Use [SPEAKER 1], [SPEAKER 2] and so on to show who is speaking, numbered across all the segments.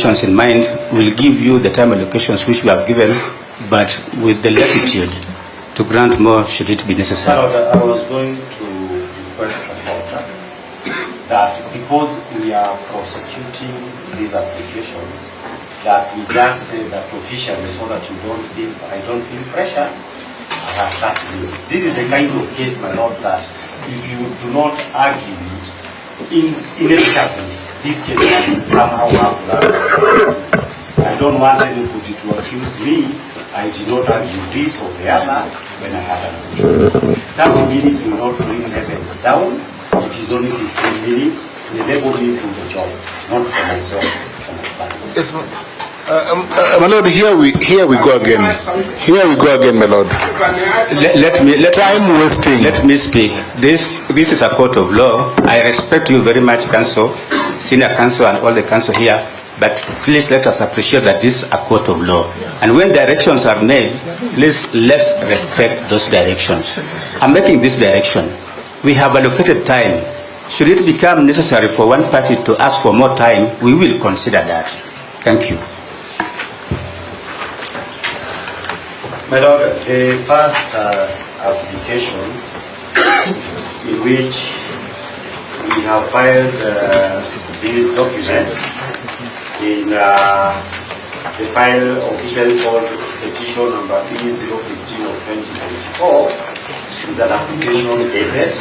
[SPEAKER 1] allocations in mind, we'll give you the time allocations which we have given, but with the latitude to grant more should it be necessary.
[SPEAKER 2] I was going to request about that because we are prosecuting this application, that we just say that officially so that I don't feel pressure. I have that view. This is the kind of case, my Lord, that if you do not argue it, inevitably this case will somehow have to. I don't want anybody to accuse me I did not argue this or the other when I had an opportunity. 30 minutes will not bring heavens down. It is only 15 minutes to enable me to do the job, not for myself.
[SPEAKER 3] Yes, my Lord, here we go again. Here we go again, my Lord.
[SPEAKER 1] Time wasting. Let me speak. This is a court of law. I respect you very much, Council, Senior Council, and all the Council here. But please let us appreciate that this is a court of law. And when directions are made, please let's respect those directions. I'm making this direction. We have allocated time. Should it become necessary for one party to ask for more time, we will consider that. Thank you.
[SPEAKER 2] My Lord, the first application in which we have filed these documents in the file officially called petition number 3015 of 2024 is an application dated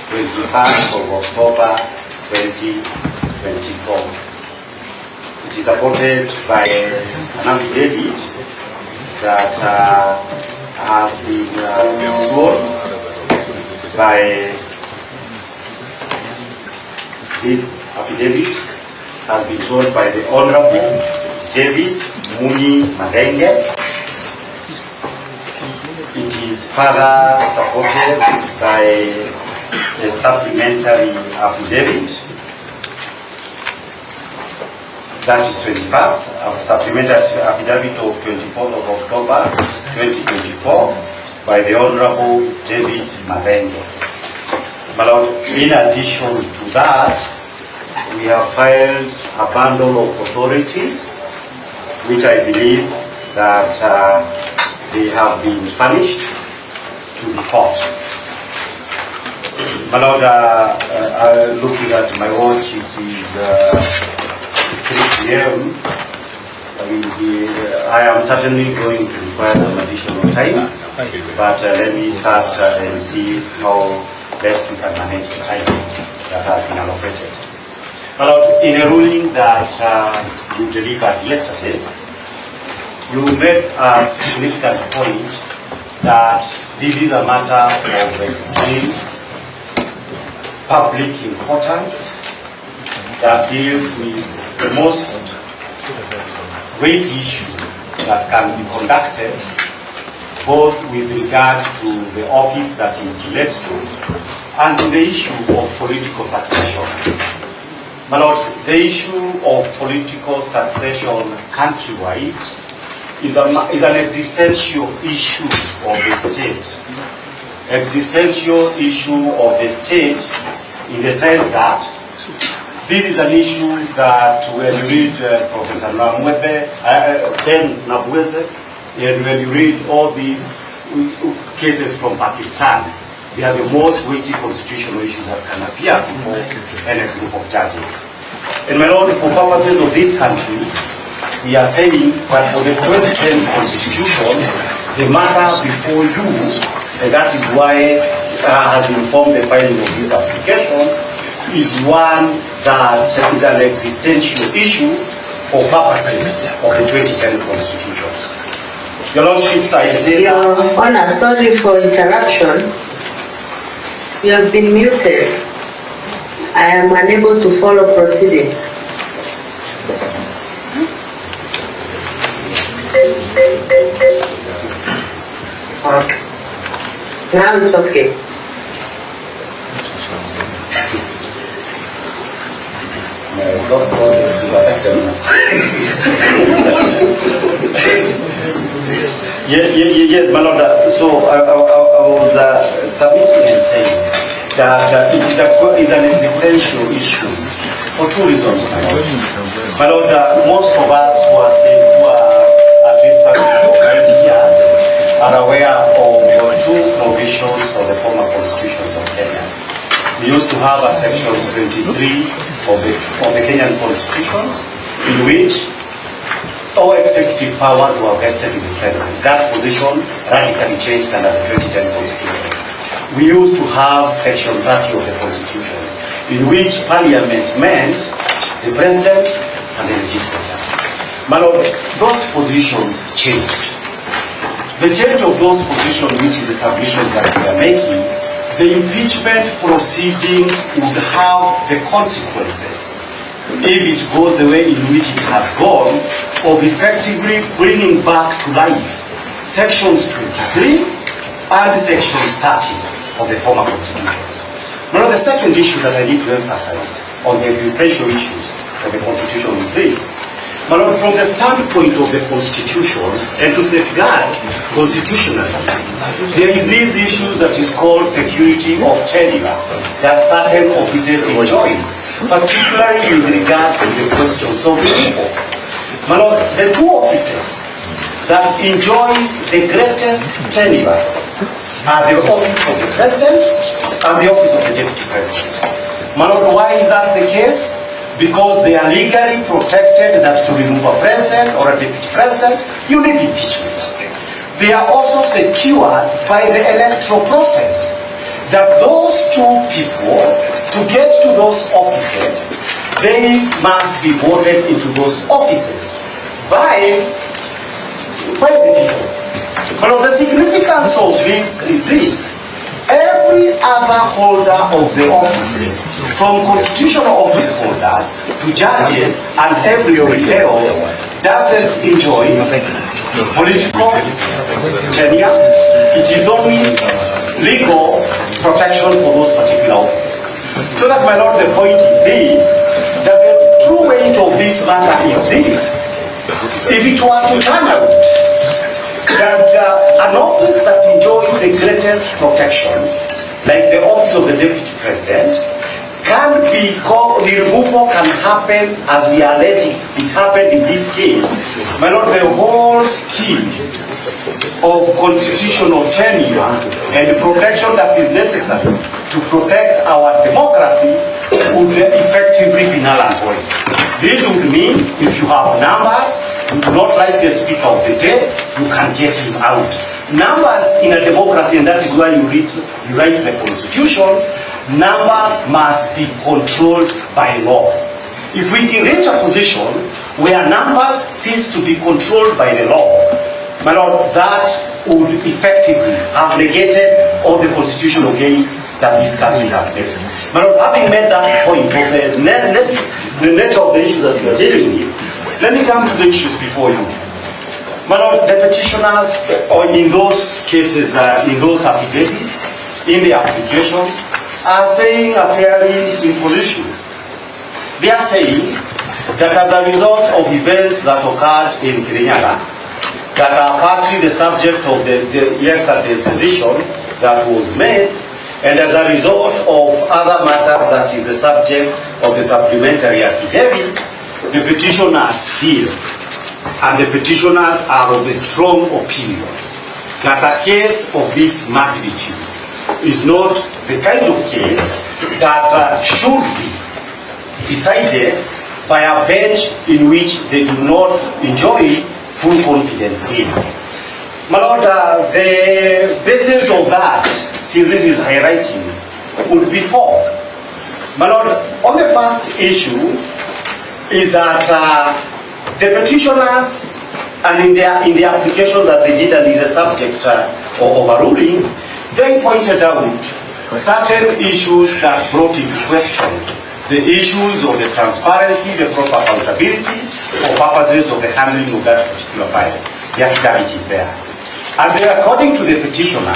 [SPEAKER 2] 21st of October 2024. It is supported by an affidavit that has been sworn by this affidavit has been sworn by the Honorable David Muni Madenge. It is further supported by a supplementary affidavit that is 21st, a supplementary affidavit of 24th of October 2024 by the Honorable David Madenge. My Lord, in addition to that, we have filed a bundle of authorities which I believe that they have been furnished to the court. My Lord, looking at my watch, it is 3 p.m. I am certainly going to require some additional time, but let me start and see how best we can manage the time that has been allocated. My Lord, in a ruling that you delivered yesterday, you made a significant point that this is a matter of extreme public importance that deals with the most weight issue that can be conducted, both with regard to the office that it relates to and to the issue of political succession. My Lord, the issue of political succession countrywide is an existential issue of the state. Existential issue of the state in the sense that this is an issue that when you read Professor Namwebe, Ben Nabweze, and when you read all these cases from Pakistan, they are the most weighty constitutional issues that can appear before any group of judges. And my Lord, for purposes of this country, we are saying that for the 2010 constitution, the matter before you, and that is why has informed the filing of this application, is one that is an existential issue for purposes of the 2010 constitution. Your Lordships, I say
[SPEAKER 4] Your Honor, sorry for interruption. You have been muted. I am unable to follow proceedings. Now it's okay.
[SPEAKER 2] Yes, my Lord. So I was submitting and saying that it is an existential issue for two reasons, my Lord. My Lord, most of us who are at least 90 years are aware of two provisions of the former constitutions of Kenya. We used to have a section 23 of the Kenyan constitutions, in which all executive powers were vested in the president. That position radically changed under the 2010 constitution. We used to have section 30 of the constitution, in which parliament meant the president and the legislature. My Lord, those positions changed. The change of those positions, which is the submissions that we are making, the impeachment proceedings would have the consequences, if it goes the way in which it has gone, of effectively bringing back to life sections 23 and sections 30 of the former constitutions. Now, the second issue that I need to emphasize on the existential issues of the constitution is this. My Lord, from the standpoint of the constitutions, and to safeguard constitutionalism, there is these issues that is called security of tenure that certain offices enjoys, particularly with regard to the questions of removal. My Lord, the two offices that enjoys the greatest tenure are the office of the president and the office of the deputy president. My Lord, why is that the case? Because they are legally protected that to remove a president or a deputy president, you need impeachment. They are also secured by the electoral process, that those two people, to get to those offices, they must be voted into those offices by the people. But the significance of this is this. Every other holder of the offices, from constitutional office holders to judges and everybody else, doesn't enjoy political tenure. It is only legal protection for those particular offices. So that, my Lord, the point is this, that the true weight of this matter is this. If it were to turn out that an office that enjoys the greatest protection, like the office of the deputy president, can be called, the removal can happen as we are alleging it happened in this case. My Lord, the whole scheme of constitutional tenure and the protection that is necessary to protect our democracy would effectively be null and void. This would mean if you have numbers, you do not like the speaker of the day, you can get him out. Numbers in a democracy, and that is why you write the constitutions, numbers must be controlled by law. If we reach a position where numbers cease to be controlled by the law, my Lord, that would effectively have negated all the constitutional gains that this country has made. My Lord, having made that point of the nature of the issues that we are dealing with, let me come to the issues before you. My Lord, the petitioners, or in those cases, in those affidavits, in the applications, are saying a fairly simple issue. They are saying that as a result of events that occurred in Kirinyaga, that are partly the subject of the yesterday's decision that was made, and as a result of other matters that is the subject of the supplementary affidavit, the petitioners feel, and the petitioners are of a strong opinion, that a case of this magnitude is not the kind of case that should be decided by a bench in which they do not enjoy full confidence in. My Lord, the basis of that, since this is high writing, would be four. My Lord, on the first issue is that the petitioners, and in the applications that they did, and is a subject of overruling, they pointed out certain issues that brought into question the issues of the transparency, the proper accountability, for purposes of the handling of that particular file. The affidavit is there. And according to the petitioner,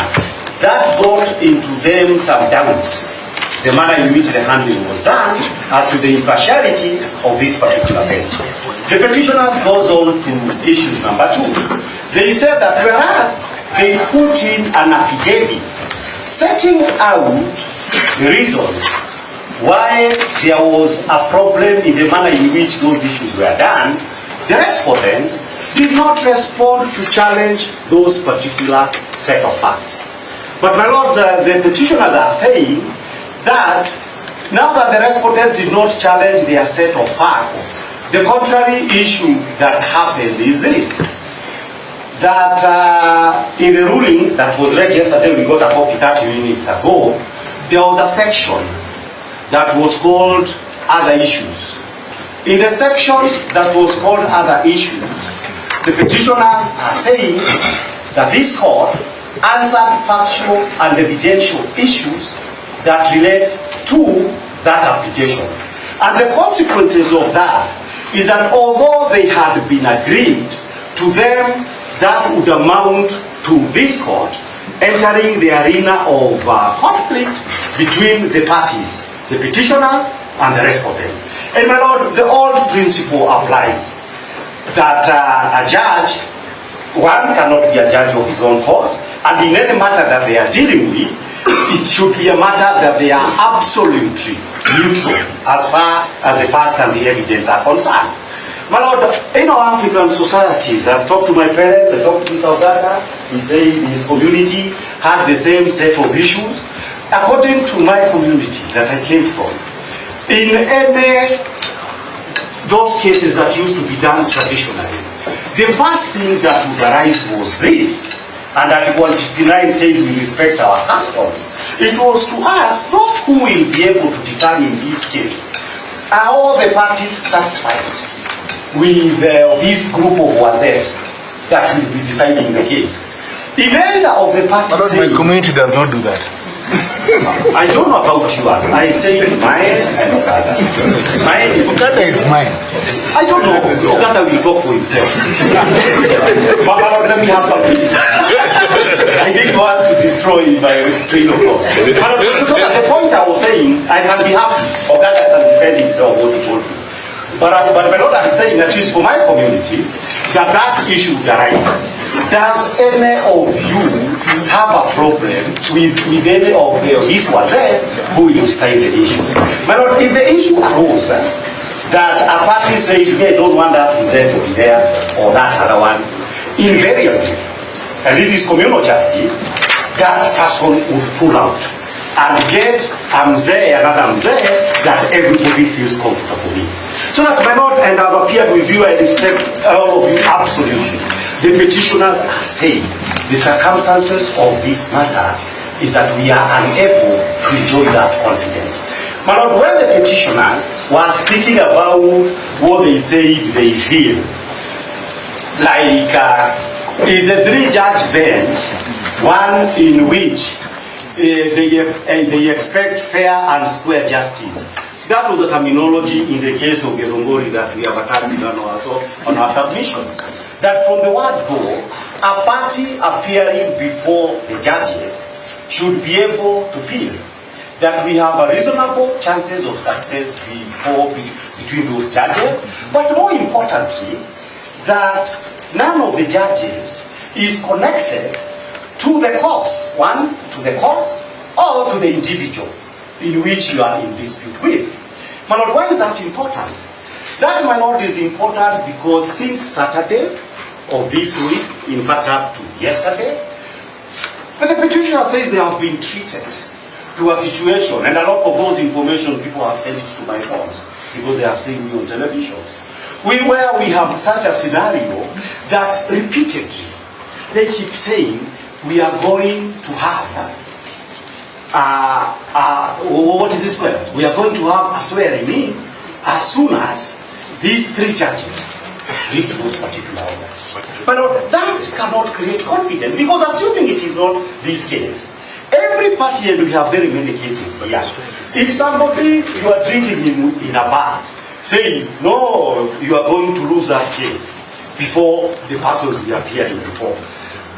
[SPEAKER 2] that brought into them some doubts, the manner in which the handling was done, as to the impartiality of this particular bench. The petitioners goes on to issues number 2. They said that whereas they put in an affidavit setting out the reasons why there was a problem in the manner in which those issues were done, the respondents did not respond to challenge those particular set of facts. But my lords, the petitioners are saying that now that the respondents did not challenge their set of facts, the contrary issue that happened is this, that in the ruling that was read yesterday, we got a copy 30 minutes ago, there was a section that was called Other Issues. In the section that was called Other Issues, the petitioners are saying that this court answered factual and evidential issues that relates to that application. And the consequences of that is that although they had been agreed, to them that would amount to this court entering the arena of conflict between the parties, the petitioners and the respondents. And my lord, the old principle applies that a judge, one cannot be a judge of his own cause, and in any matter that they are dealing with, it should be a matter that they are absolutely neutral as far as the facts and the evidence are concerned. My lord, in our African societies, I've talked to my parents, I talked to Mr. Ogata, he said his community had the same set of issues. According to my community that I came from, in any those cases that used to be done traditionally, the first thing that would arise was this, and Article 159 says we respect our customs. It was to ask those who will be able to determine this case, are all the parties satisfied with this group of wazes that will be deciding the case? If either of the parties
[SPEAKER 3] My community does not do that.
[SPEAKER 2] I don't know about yours. I say mine and Ogata. Mine is...
[SPEAKER 3] Ogata is mine.
[SPEAKER 2] I don't know. Ogata will talk for himself. But let me have some peace. I think he wants to destroy my train of thought. So at the point I was saying, I can be happy. Ogata can defend himself what he told me. But my Lord, I'm saying, at least for my community, that issue arises. Does any of you have a problem with any of these wazes who will decide the issue? My Lord, if the issue arose that a party says, I don't want that wazee to be there or that other one, invariably, and this is communal justice, that person would pull out and get another mzee that everybody feels comfortable with. So that, my Lord, and I've appeared with you, I respect all of you absolutely. The petitioners are saying the circumstances of this matter is that we are unable to enjoy that confidence. My Lord, when the petitioners were speaking about what they said they feel, like is a three-judge bench, one in which they expect fair and square justice. That was a terminology in the case of Gerongori that we have attached on our submission. That from the word go, a party appearing before the judges should be able to feel that we have a reasonable chances of success between those judges, but more importantly, that none of the judges is connected to the cause, one, to the cause, or to the individual in which you are in dispute with. My Lord, why is that important? That, my Lord, is important because since Saturday of this week, in fact up to yesterday, the petitioner says they have been treated to a situation, and a lot of those information people have sent it to my phones because they have seen me on television. We have such a scenario that repeatedly they keep saying we are going to have what is it called? We are going to have a swearing in as soon as these three judges give those particular orders. But that cannot create confidence because assuming it is not this case, every party, and we have very many cases here, if somebody you are drinking in a bar says, no, you are going to lose that case before the persons will appear in the court.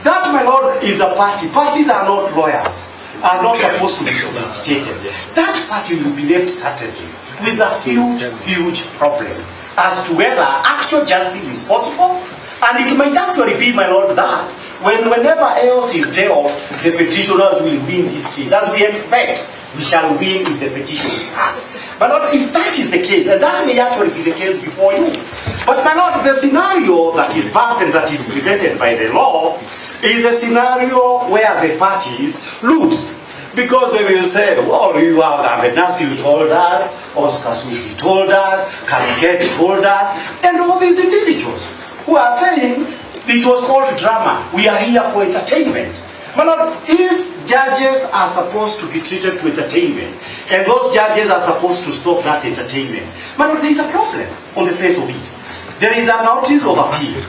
[SPEAKER 2] That, my Lord, is a party. Parties are not lawyers, are not supposed to be sophisticated. That party will be left certainly with a huge problem as to whether actual justice is possible. And it might actually be, my Lord, that whenever else is dealt, the petitioners will win this case. As we expect, we shall win if the petition is hard. My Lord, if that is the case, and that may actually be the case before you, but my Lord, the scenario that is backed and that is prevented by the law is a scenario where the parties lose. Because they will say, well, you have Abednasi told us, Oscar Sweetie told us, Kaliket told us, and all these individuals who are saying it was called drama. We are here for entertainment. My Lord, if judges are supposed to be treated to entertainment, and those judges are supposed to stop that entertainment, my Lord, there is a problem on the face of it. There is a notice of appeal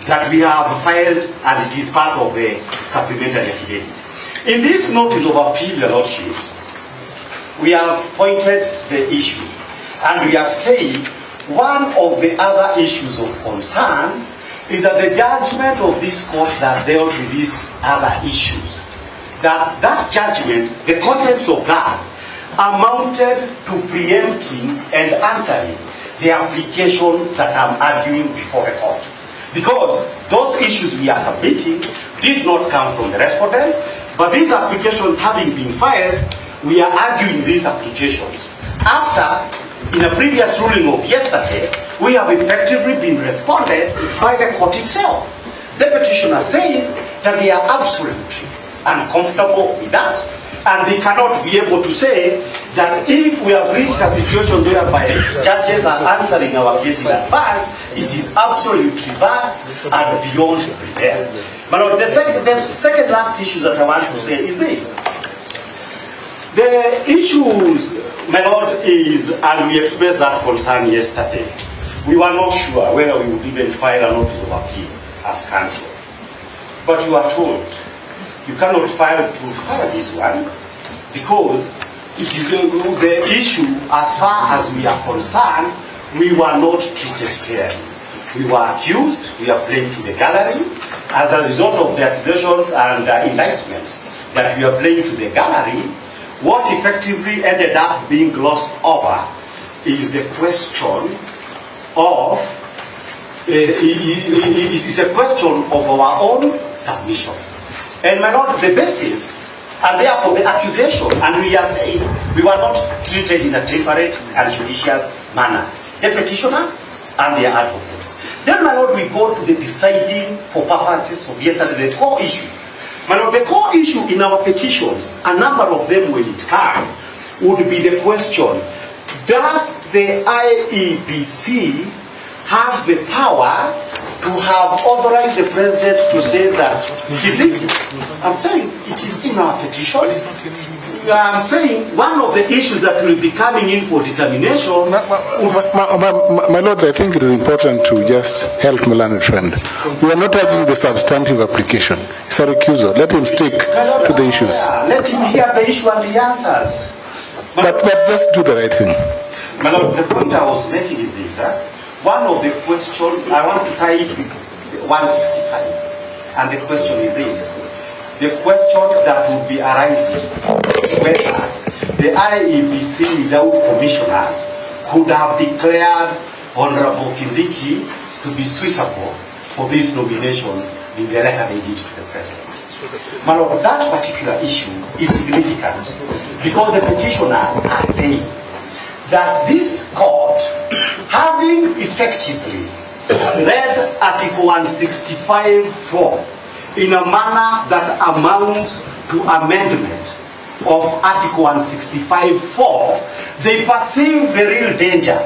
[SPEAKER 2] that we have filed, and it is part of a supplementary affidavit. In this notice of appeal, Your Lordship, we have pointed the issue, and we have said one of the other issues of concern is that the judgment of this court that dealt with these other issues, that judgment, the contents of that, amounted to preempting and answering the application that I'm arguing before the court. Because those issues we are submitting did not come from the respondents, but these applications having been filed, we are arguing these applications. After, in a previous ruling of yesterday, we have effectively been responded by the court itself. The petitioner says that they are absolutely uncomfortable with that, and they cannot be able to say that if we have reached a situation whereby judges are answering our case in advance, it is absolutely bad and beyond repair. But Lord, the second last issue that I want to say is this. The issues, my Lord, is, and we expressed that concern yesterday, we were not sure whether we would even file a notice of appeal as counsel. But you are told you cannot file this one because it is the issue, as far as we are concerned, we were not treated fairly. We were accused, we are playing to the gallery, as a result of the accusations and indictment that we are playing to the gallery. What effectively ended up being glossed over is the question of is a question of our own submissions. And my Lord, the basis and therefore the accusation, and we are saying we were not treated in a temperate and judicious manner. The petitioners and their advocates. Then, my Lord, we go to the deciding for purposes of yesterday, the core issue. My Lord, the core issue in our petitions, a number of them when it comes, would be the question, does the IEBC have the power to have authorized the president to say that he did it? I'm saying it is in our petition. I'm saying one of the issues that will be coming in for determination.
[SPEAKER 3] My lords, I think it is important to just help my learned friend. We are not having the substantive application. It's a recusal. Let him stick to the issues.
[SPEAKER 2] Let him hear the issue and the answers.
[SPEAKER 3] But just do the right thing.
[SPEAKER 2] My Lord, the point I was making is this. One of the questions, I want to tie it with 165. And the question is this. The question that would be arising is whether the IEBC without commissioners could have declared Honorable Kindiki to be suitable for this nomination in the letter they did to the president. My Lord, that particular issue is significant because the petitioners are saying that this court, having effectively read Article 165(4) in a manner that amounts to amendment of Article 165(4), they perceive the real danger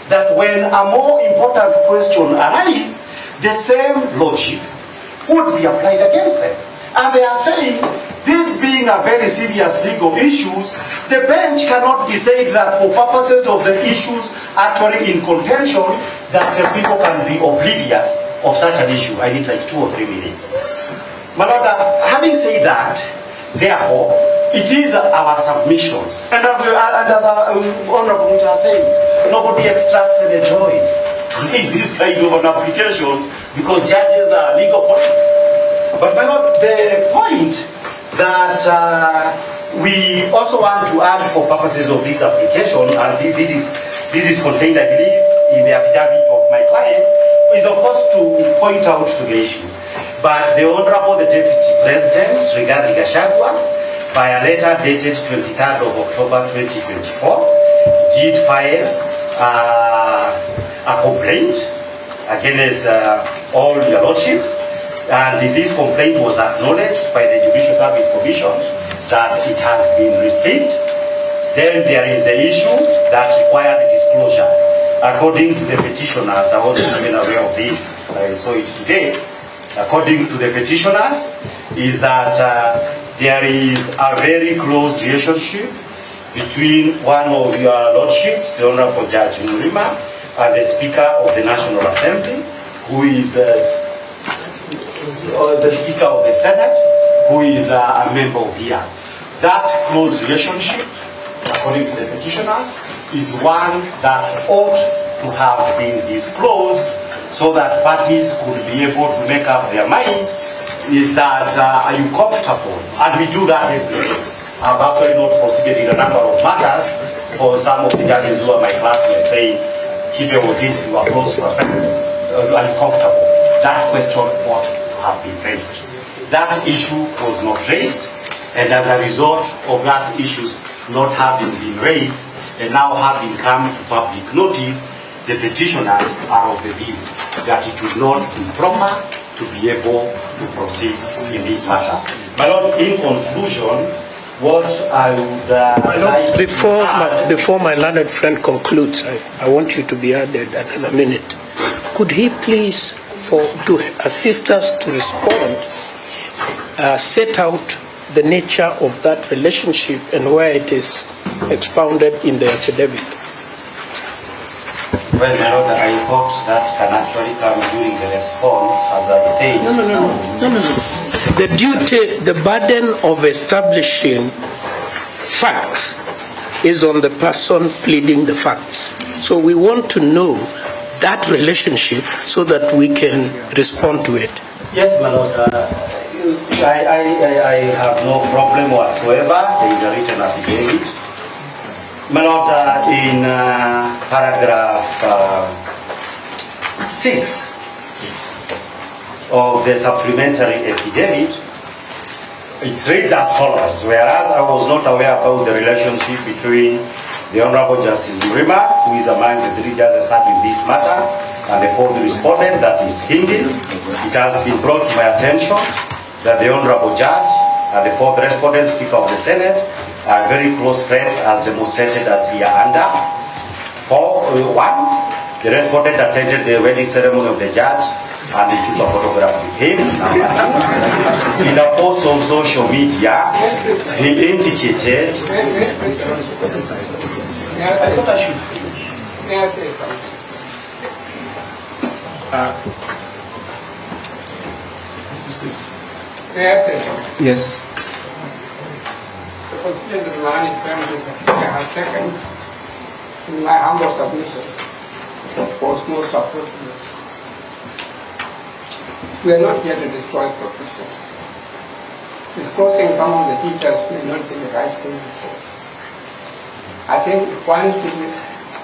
[SPEAKER 2] that when a more important question arises, the same logic would be applied against them. And they are saying, this being a very serious legal issues, the bench cannot be said that for purposes of the issues actually in contention, that the people can be oblivious of such an issue. I need like 2 or 3 minutes. My Lord, having said that, therefore, it is our submissions. And as our Honorable Mucha said, nobody extracts any joy to raise this kind of an applications because judges are legal politics. But my Lord, the point that we also want to add for purposes of this application, and this is contained, I believe, in the affidavit of my clients, is of course to point out to the issue. But the Honorable the Deputy President, regarding Gachagua, by a letter dated 23rd of October 2024, did file a complaint against all your lordships, and this complaint was acknowledged by the Judicial Service Commission that it has been received. Then there is an issue that required disclosure. According to the petitioners, I wasn't even aware of this, I saw it today. According to the petitioners, is that there is a very close relationship between one of your lordships, the Honorable Judge Murima, and the Speaker of the National Assembly, who is the Speaker of the Senate, who is a member of here. That close relationship, according to the petitioners, is one that ought to have been disclosed so that parties could be able to make up their mind that are you comfortable? And we do that every day. I've actually not proceeded in a number of matters for some of the judges who are my classmates saying, keep your this, you are close to a friend. Are you comfortable? That question ought to have been raised. That issue was not raised, and as a result of that issues not having been raised and now having come to public notice, the petitioners are of the view that it would not be proper to be able to proceed in this matter. My Lord, in conclusion, what I would like
[SPEAKER 5] before my learned friend concludes, I want you to be added another minute. Could he please, to assist us to respond, set out the nature of that relationship and where it is expounded in the affidavit?
[SPEAKER 2] Well, my Lord, I thought that can actually come during the response, as I say.
[SPEAKER 5] No. The duty, the burden of establishing facts is on the person pleading the facts. So we want to know that relationship so that we can respond to it.
[SPEAKER 2] Yes, my Lord. I have no problem whatsoever. There is a written affidavit. My Lord, in paragraph 6 of the supplementary affidavit, it reads as follows: whereas I was not aware about the relationship between the Honorable Justice Murima, who is among the three judges having this matter, and the fourth respondent, that is Hindi, it has been brought to my attention that the Honorable Judge and the fourth respondent, Speaker of the Senate, are very close friends as demonstrated as here under. 1. The respondent attended the wedding ceremony of the judge and they took a photograph with him. In a post on social media, he indicated. I thought I should.
[SPEAKER 6] Yes.
[SPEAKER 7] I have taken in my humble submission for small support. We are not here to destroy professions. Disclosing some of the details may not be the right thing. I think one should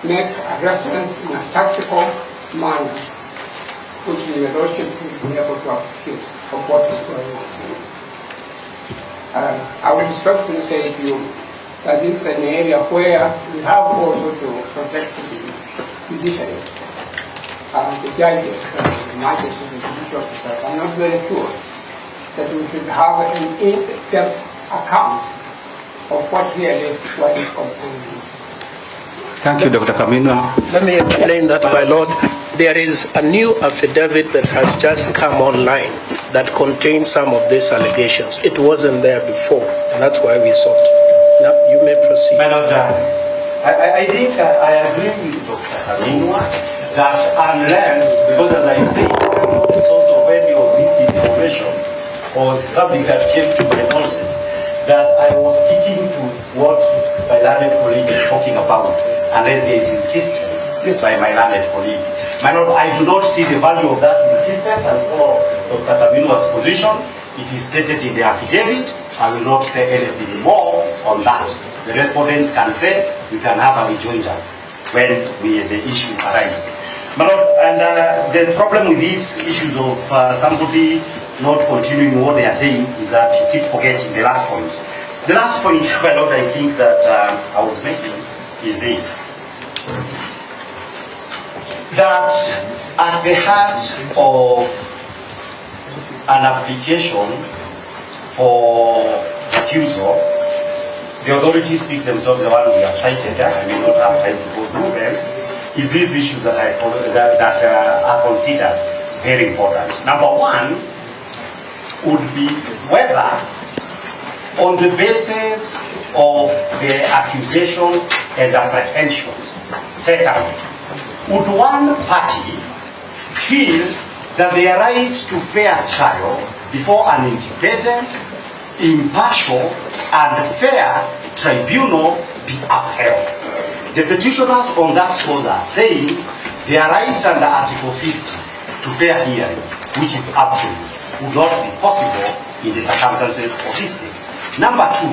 [SPEAKER 7] make a reference in a tactical manner, which the Lordship will be able to appreciate of what is going on. I would respectfully say to you that this is an area where we have also to protect the judiciary, the judges, the magistrates, the judicial officers. I'm not very sure that we should have an in-depth account of what really what is concerning.
[SPEAKER 1] Thank you, Dr. Kaminwa.
[SPEAKER 5] Let me explain that, my Lord. There is a new affidavit that has just come online that contains some of these allegations. It wasn't there before, and that's why we sought. Now, you may proceed.
[SPEAKER 2] My Lord, I think I agree with Dr. Kaminwa that unless, because as I say, the source of any of this information or something that came to my knowledge, that I was sticking to what my learned colleague is talking about, unless there is insistence by my learned colleagues. My Lord, I do not see the value of that insistence as for Dr. Kaminwa's position. It is stated in the affidavit. I will not say anything more on that. The respondents can say we can have a rejoinder when the issue arises. My Lord, and the problem with these issues of somebody not continuing what they are saying is that you keep forgetting the last point. The last point, my Lord, I think that I was making is this. that at the heart of an application for recusal, the authority speaks themselves, the one we have cited, I may not have time to go through them, is these issues that are considered very important. Number one would be whether, on the basis of the accusation and apprehensions set out, would one party feel that their rights to fair trial before an independent, impartial, and fair tribunal be upheld? The petitioners on that score are saying their rights under Article 50 to fair hearing, which is absolute, would not be possible in the circumstances of this case. Number two,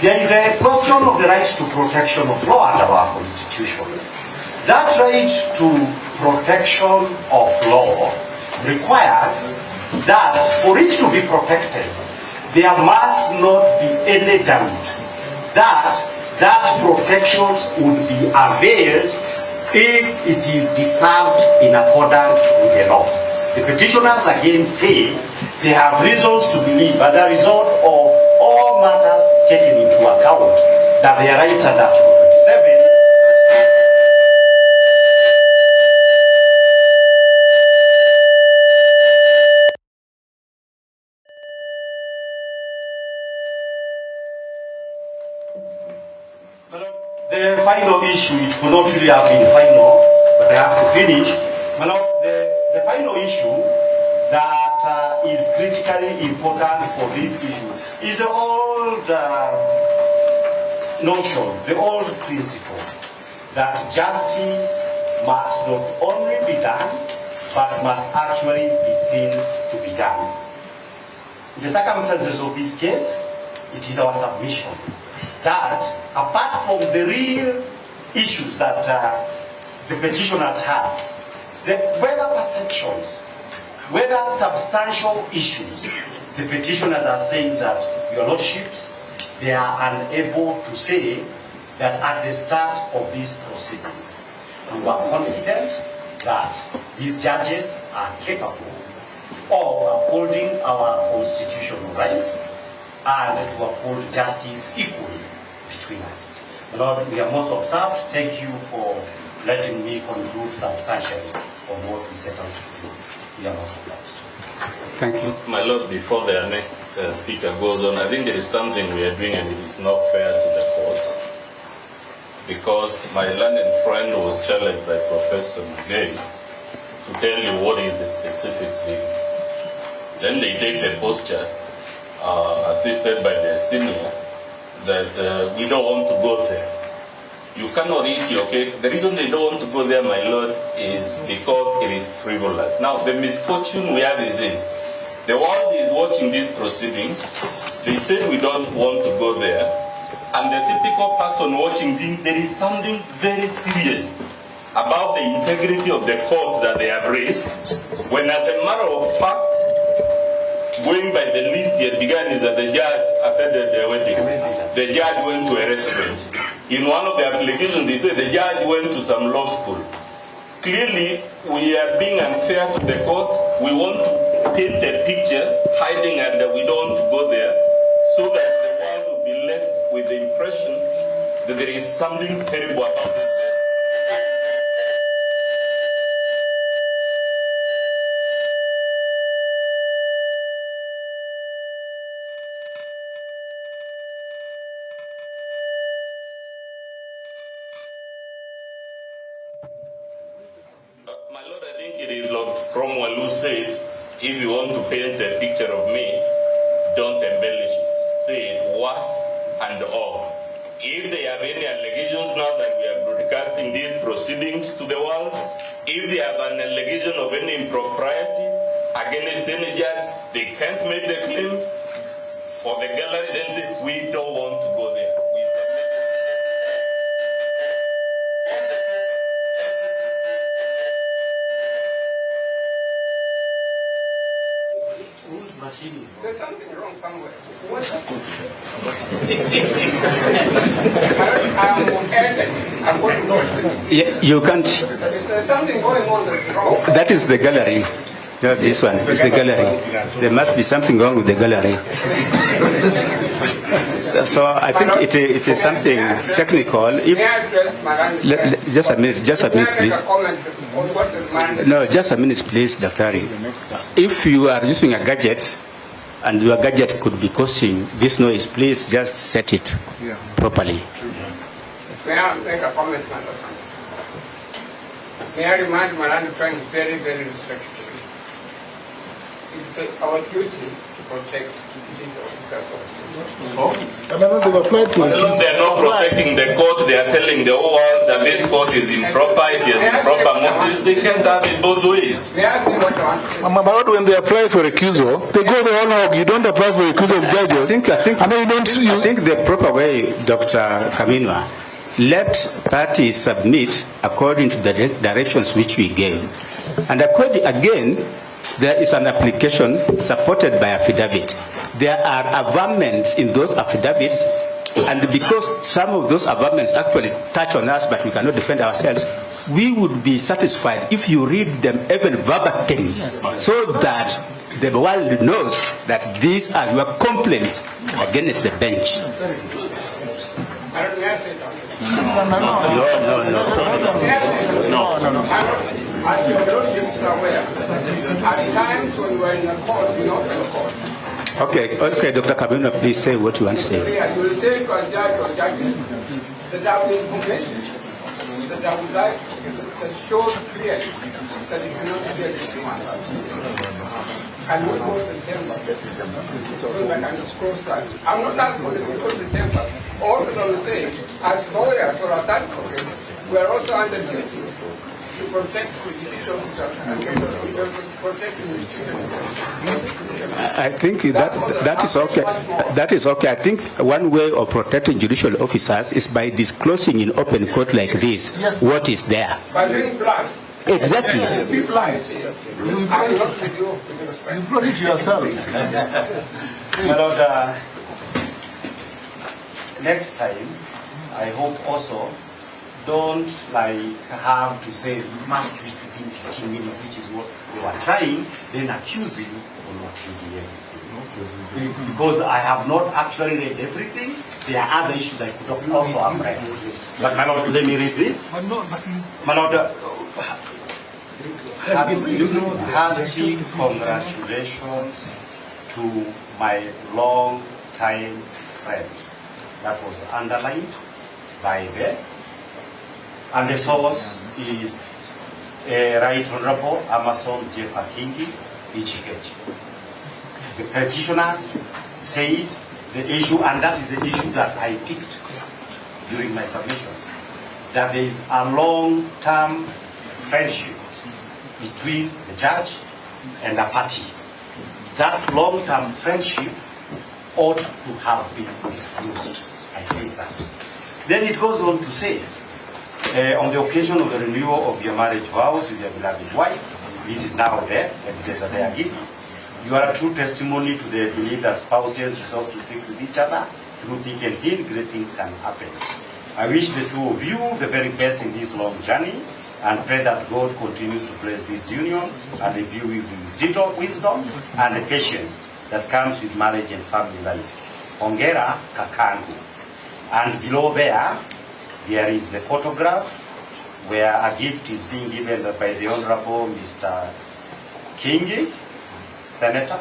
[SPEAKER 2] there is a question of the right to protection of law under our Constitution. That right to protection of law requires that for it to be protected, there must not be any doubt that that protection would be availed if it is deserved in accordance with the law. The petitioners again say they have reasons to believe, as a result of all matters taken into account, that their rights under Article 27 the final issue, it could not really have been final, but I have to finish. The final issue that is critically important for this issue is the old notion, the old principle that justice must not only be done, but must actually be seen to be done. In the circumstances of this case, it is our submission that apart from the real issues that the petitioners have, whether perceptions, whether substantial issues, the petitioners are saying that, your lordships, they are unable to say that at the start of these proceedings, we were confident that these judges are capable of upholding our constitutional rights and to uphold justice equally between us. Lord, we are most observed. Thank you for letting me conclude substantially on what we set out to do. We are most obliged.
[SPEAKER 1] Thank you.
[SPEAKER 6] My Lord, before the next speaker goes on, I think there is something we are doing and it is not fair to the court, because my learned friend was challenged by Professor Mugay to tell you what is the specific thing. Then they take the posture, assisted by the senior, that we don't want to go there. You cannot eat your cake. The reason they don't want to go there, my Lord, is because it is frivolous. Now, the misfortune we have is this. The world is watching these proceedings. They said we don't want to go there. And the typical person watching this, there is something very serious about the integrity of the court that they have raised, when as a matter of fact, going by the list he had begun is that the judge attended the wedding. The judge went to a restaurant. In one of the applications, they said the judge went to some law school. Clearly, we are being unfair to the court. We want to paint a picture, hiding and we don't want to go there, so that the world will be left with the impression that there is something terrible about it. My Lord, I think it is Lord Cromwell who said, if you want to paint a picture of me, don't embellish it. Say what and all. If they have any allegations now that we are broadcasting these proceedings to the world, if they have an allegation of any impropriety against any judge, they can't make the claim for the gallery, then say, we don't want to go there. We submit it.
[SPEAKER 2] Who's machine is
[SPEAKER 7] There's something wrong somewhere.
[SPEAKER 1] Yeah, you can't.
[SPEAKER 7] There's something going on that's wrong.
[SPEAKER 1] That is the gallery. No, this one is the gallery. There must be something wrong with the gallery. So I think it is something technical. If,
[SPEAKER 7] May I address Madam?
[SPEAKER 1] just a minute, please.
[SPEAKER 7] Comment on what is mandate?
[SPEAKER 1] No, just a minute, please, Daktari. If you are using a gadget and your gadget could be causing this noise, please just set it properly.
[SPEAKER 7] May I make a comment, Madam? May I remind Madam trying very, very respectfully. It's our duty to protect the officers.
[SPEAKER 3] They've applied to
[SPEAKER 6] They are not protecting the court. They are telling the whole world that this court is improper. It has improper motives. They can't have it both ways.
[SPEAKER 7] May I say what I want to say?
[SPEAKER 3] But when they apply for recusal, they go the whole hog. You don't apply for recusal of judges.
[SPEAKER 1] I think the proper way, Dr. Kaminwa, let parties submit according to the directions which we gave. And according, again, there is an application supported by affidavit. There are averments in those affidavits, and because some of those averments actually touch on us, but we cannot defend ourselves, we would be satisfied if you read them even verbatim, so that the world knows that these are your complaints against the bench.
[SPEAKER 7] Madam, may I say something?
[SPEAKER 1] No.
[SPEAKER 7] As your lordship is aware, at times when we're in a court, we're not in a court.
[SPEAKER 1] Okay, Dr. Kabuna, please say what you want to say.
[SPEAKER 7] You will say to a judge or judges that I have information that I would like to show clearly that it cannot be this one. Can we close the chamber? So that I can disclose that. I'm not asking for to close the chamber. All that I will say, as lawyers or as advocates, we are also under duty to protect the judicial system and to protect the judicial system.
[SPEAKER 1] I think that is okay. That is okay. I think one way of protecting judicial officers is by disclosing in open court like this what is there.
[SPEAKER 7] By being blunt.
[SPEAKER 1] Exactly.
[SPEAKER 7] Be blunt. I'm not with you with respect.
[SPEAKER 3] You brought it to yourself.
[SPEAKER 2] My Lord, next time, I hope also don't have to say you must read within 15 minutes, which is what they were trying, then accuse you of not reading everything. Because I have not actually read everything. There are other issues I could also have read. But my Lord, let me read this. My Lord, hearty congratulations to my long-time friend. That was underlined by the, and the source is Right Honorable Amason Jeff Akingi, EGH. The petitioners said the issue, and that is the issue that I picked during my submission, that there is a long-term friendship between the judge and the party. That long-term friendship ought to have been disclosed. I say that. Then it goes on to say, on the occasion of the renewal of your marriage vows with your beloved wife, this is now there, evidence that they are giving. You are a true testimony to the belief that spouses resolve to stick with each other through thick and thin, great things can happen. I wish the two of you the very best in this long journey, and pray that God continues to bless this union and review with his wisdom and the patience that comes with marriage and family life. Hongera Kakangu. And below there is the photograph where a gift is being given by the Honorable Mr. Kingi, Senator,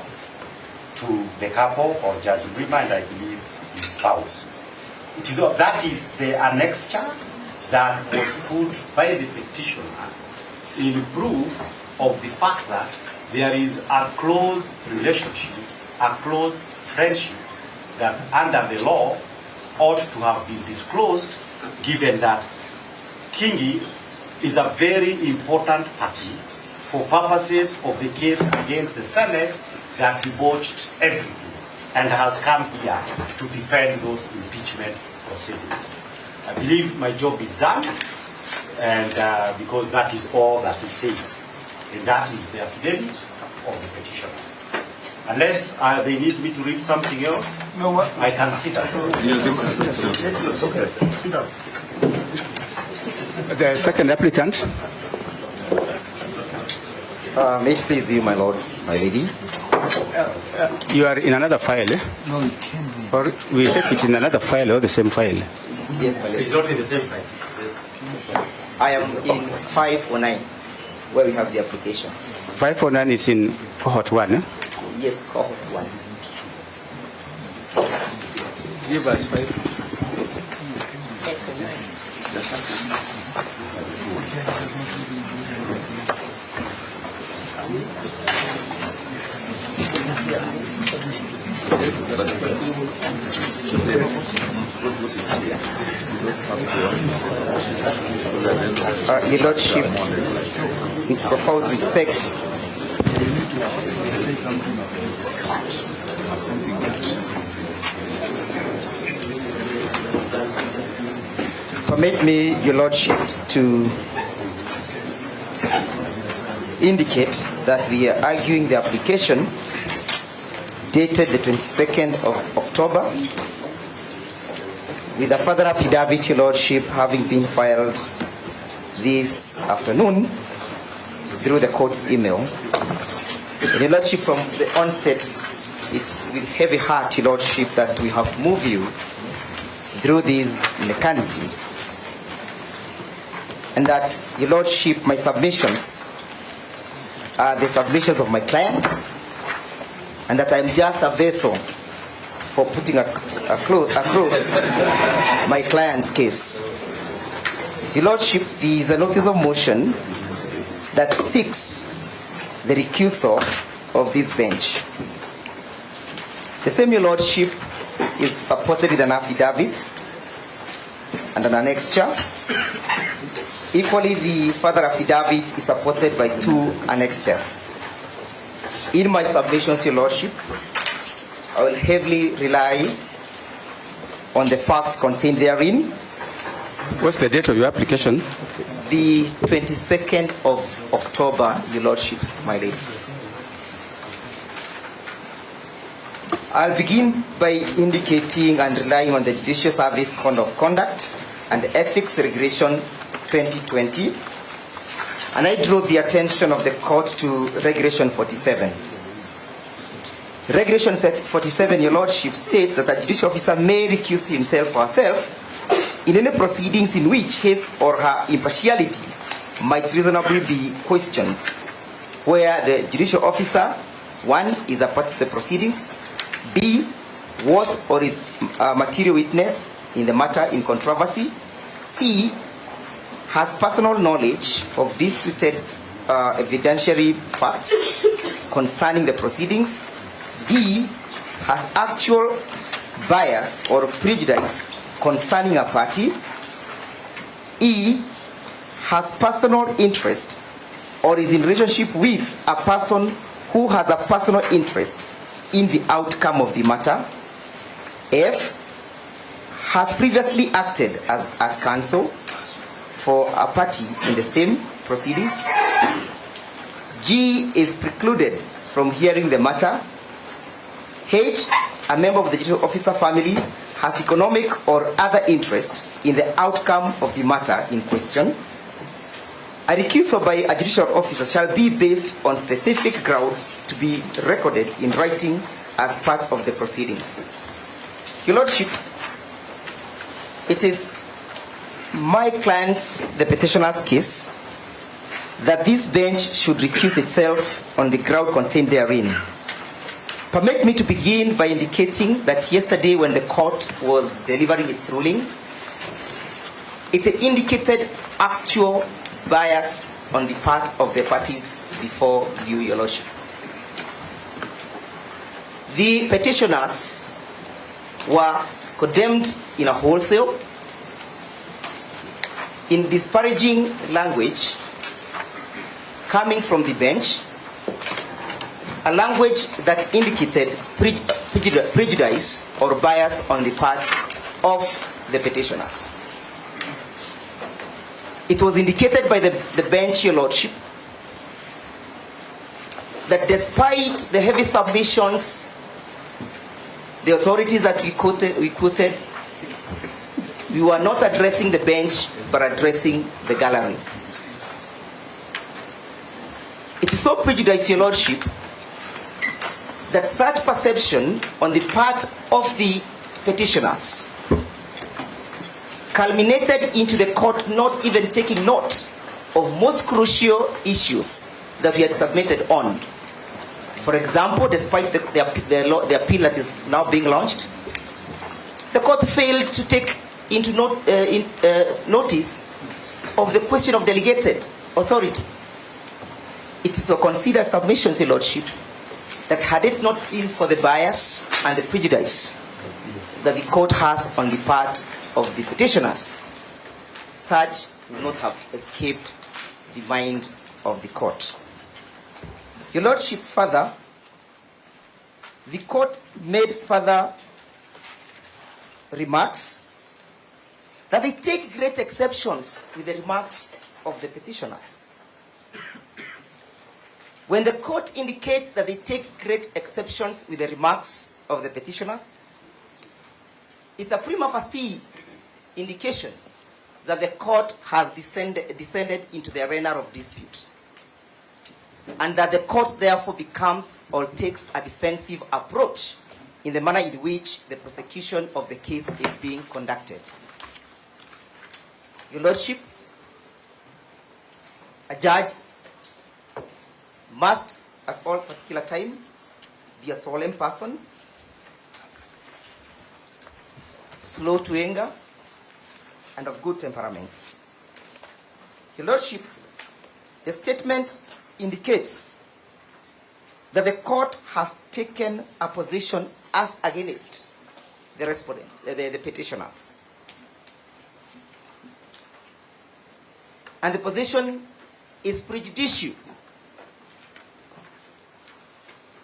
[SPEAKER 2] to the couple or Judge Rima and I believe his spouse. That is the annexure that was put by the petitioners in proof of the fact that there is a close relationship, a close friendship that under the law ought to have been disclosed, given that Kingi is a very important party for purposes of the case against the Senate that debauched everything and has come here to defend those impeachment proceedings. I believe my job is done, and because that is all that it says, and that is the affidavit of the petitioners. Unless they need me to read something else, I can sit down.
[SPEAKER 1] The second applicant.
[SPEAKER 8] May it please you, my lords, my lady.
[SPEAKER 1] You are in another file, eh?
[SPEAKER 8] No, it can be.
[SPEAKER 1] Or we take it in another file or the same file?
[SPEAKER 8] Yes, my lady.
[SPEAKER 2] It's not in the same file.
[SPEAKER 8] I am in 509, where we have the application.
[SPEAKER 1] 509 is in cohort 1, eh?
[SPEAKER 8] Yes, cohort 1.
[SPEAKER 1] Give us 5.
[SPEAKER 8] Your Lordship, with profound respect, permit me, Your Lordships, to indicate that we are arguing the application dated the 22nd of October, with a further affidavit, Your Lordship, having been filed this afternoon through the court's email. Your Lordship, from the onset, it's with heavy heart, Your Lordship, that we have moved you through these mechanisms, and that, Your Lordship, my submissions are the submissions of my client, and that I'm just a vessel for putting across my client's case. Your Lordship, there is a notice of motion that seeks the recusal of this bench. The same, Your Lordship, is supported with an affidavit and an annexure. Equally, the further affidavit is supported by 2 annexures. In my submissions, Your Lordship, I will heavily rely on the facts contained therein.
[SPEAKER 1] What's the date of your application?
[SPEAKER 8] The 22nd of October, Your Lordships, my lady. I'll begin by indicating and relying on the Judicial Service Code of Conduct and Ethics Regulation 2020, and I draw the attention of the court to Regulation 47. Regulation 47, Your Lordship, states that a judicial officer may recuse himself or herself in any proceedings in which his or her impartiality might reasonably be questioned, where the judicial officer, 1, is a part of the proceedings, B, was or is a material witness in the matter in controversy, C, has personal knowledge of disputed evidentiary facts concerning the proceedings, D, has actual bias or prejudice concerning a party, E, has personal interest or is in relationship with a person who has a personal interest in the outcome of the matter, F, has previously acted as counsel for a party in the same proceedings, G, is precluded from hearing the matter, H, a member of the judicial officer family, has economic or other interest in the outcome of the matter in question. A recusal by a judicial officer shall be based on specific grounds to be recorded in writing as part of the proceedings. Your Lordship, it is my client's, the petitioner's case, that this bench should recuse itself on the ground contained therein. Permit me to begin by indicating that yesterday when the court was delivering its ruling, it indicated actual bias on the part of the parties before you, Your Lordship. The petitioners were condemned in a wholesale, in disparaging language coming from the bench, a language that indicated prejudice or bias on the part of the petitioners. It was indicated by the bench, Your Lordship, that despite the heavy submissions, the authorities that we quoted, we were not addressing the bench, but addressing the gallery. It is so prejudiced, Your Lordship, that such perception on the part of the petitioners culminated into the court not even taking note of most crucial issues that we had submitted on. For example, despite the appeal that is now being launched, the court failed to take into notice of the question of delegated authority. It is a considered submission, Your Lordship, that had it not been for the bias and the prejudice that the court has on the part of the petitioners, such would not have escaped the mind of the court. Your Lordship, further, the court made further remarks that they take great exceptions with the remarks of the petitioners. When the court indicates that they take great exceptions with the remarks of the petitioners, it's a prima facie indication that the court has descended into the arena of dispute, and that the court therefore becomes or takes a defensive approach in the manner in which the prosecution of the case is being conducted. Your Lordship, a judge must at all particular time be a solemn person, slow to anger, and of good temperaments. Your Lordship, the statement indicates that the court has taken a position as against the respondents, the petitioners. And the position is prejudicial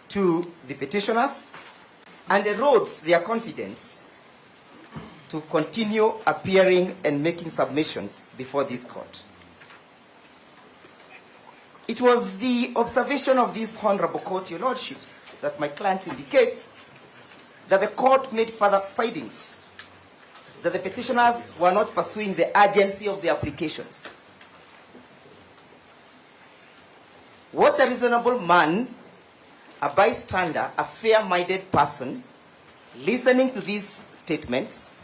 [SPEAKER 8] to the petitioners and erodes their confidence to continue appearing and making submissions before this court. It was the observation of this honorable court, Your Lordships, that my client indicates that the court made further findings that the petitioners were not pursuing the urgency of the applications. What a reasonable man, a bystander, a fair-minded person, listening to these statements,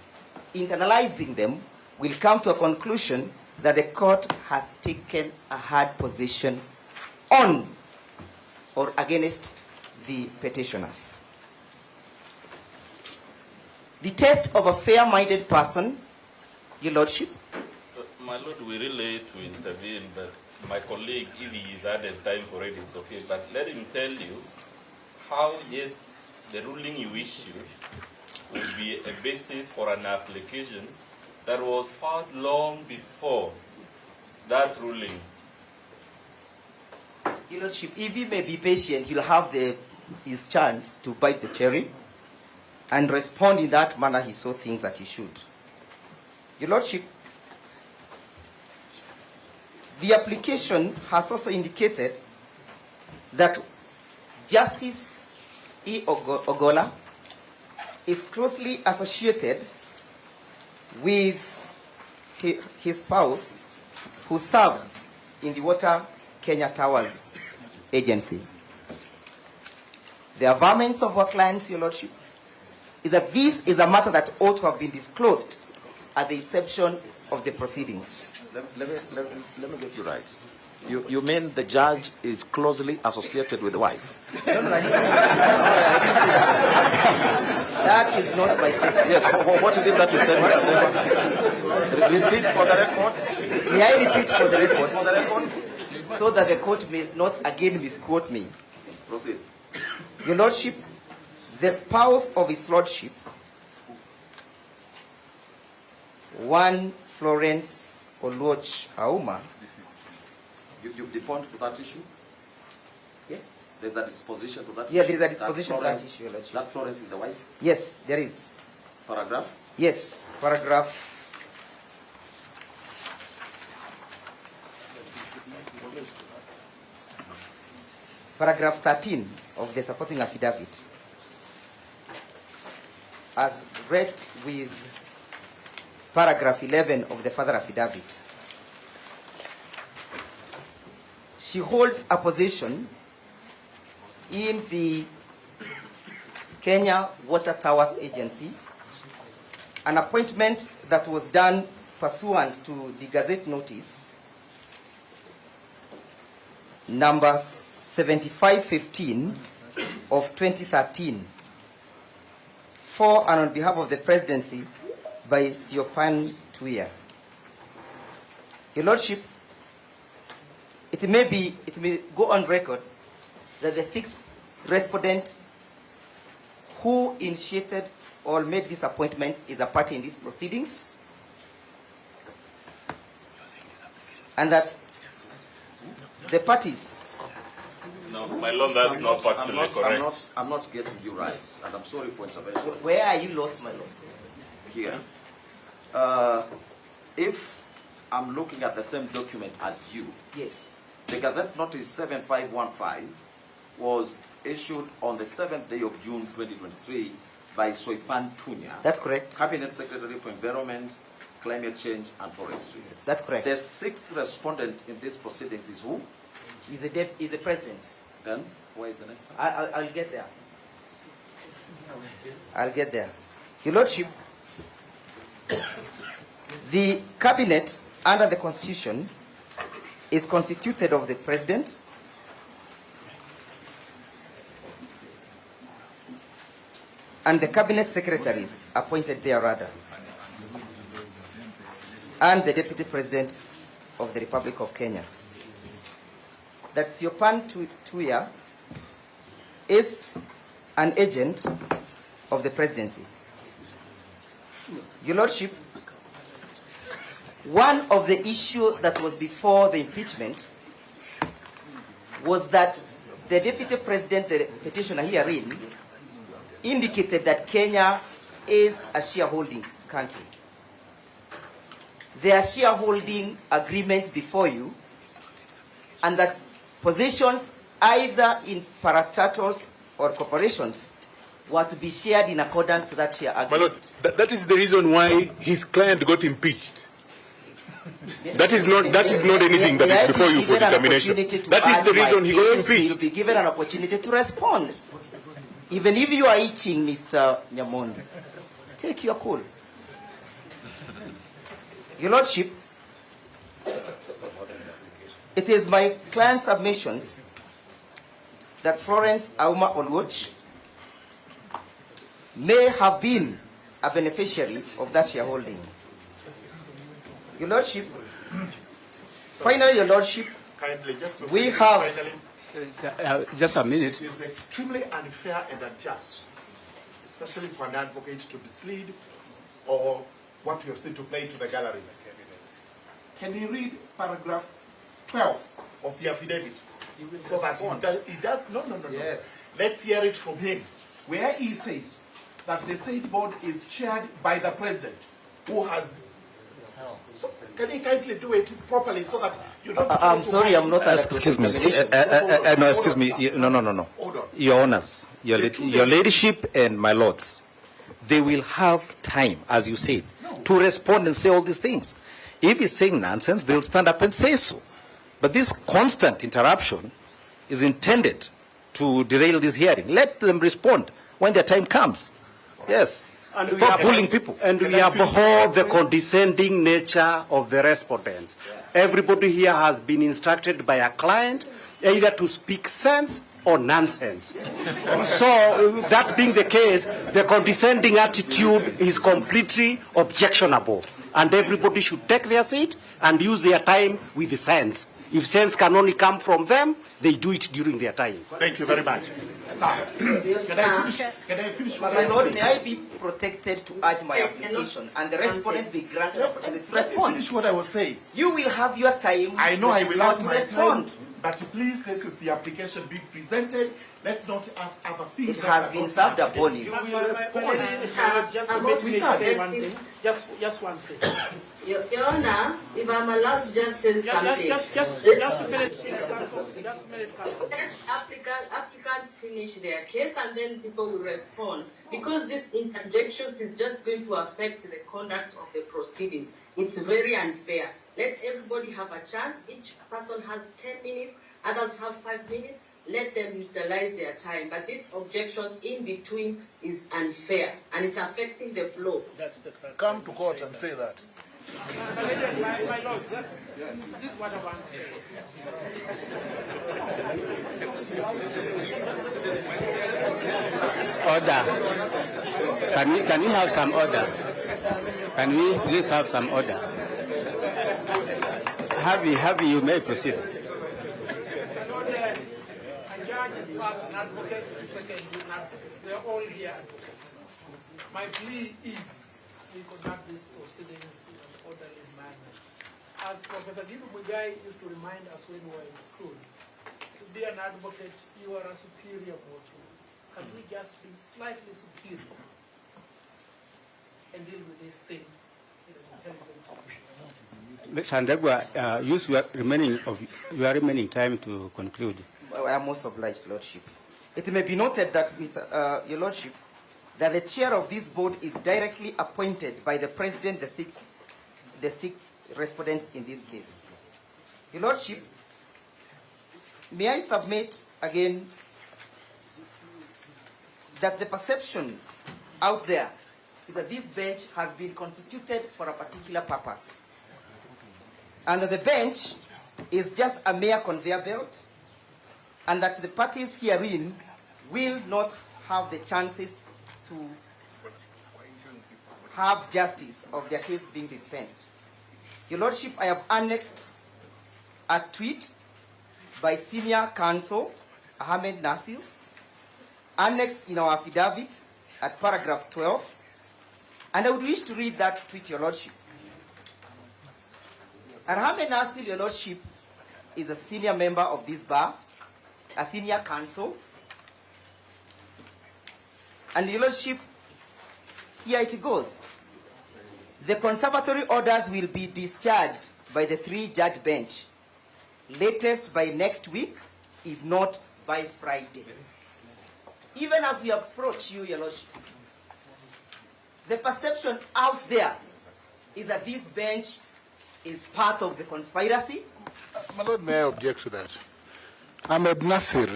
[SPEAKER 8] internalizing them, will come to a conclusion that the court has taken a hard position on or against the petitioners. The test of a fair-minded person, Your Lordship.
[SPEAKER 6] My Lord, we really to intervene, but my colleague, if he is added time for it, it's okay. But let him tell you how, yes, the ruling you issued will be a basis for an application that was filed long before that ruling.
[SPEAKER 8] Your Lordship, if he may be patient, he'll have his chance to bite the cherry and respond in that manner he so thinks that he should. Your Lordship, the application has also indicated that Justice E. Ogola is closely associated with his spouse, who serves in the Water Kenya Towers agency. The averments of our clients, Your Lordship, is that this is a matter that ought to have been disclosed at the inception of the proceedings.
[SPEAKER 9] Let me get you right. You mean the judge is closely associated with the wife?
[SPEAKER 8] No, that is not my statement.
[SPEAKER 9] Yes, what is it that you said? Repeat for the record.
[SPEAKER 8] May I repeat for the record? So that the court may not again misquote me.
[SPEAKER 9] Proceed.
[SPEAKER 8] Your Lordship, the spouse of His Lordship, one Florence Oluoch Auma.
[SPEAKER 9] You point to that issue?
[SPEAKER 8] Yes?
[SPEAKER 9] There's a disposition to that issue?
[SPEAKER 8] Yeah, there is a disposition to that issue, Your Lordship.
[SPEAKER 9] That Florence is the wife?
[SPEAKER 8] Yes, there is.
[SPEAKER 9] Paragraph?
[SPEAKER 8] Yes, paragraph. paragraph 13 of the supporting affidavit, as read with paragraph 11 of the further affidavit. She holds a position in the Kenya Water Towers Agency, an appointment that was done pursuant to the Gazette notice number 7515 of 2013, for and on behalf of the presidency by Siopan Tuya. Your Lordship, it may go on record that the sixth respondent who initiated or made this appointment is a party in these proceedings, and that the parties.
[SPEAKER 6] No, my Lord, that's not factually correct.
[SPEAKER 9] I'm not getting you right, and I'm sorry for intervention.
[SPEAKER 8] Where are you lost, my Lord?
[SPEAKER 9] Here. If I'm looking at the same document as you,
[SPEAKER 8] Yes.
[SPEAKER 9] the Gazette Notice 7515 was issued on the 7th day of June 2023 by Soipan Tunya,
[SPEAKER 8] That's correct.
[SPEAKER 9] Cabinet Secretary for Environment, Climate Change and Forestry.
[SPEAKER 8] That's correct.
[SPEAKER 9] The sixth respondent in this proceedings is who?
[SPEAKER 8] He's the president.
[SPEAKER 9] Then, where is the next one?
[SPEAKER 8] I'll get there. I'll get there. Your Lordship, the cabinet under the Constitution is constituted of the president, and the cabinet secretaries appointed there rather, and the deputy president of the Republic of Kenya. That Siopan Tuya is an agent of the presidency. Your Lordship, one of the issues that was before the impeachment was that the deputy president, the petitioner herein, indicated that Kenya is a shareholding country. There are shareholding agreements before you, and that positions either in parastatals or corporations were to be shared in accordance to that share agreement.
[SPEAKER 3] My Lord, that is the reason why his client got impeached. That is not anything that is before you for determination. That is the reason he got impeached.
[SPEAKER 8] To be given an opportunity to respond. Even if you are itching, Mr. Nyamondi, take your call. Your Lordship, it is my client's submissions that Florence Auma Olwoch may have been a beneficiary of that shareholding. Your Lordship, finally, Your Lordship, we have...
[SPEAKER 1] Just a minute.
[SPEAKER 10] It is extremely unfair and unjust, especially for an advocate to mislead or what you have said to play to the gallery. Can you read paragraph 12 of the affidavit? So that he does. No. Yes. Let's hear it from him, where he says that the said board is chaired by the president, who has. So can you kindly do it properly so that you don't?
[SPEAKER 8] I'm sorry, I'm not.
[SPEAKER 1] Excuse me. No, excuse me. No.
[SPEAKER 10] Hold on.
[SPEAKER 1] Your Honors, your Ladyship and my Lords, they will have time, as you said, to respond and say all these things. If he's saying nonsense, they'll stand up and say so. But this constant interruption is intended to derail this hearing. Let them respond when their time comes. Yes.
[SPEAKER 2] And
[SPEAKER 1] stop bullying people.
[SPEAKER 2] And we abhor the condescending nature of the respondents. Everybody here has been instructed by a client either to speak sense or nonsense. So that being the case, the condescending attitude is completely objectionable. And everybody should take their seat and use their time with sense. If sense can only come from them, they do it during their time.
[SPEAKER 10] Thank you very much. Sir, can I finish what
[SPEAKER 8] My Lord,
[SPEAKER 10] saying?
[SPEAKER 8] may I be protected to urge my application and the respondents be granted opportunity to respond?
[SPEAKER 10] Finish what I was saying.
[SPEAKER 8] You will have your time.
[SPEAKER 10] I know I will have my
[SPEAKER 8] respond.
[SPEAKER 10] time, But please, this is the application being presented. Let's not have other things.
[SPEAKER 8] It has been served upon you.
[SPEAKER 10] You will respond.
[SPEAKER 7] Just permit me to say one thing. Just one thing.
[SPEAKER 4] Your Honor, if I'm allowed to just say something.
[SPEAKER 7] Just a minute, just a minute, Council.
[SPEAKER 4] Let applicants finish their case and then people will respond. Because this interjections is just going to affect the conduct of the proceedings. It's very unfair. Let everybody have a chance. Each person has 10 minutes, others have 5 minutes. Let them utilize their time. But these objections in between is unfair and it's affecting the flow.
[SPEAKER 5] That's the fact.
[SPEAKER 3] Come to court and say that.
[SPEAKER 7] My lords, this is what I want to say.
[SPEAKER 1] Order. Can we have some order? Can we please have some order? Harvey, you may proceed.
[SPEAKER 7] A judge is first an advocate, the second is an advocate. They're all here advocates. My plea is we conduct these proceedings in an orderly manner. As Professor Gibu Mugai used to remind us when we were in school, to be an advocate, you are a superior mortal. Can we just be slightly superior and deal with this thing in an intelligent way?
[SPEAKER 1] Sandagwa, use your remaining time to conclude.
[SPEAKER 8] I am most obliged, Lordship. It may be noted that, Your Lordship, that the chair of this board is directly appointed by the President, the six respondents in this case. Your Lordship, may I submit again that the perception out there is that this bench has been constituted for a particular purpose. And that the bench is just a mere conveyor belt, and that the parties herein will not have the chances to have justice of their case being dispensed. Your Lordship, I have annexed a tweet by Senior Counsel Ahmed Nasir, annexed in our affidavit at paragraph 12, and I would wish to read that tweet, Your Lordship. Ahmed Nasir, Your Lordship, is a senior member of this bar, a senior counsel, and Your Lordship, here it goes. The conservatory orders will be discharged by the 3-judge bench, latest by next week, if not by Friday. Even as we approach you, Your Lordship, the perception out there is that this bench is part of the conspiracy.
[SPEAKER 3] My Lord, may I object to that? Ahmed Nasir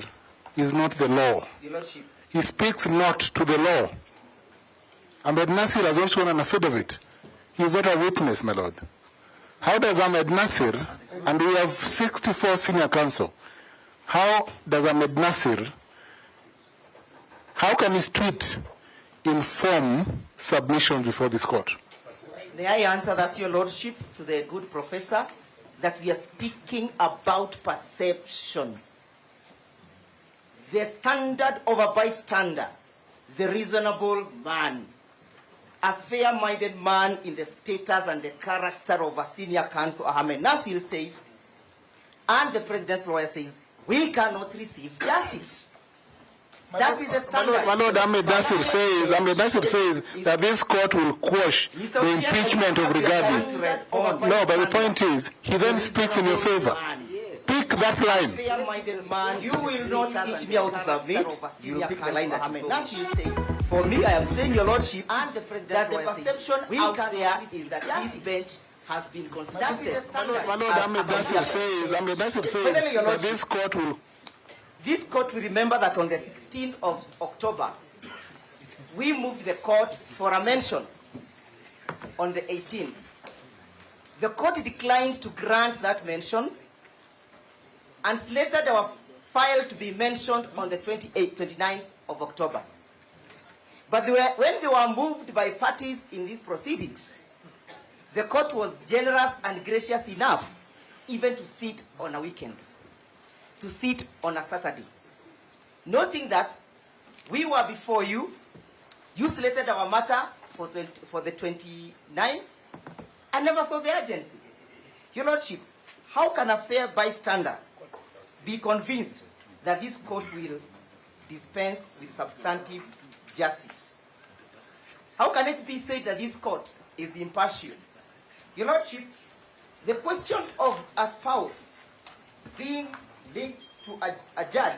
[SPEAKER 3] is not the law.
[SPEAKER 8] Your Lordship,
[SPEAKER 3] He speaks not to the law. Ahmed Nasir has also an affidavit. He is not a witness, my Lord. How does Ahmed Nasir, and we have 64 senior counsel, how does Ahmed Nasir, how can his tweet inform submission before this court?
[SPEAKER 8] may I answer that, Your Lordship, to the good professor, that we are speaking about perception. The standard of a bystander, the reasonable man, a fair-minded man in the status and the character of a senior counsel, Ahmed Nasir says, and the president's lawyer says, we cannot receive justice. That is the standard.
[SPEAKER 3] My Lord, Ahmed Nasir says that this court will quash the impeachment of Rigathi. No, but the point is, he then speaks in your favor. Pick that line.
[SPEAKER 8] Fair-minded man, you will not teach me how to submit. You will pick the line that Ahmed Nasir says. For me, I am saying, Your Lordship, and the president, that the perception out there is that this bench has been constituted.
[SPEAKER 3] My Lord, Ahmed Nasir says that this court will.
[SPEAKER 8] This court will remember that on the 16th of October, we moved the court for a mention on the 18th. The court declined to grant that mention and slated our file to be mentioned on the 29th of October. But when they were moved by parties in these proceedings, the court was generous and gracious enough even to sit on a weekend, to sit on a Saturday. Noting that we were before you, you slated our matter for the 29th and never saw the urgency. Your Lordship, how can a fair bystander be convinced that this court will dispense with substantive justice. How can it be said that this court is impartial? Your Lordship, the question of a spouse being linked to a judge,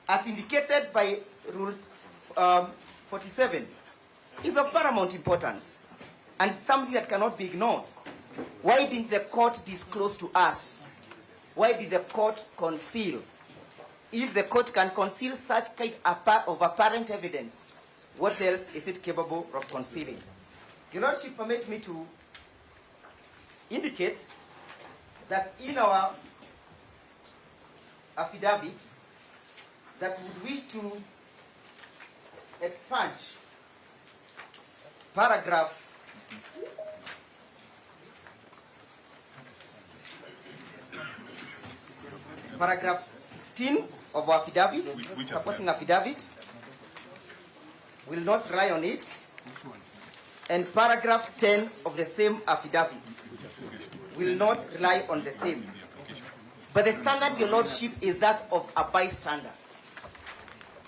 [SPEAKER 8] as indicated by Rule 47, is of paramount importance and something that cannot be ignored. Why didn't the court disclose to us? Why did the court conceal? If the court can conceal such kind of apparent evidence, what else is it capable of concealing? Your Lordship, permit me to indicate that in our affidavit that we would wish to expunge paragraph 16 of our affidavit, supporting affidavit, will not rely on it, and paragraph 10 of the same affidavit will not rely on the same. But the standard, Your Lordship, is that of a bystander.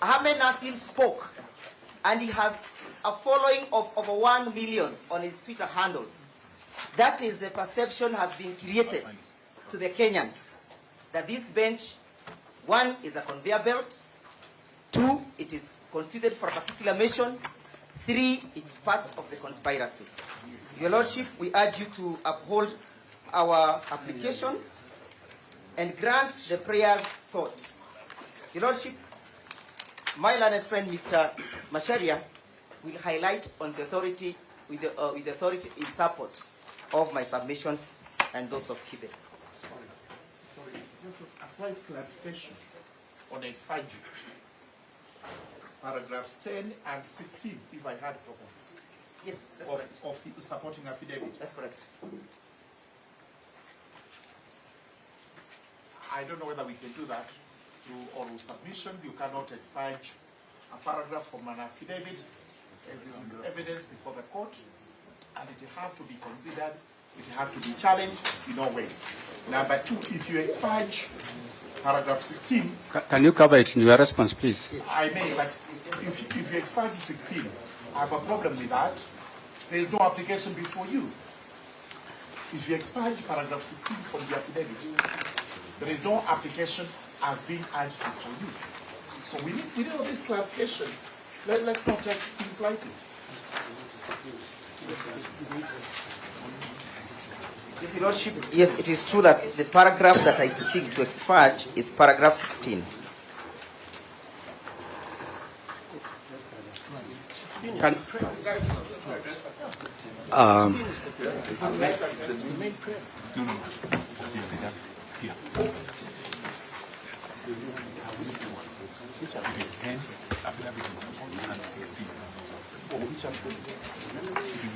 [SPEAKER 8] Ahmed Nasir spoke, and he has a following of over 1 million on his Twitter handle. That is, the perception has been created to the Kenyans that this bench, 1, is a conveyor belt, 2, it is considered for a particular mission, 3, it's part of the conspiracy. Your Lordship, we urge you to uphold our application and grant the prayers sought. Your Lordship, my learned friend Mr. Macharia will highlight on the authority with the authority in support of my submissions and those of Kibe.
[SPEAKER 10] Sorry, just a slight clarification on the expansion. Paragraphs 10 and 16, if I had properly.
[SPEAKER 8] Yes, that's
[SPEAKER 10] of,
[SPEAKER 8] correct.
[SPEAKER 10] of the supporting affidavit.
[SPEAKER 8] That's correct.
[SPEAKER 10] I don't know whether we can do that through oral submissions. You cannot expunge a paragraph from an affidavit as it is evidence before the court, and it has to be considered, it has to be challenged in all ways. Number 2, if you expunge paragraph 16...
[SPEAKER 1] Can you cover it in your response, please?
[SPEAKER 10] I may, but if you expunge 16, I have a problem with that. There is no application before you. If you expunge paragraph 16 from the affidavit, there is no application as being urged before you. So we need all this clarification. Let's not take things lightly.
[SPEAKER 8] Yes, Your Lordship, yes, it is true that the paragraph that I seek to expunge is paragraph 16.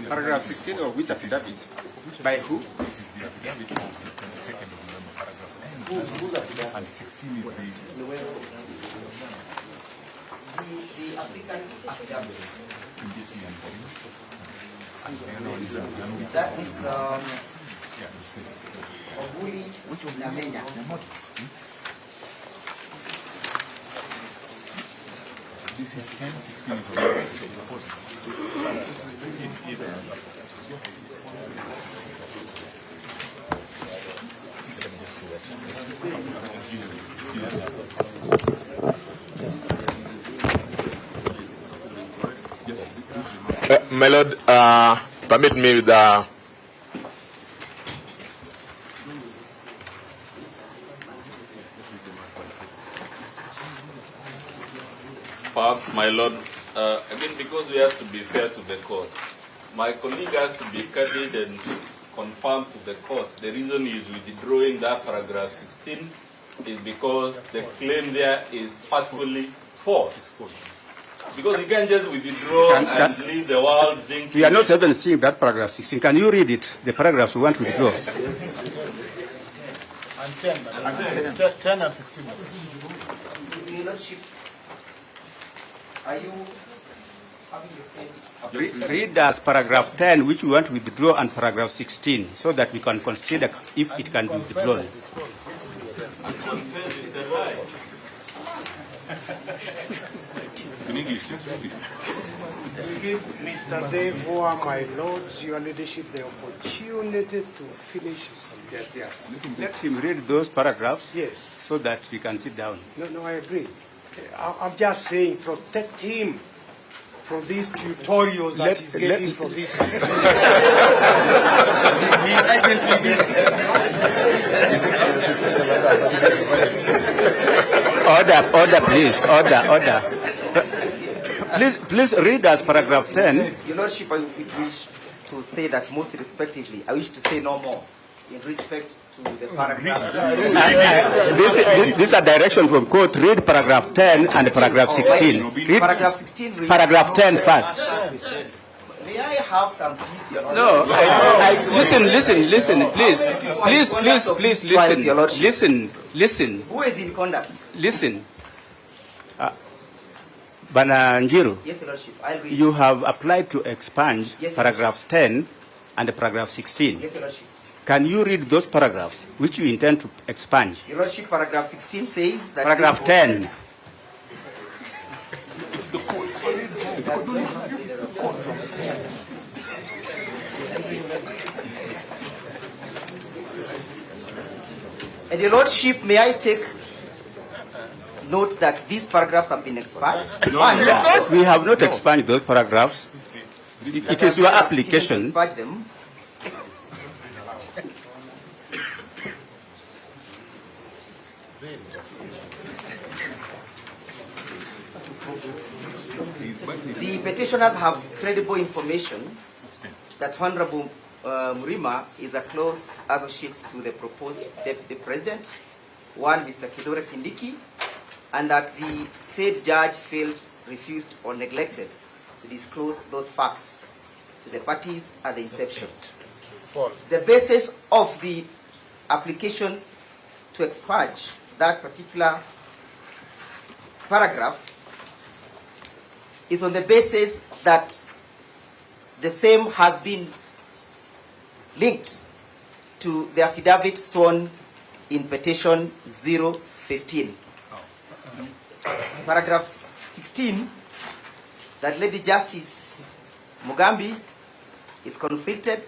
[SPEAKER 1] Paragraph 16 of which affidavit? By who?
[SPEAKER 11] It is the affidavit of the 22nd of November, paragraph 10. And 16 is the
[SPEAKER 8] applicant's affidavit.
[SPEAKER 11] impeachment and
[SPEAKER 8] That is
[SPEAKER 11] yeah, you said
[SPEAKER 8] Obuli Namenya.
[SPEAKER 11] this is 10, 16 is proposed.
[SPEAKER 12] My Lord, permit me with
[SPEAKER 6] Perhaps, my Lord, again, because we have to be fair to the court, my colleague has to be candid and confirm to the court. The reason he is withdrawing that paragraph 16 is because the claim there is factually false. Because you can't just withdraw and leave the world thinking...
[SPEAKER 1] We are not even seeing that paragraph 16. Can you read it, the paragraphs we want to withdraw?
[SPEAKER 10] And 10 and 16.
[SPEAKER 8] Your Lordship, are you having the same...
[SPEAKER 1] Read as paragraph 10, which we want to withdraw, and paragraph 16, so that we can consider if it can be withdrawn.
[SPEAKER 11] In English, just read it.
[SPEAKER 13] We give Mr. Devoa, my lords, your leadership, the opportunity to finish his subject.
[SPEAKER 1] Yes. Let him read those paragraphs.
[SPEAKER 13] Yes.
[SPEAKER 1] So that we can sit down.
[SPEAKER 13] No, I agree. I'm just saying, protect him from these tutorials that he's getting from this side.
[SPEAKER 1] Order, please. Order. Please read us paragraph 10.
[SPEAKER 8] Your Lordship, I wish to say that most respectively, I wish to say no more in respect to the paragraph.
[SPEAKER 1] This is a direction from court. Read paragraph 10 and paragraph 16. Read
[SPEAKER 8] Paragraph 16 reads,
[SPEAKER 1] paragraph 10 first.
[SPEAKER 8] May I have some peace, Your Lordship?
[SPEAKER 1] No, listen, please, listen.
[SPEAKER 8] Who is in conduct?
[SPEAKER 1] Listen. Bana Njiru,
[SPEAKER 8] Yes, Your Lordship, I'll read.
[SPEAKER 1] you have applied to expunge
[SPEAKER 8] Yes,
[SPEAKER 1] paragraphs 10 and paragraph 16.
[SPEAKER 8] Yes, Your Lordship.
[SPEAKER 1] Can you read those paragraphs which you intend to expunge?
[SPEAKER 8] Your Lordship, paragraph 16 says that...
[SPEAKER 1] Paragraph 10.
[SPEAKER 11] It's the court. It's the court.
[SPEAKER 8] And Your Lordship, may I take note that these paragraphs have been expunged?
[SPEAKER 1] We have not expunged those paragraphs. It is your application.
[SPEAKER 8] Expunged them. The petitioners have credible information that Honorable Mrima is a close associate to the proposed deputy president, one Mr. Kidore Kindiki, and that the said judge failed, refused, or neglected to disclose those facts to the parties at the inception. The basis of the application to expunge that particular paragraph is on the basis that the same has been linked to the affidavit sworn in petition 015. Paragraph 16, that Lady Justice Mugambi is conflicted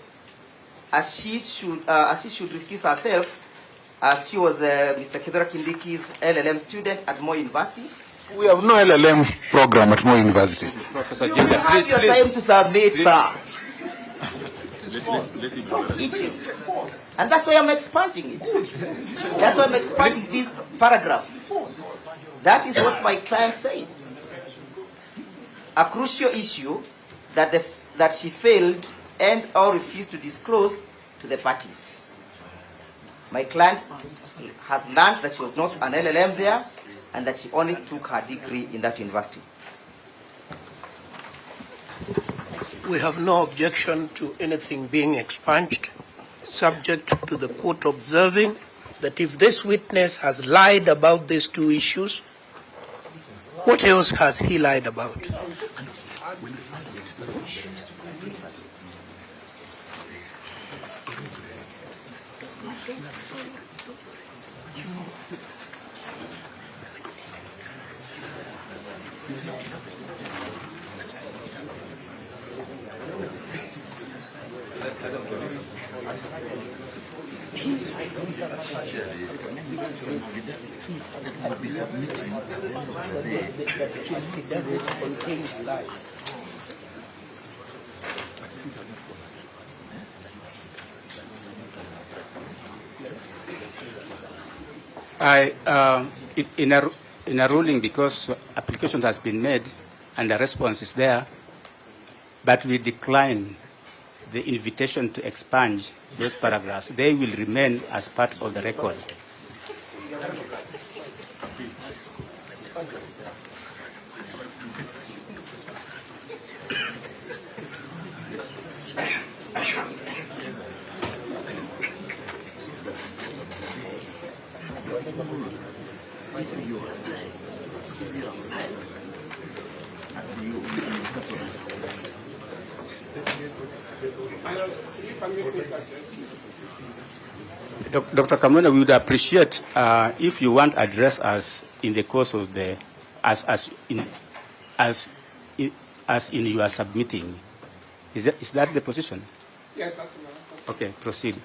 [SPEAKER 8] as she should recuse herself, as she was Mr. Kidora Kindiki's LLM student at Moi University.
[SPEAKER 3] We have no LLM program at Moi University.
[SPEAKER 1] Professor
[SPEAKER 8] You
[SPEAKER 1] Jenda,
[SPEAKER 8] have your time to submit, sir. Each him. And that's why I'm expunging it. That's why I'm expunging this paragraph. That is what my client said. A crucial issue that she failed and or refused to disclose to the parties. My client has learned that she was not an LLM there and that she only took her degree in that university.
[SPEAKER 5] We have no objection to anything being expunged, subject to the court observing that if this witness has lied about these two issues, what else has he lied about?
[SPEAKER 1] In a ruling, because application has been made and the response is there, but we decline the invitation to expunge those paragraphs. They will remain as part of the record. Dr. Kamuna, we would appreciate if you want to address us in the course of the as in you are submitting. Is that the position?
[SPEAKER 7] Yes, that's my position.
[SPEAKER 1] Okay, proceed.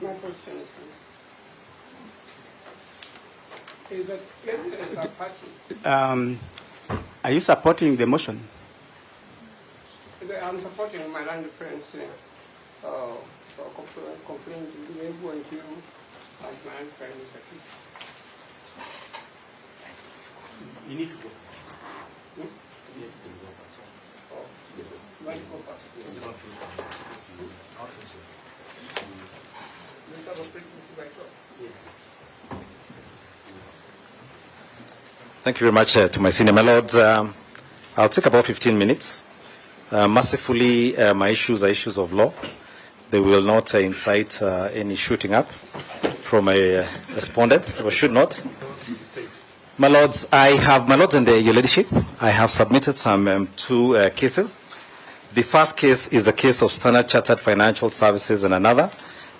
[SPEAKER 7] My position is that there is a party.
[SPEAKER 1] Are you supporting the motion?
[SPEAKER 7] I'm supporting my land friends complaint to the everyone here as my land friend is a kid.
[SPEAKER 2] You need to go.
[SPEAKER 14] Thank you very much to my senior my lords. I'll take about 15 minutes. Mercifully, my issues are issues of law. They will not incite any shooting up from my respondents, or should not. My lords, my lords and your ladyship, I have submitted some two cases. The first case is the case of Standard Chartered Financial Services and another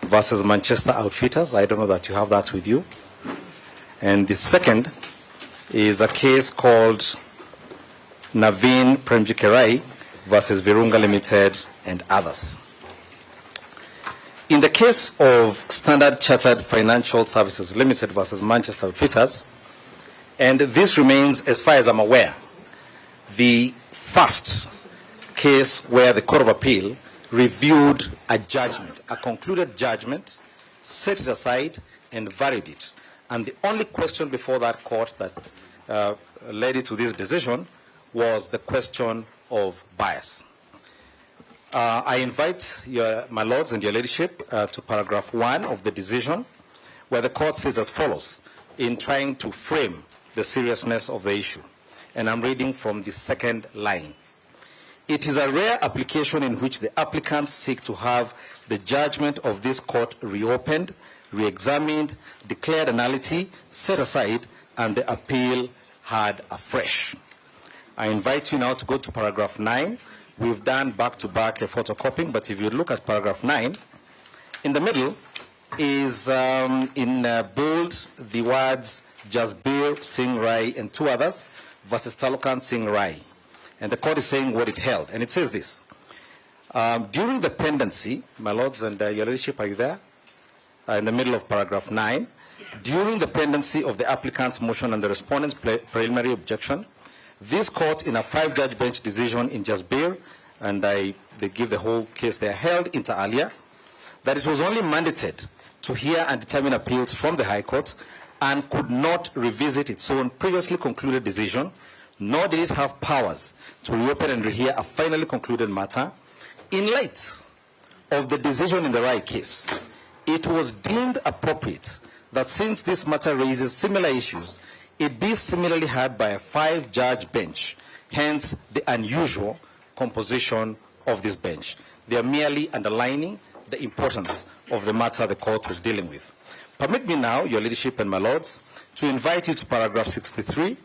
[SPEAKER 14] versus Manchester Outfitters. I don't know that you have that with you. And the second is a case called Naveen Premjikerai versus Virunga Limited and others. In the case of Standard Chartered Financial Services Limited versus Manchester Outfitters, and this remains, as far as I'm aware, the first case where the Court of Appeal reviewed a judgment, a concluded judgment, set it aside and varied it. And the only question before that court that led it to this decision was the question of bias. I invite my lords and your ladyship to paragraph 1 of the decision, where the court says as follows in trying to frame the seriousness of the issue. And I'm reading from the second line. It is a rare application in which the applicants seek to have the judgment of this court reopened, re-examined, declared nullity, set aside, and the appeal had afresh. I invite you now to go to paragraph 9. We've done back-to-back photocopying, but if you look at paragraph 9, in the middle is in bold the words Jasbir Singh Rai and two others versus Talokan Singh Rai. And the court is saying what it held. And it says this. During the pendency, my lords and your ladyship, are you there? In the middle of paragraph 9. During the pendency of the applicant's motion and the respondent's preliminary objection, this court, in a 5-judge bench decision in Jasbir, and they give the whole case there, held inter alia, that it was only mandated to hear and determine appeals from the High Court and could not revisit its own previously concluded decision, nor did it have powers to reopen and rehear a finally concluded matter. In light of the decision in the Rai case, it was deemed appropriate that since this matter raises similar issues, it be similarly heard by a 5-judge bench, hence the unusual composition of this bench. They are merely underlining the importance of the matter the court was dealing with. Permit me now, your ladyship and my lords, to invite you to paragraph 63,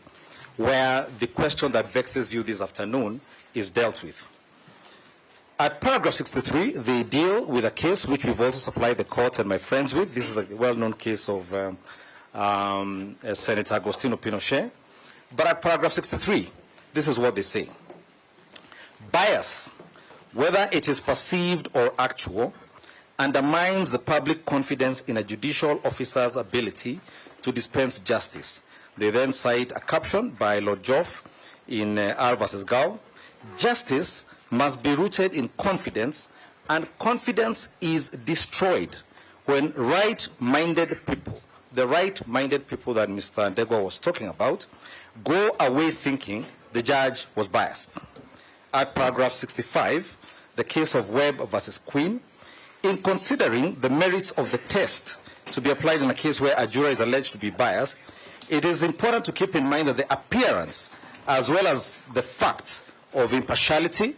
[SPEAKER 14] where the question that vexes you this afternoon is dealt with. At paragraph 63, they deal with a case which we've also supplied the court and my friends with. This is a well-known case of Senator Agostino Pinochet. But at paragraph 63, this is what they say. Bias, whether it is perceived or actual, undermines the public confidence in a judicial officer's ability to dispense justice. They then cite a caption by Lord Joff in R versus Gao. Justice must be rooted in confidence, and confidence is destroyed when right-minded people, the right-minded people that Mr. Ndegwa was talking about, go away thinking the judge was biased. At paragraph 65, the case of Webb versus Queen, in considering the merits of the test to be applied in a case where a juror is alleged to be biased, it is important to keep in mind that the appearance as well as the fact of impartiality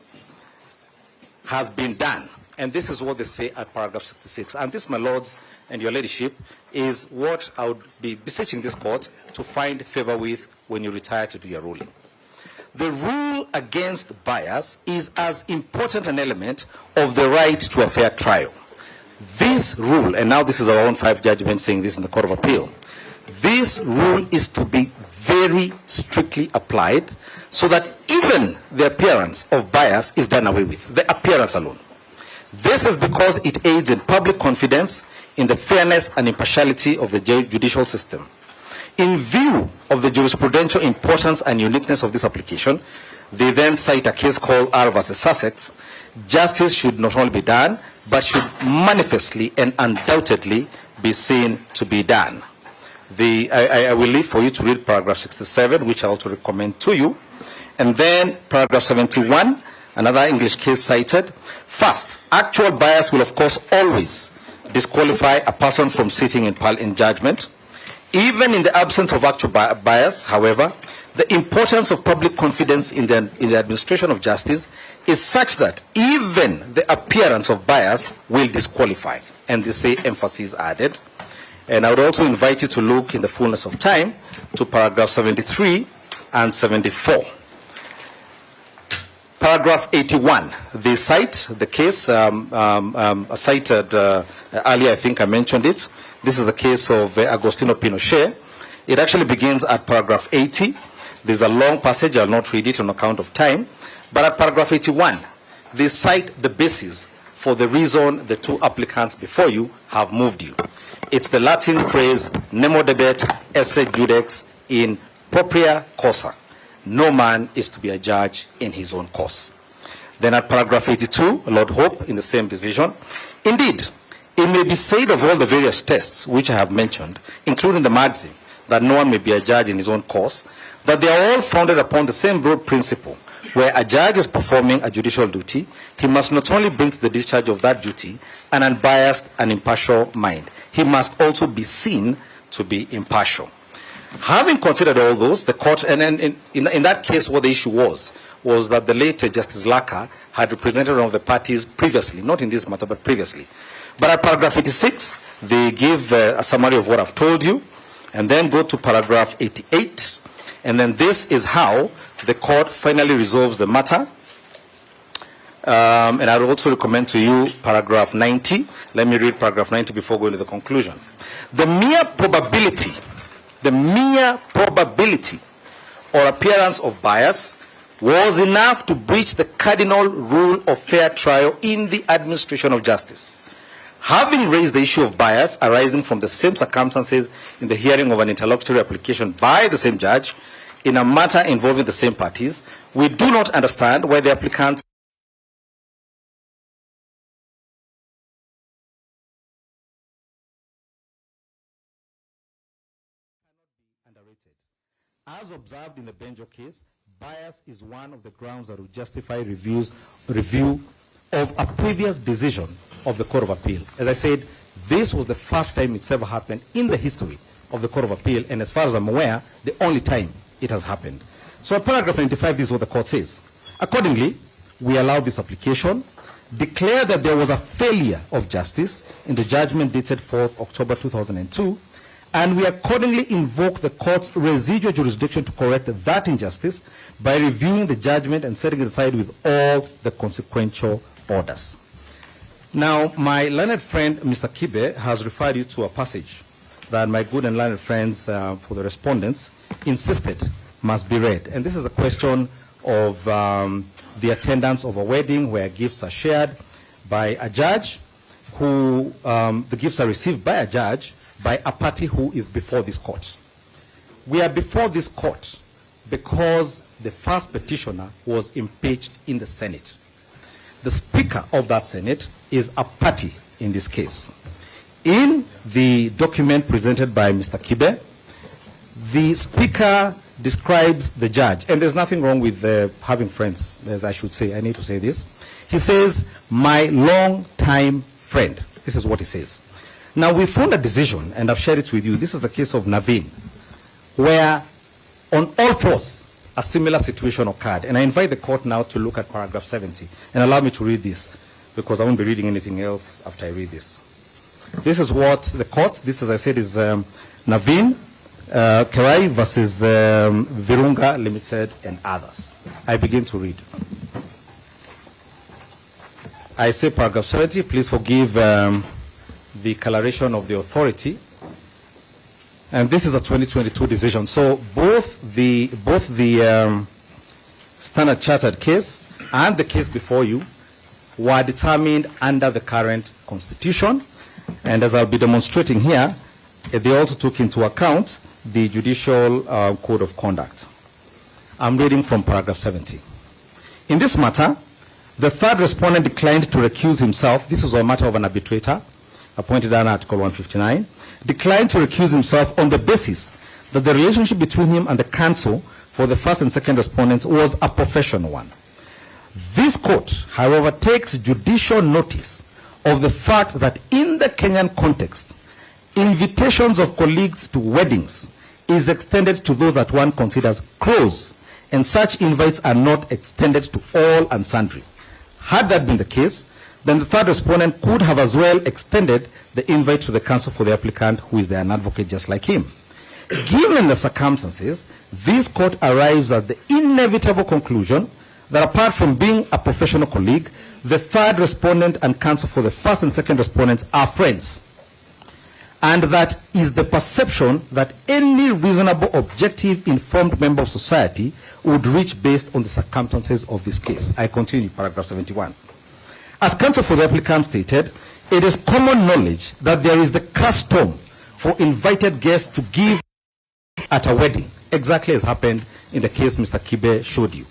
[SPEAKER 14] has been done. And this is what they say at paragraph 66. And this, my lords and your ladyship, is what I would be beseeching this court to find favor with when you retire to do your ruling. the rule against bias is as important an element of the right to a fair trial. This rule, and now this is our own 5 judgment saying this in the Court of Appeal, this rule is to be very strictly applied so that even the appearance of bias is done away with, the appearance alone. This is because it aids in public confidence in the fairness and impartiality of the judicial system. In view of the jurisprudential importance and uniqueness of this application, they then cite a case called R versus Sussex. Justice should not only be done, but should manifestly and undoubtedly be seen to be done. I will leave for you to read paragraph 67, which I also recommend to you. And then paragraph 71, another English case cited. First, actual bias will of course always disqualify a person from sitting in judgment. Even in the absence of actual bias, however, the importance of public confidence in the administration of justice is such that even the appearance of bias will disqualify. And they say emphasis added. And I would also invite you to look in the fullness of time to paragraph 73 and 74. Paragraph 81, they cite the case cited earlier, I think I mentioned it. This is the case of Agostino Pinochet. It actually begins at paragraph 80. There's a long passage, I'll not read it on account of time. But at paragraph 81, they cite the basis for the reason the 2 applicants before you have moved you. It's the Latin phrase, nemo debet esse judex in propria causa. No man is to be a judge in his own cause. Then at paragraph 82, Lord Hope, in the same decision, indeed, it may be said of all the various tests which I have mentioned, including the maxim that no one may be a judge in his own cause, that they are all founded upon the same broad principle. Where a judge is performing a judicial duty, he must not only bring to the discharge of that duty an unbiased and impartial mind, he must also be seen to be impartial. Having considered all those, the court, and in that case what the issue was that the late Justice Laka had represented one of the parties previously, not in this matter, but previously. But at paragraph 86, they give a summary of what I've told you, and then go to paragraph 88, and then this is how the court finally resolves the matter. And I would also recommend to you paragraph 90. Let me read paragraph 90 before going to the conclusion. The mere probability or appearance of bias was enough to breach the cardinal rule of fair trial in the administration of justice. Having raised the issue of bias arising from the same circumstances in the hearing of an interlocutory application by the same judge in a matter involving the same parties, we do not understand why the applicant underrated. As observed in the Benjo case, bias is one of the grounds that will justify review of a previous decision of the Court of Appeal. As I said, this was the first time it's ever happened in the history of the Court of Appeal, and as far as I'm aware, the only time it has happened. So at paragraph 95, this is what the court says. Accordingly, we allow this application, declare that there was a failure of justice in the judgment dated 4th October 2002, and we accordingly invoke the court's residual jurisdiction to correct that injustice by reviewing the judgment and setting it aside with all the consequential orders. Now, my learned friend, Mr. Kibe, has referred you to a passage that my good and learned friends for the respondents insisted must be read. And this is a question of the attendance of a wedding where gifts are shared by a judge who, the gifts are received by a judge by a party who is before this court. We are before this court because the first petitioner was impeached in the Senate. The Speaker of that Senate is a party in this case. In the document presented by Mr. Kibe, the Speaker describes the judge, and there's nothing wrong with having friends, as I should say, I need to say this. He says, my long-time friend. This is what he says. Now, we found a decision, and I've shared it with you. This is the case of Naveen, where on all fours, a similar situation occurred. And I invite the court now to look at paragraph 70. And allow me to read this, because I won't be reading anything else after I read this. This is what the court, this, as I said, is Naveen Kerai versus Virunga Limited and others. I begin to read. I say paragraph 70, please forgive the coloration of the authority. And this is a 2022 decision. So both the Standard Chartered case and the case before you were determined under the current constitution. And as I'll be demonstrating here, they also took into account the judicial code of conduct. I'm reading from paragraph 70. In this matter, the third respondent declined to recuse himself. This was a matter of an arbitrator appointed under Article 159. Declined to recuse himself on the basis that the relationship between him and the counsel for the first and second respondents was a professional one. This court, however, takes judicial notice of the fact that in the Kenyan context, invitations of colleagues to weddings is extended to those that one considers close, and such invites are not extended to all and sundry. Had that been the case, then the third respondent could have as well extended the invite to the counsel for the applicant, who is an advocate just like him. Given the circumstances, this court arrives at the inevitable conclusion that apart from being a professional colleague, the third respondent and counsel for the first and second respondents are friends. And that is the perception that any reasonable, objective, informed member of society would reach based on the circumstances of this case. I continue, paragraph 71. As counsel for the applicant stated, it is common knowledge that there is the custom for invited guests to give at a wedding, exactly as happened in the case Mr. Kibe showed you.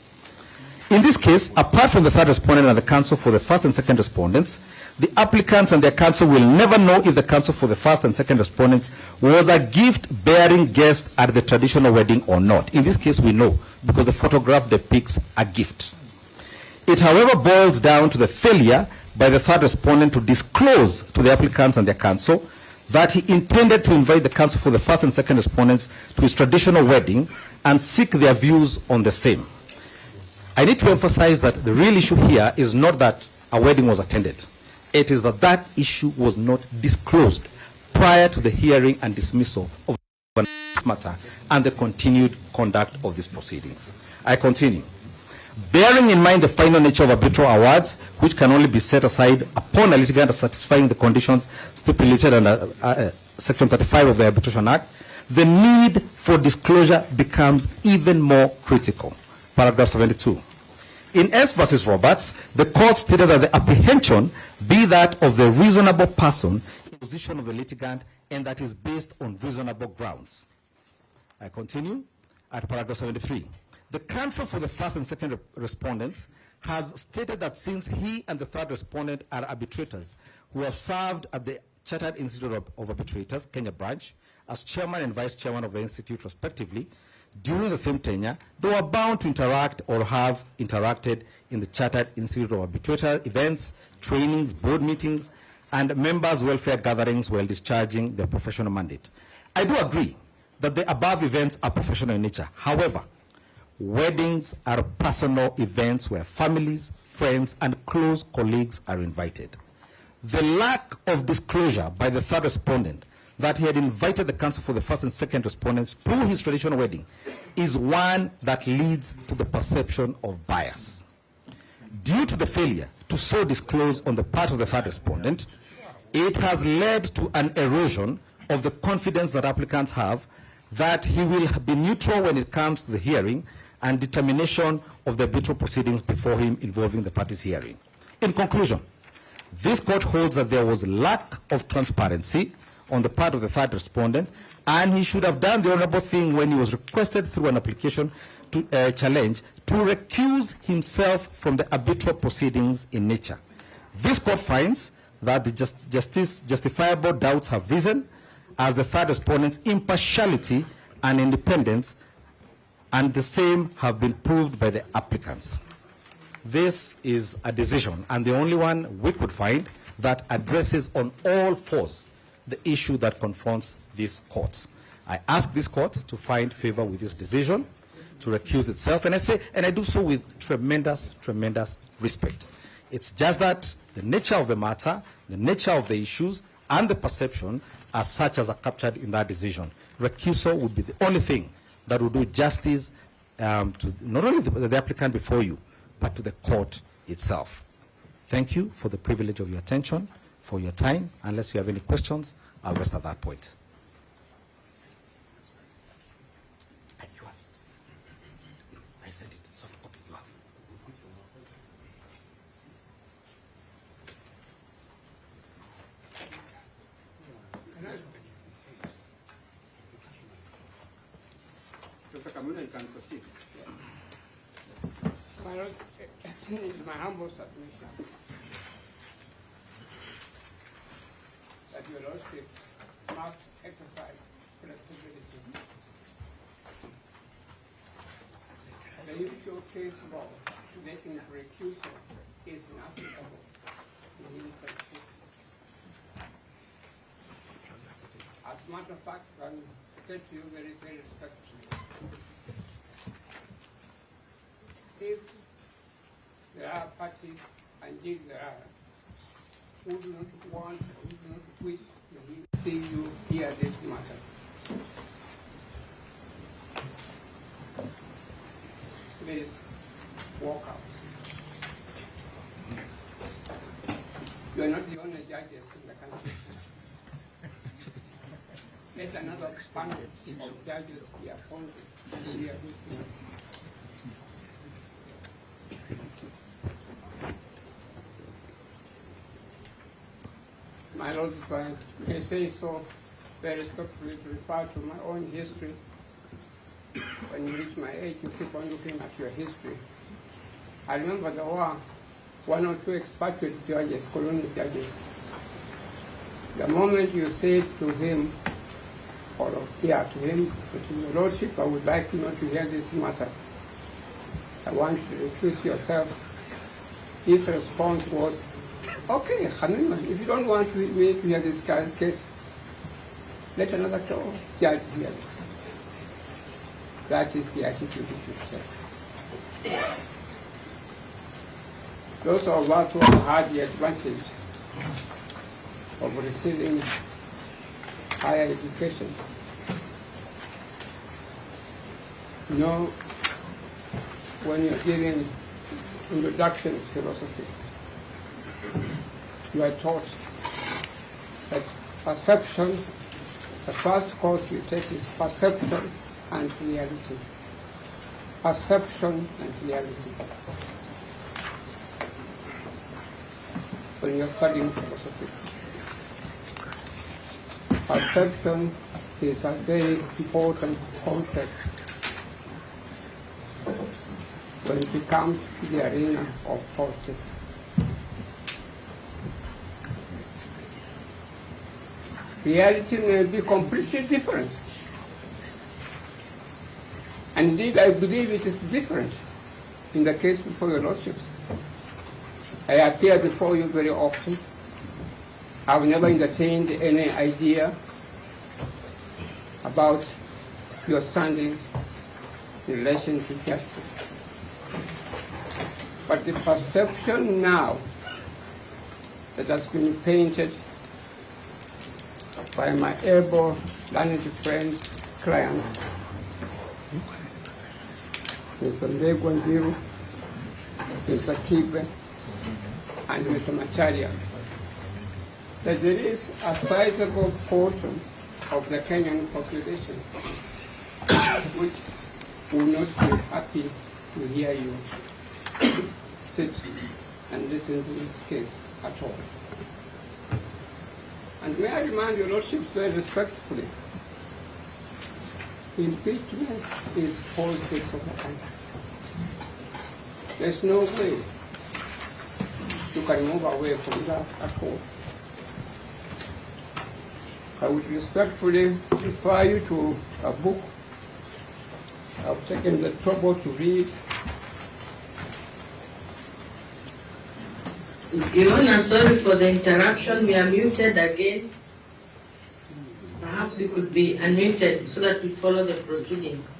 [SPEAKER 14] In this case, apart from the third respondent and the counsel for the first and second respondents, the applicants and their counsel will never know if the counsel for the first and second respondents was a gift-bearing guest at the traditional wedding or not. In this case, we know, because the photograph depicts a gift. It, however, boils down to the failure by the third respondent to disclose to the applicants and their counsel that he intended to invite the counsel for the first and second respondents to his traditional wedding and seek their views on the same. I need to emphasize that the real issue here is not that a wedding was attended. It is that that issue was not disclosed prior to the hearing and dismissal of the matter and the continued conduct of these proceedings. I continue. Bearing in mind the final nature of arbitral awards, which can only be set aside upon a litigant satisfying the conditions stipulated under Section 35 of the Arbitration Act, the need for disclosure becomes even more critical. Paragraph 72. In S versus Roberts, the court stated that the apprehension be that of the reasonable person in the position of the litigant, and that is based on reasonable grounds. I continue at paragraph 73. The counsel for the first and second respondents has stated that since he and the third respondent are arbitrators who have served at the Chartered Institute of Arbitrators, Kenya branch, as chairman and vice chairman of the institute respectively, during the same tenure, they were bound to interact or have interacted in the Chartered Institute of Arbitrators events, trainings, board meetings, and members' welfare gatherings while discharging their professional mandate. I do agree that the above events are professional in nature. However, weddings are personal events where families, friends, and close colleagues are invited. The lack of disclosure by the third respondent that he had invited the counsel for the first and second respondents to his traditional wedding is one that leads to the perception of bias. Due to the failure to so disclose on the part of the third respondent, it has led to an erosion of the confidence that applicants have that he will be neutral when it comes to the hearing and determination of the arbitral proceedings before him involving the parties hearing. In conclusion, this court holds that there was lack of transparency on the part of the third respondent, and he should have done the honorable thing when he was requested through an application to challenge to recuse himself from the arbitral proceedings in nature. This court finds that the justifiable doubts have risen as the third respondent's impartiality and independence, and the same have been proved by the applicants. This is a decision, and the only one we could find, that addresses on all fours the issue that confronts this court. I ask this court to find favor with this decision, to recuse itself, and I do so with tremendous, tremendous respect. It's just that the nature of the matter, the nature of the issues, and the perception as such as are captured in that decision. Recusal would be the only thing that would do justice to not only the applicant before you, but to the court itself. Thank you for the privilege of your attention, for your time. Unless you have any questions, I'll rest at that point. I said it. Soft copy. You have.
[SPEAKER 10] Dr. Kamuna, you can proceed.
[SPEAKER 7] My Lord, it's my humble submission that your Lordship must exercise flexibility. The usual case law making for recusal is inapplicable in this case. As a matter of fact, I can say to you very, very respectfully, if there are parties, indeed there are, who do not want or who do not wish to see you hear this matter, please walk out. You are not the only judges in the country. Let another panel of judges be appointed to hear this matter. My Lord, if I may say so very respectfully, to refer to my own history. When you reach my age, you keep on looking at your history. I remember there were 1 or 2 expatriate judges, colonial judges. The moment you say to him, or to him, to your Lordship, I would like you not to hear this matter. I want you to recuse yourself. His response was, okay, Khanima, if you don't want to hear this case, let another judge hear it. That is the attitude you should take. Those of us who have had the advantage of receiving higher education know when you're giving introduction to philosophy, you are taught that perception, the first course you take is perception and reality. Perception and reality. When you're studying philosophy, perception is a very important concept when it becomes the arena of politics. Reality may be completely different. And indeed, I believe it is different in the case before your Lordships. I appear before you very often. I've never entertained any idea about your standing in relation to justice. But the perception now that has been painted by my able, learned friends, clients, Mr. Ndegwandiru, Mr. Kibe, and Mr. Macharia, that there is a sizable portion of the Kenyan population which will not be happy to hear you sit and listen to this case at all. And may I remind your Lordships very respectfully, impeachment is politics of the country. There's no way you can move away from that at all. I would respectfully refer you to a book I've taken the trouble to read.
[SPEAKER 4] Your Honor, sorry for the interruption. We are muted again. Perhaps you could be unmuted so that we follow the proceedings.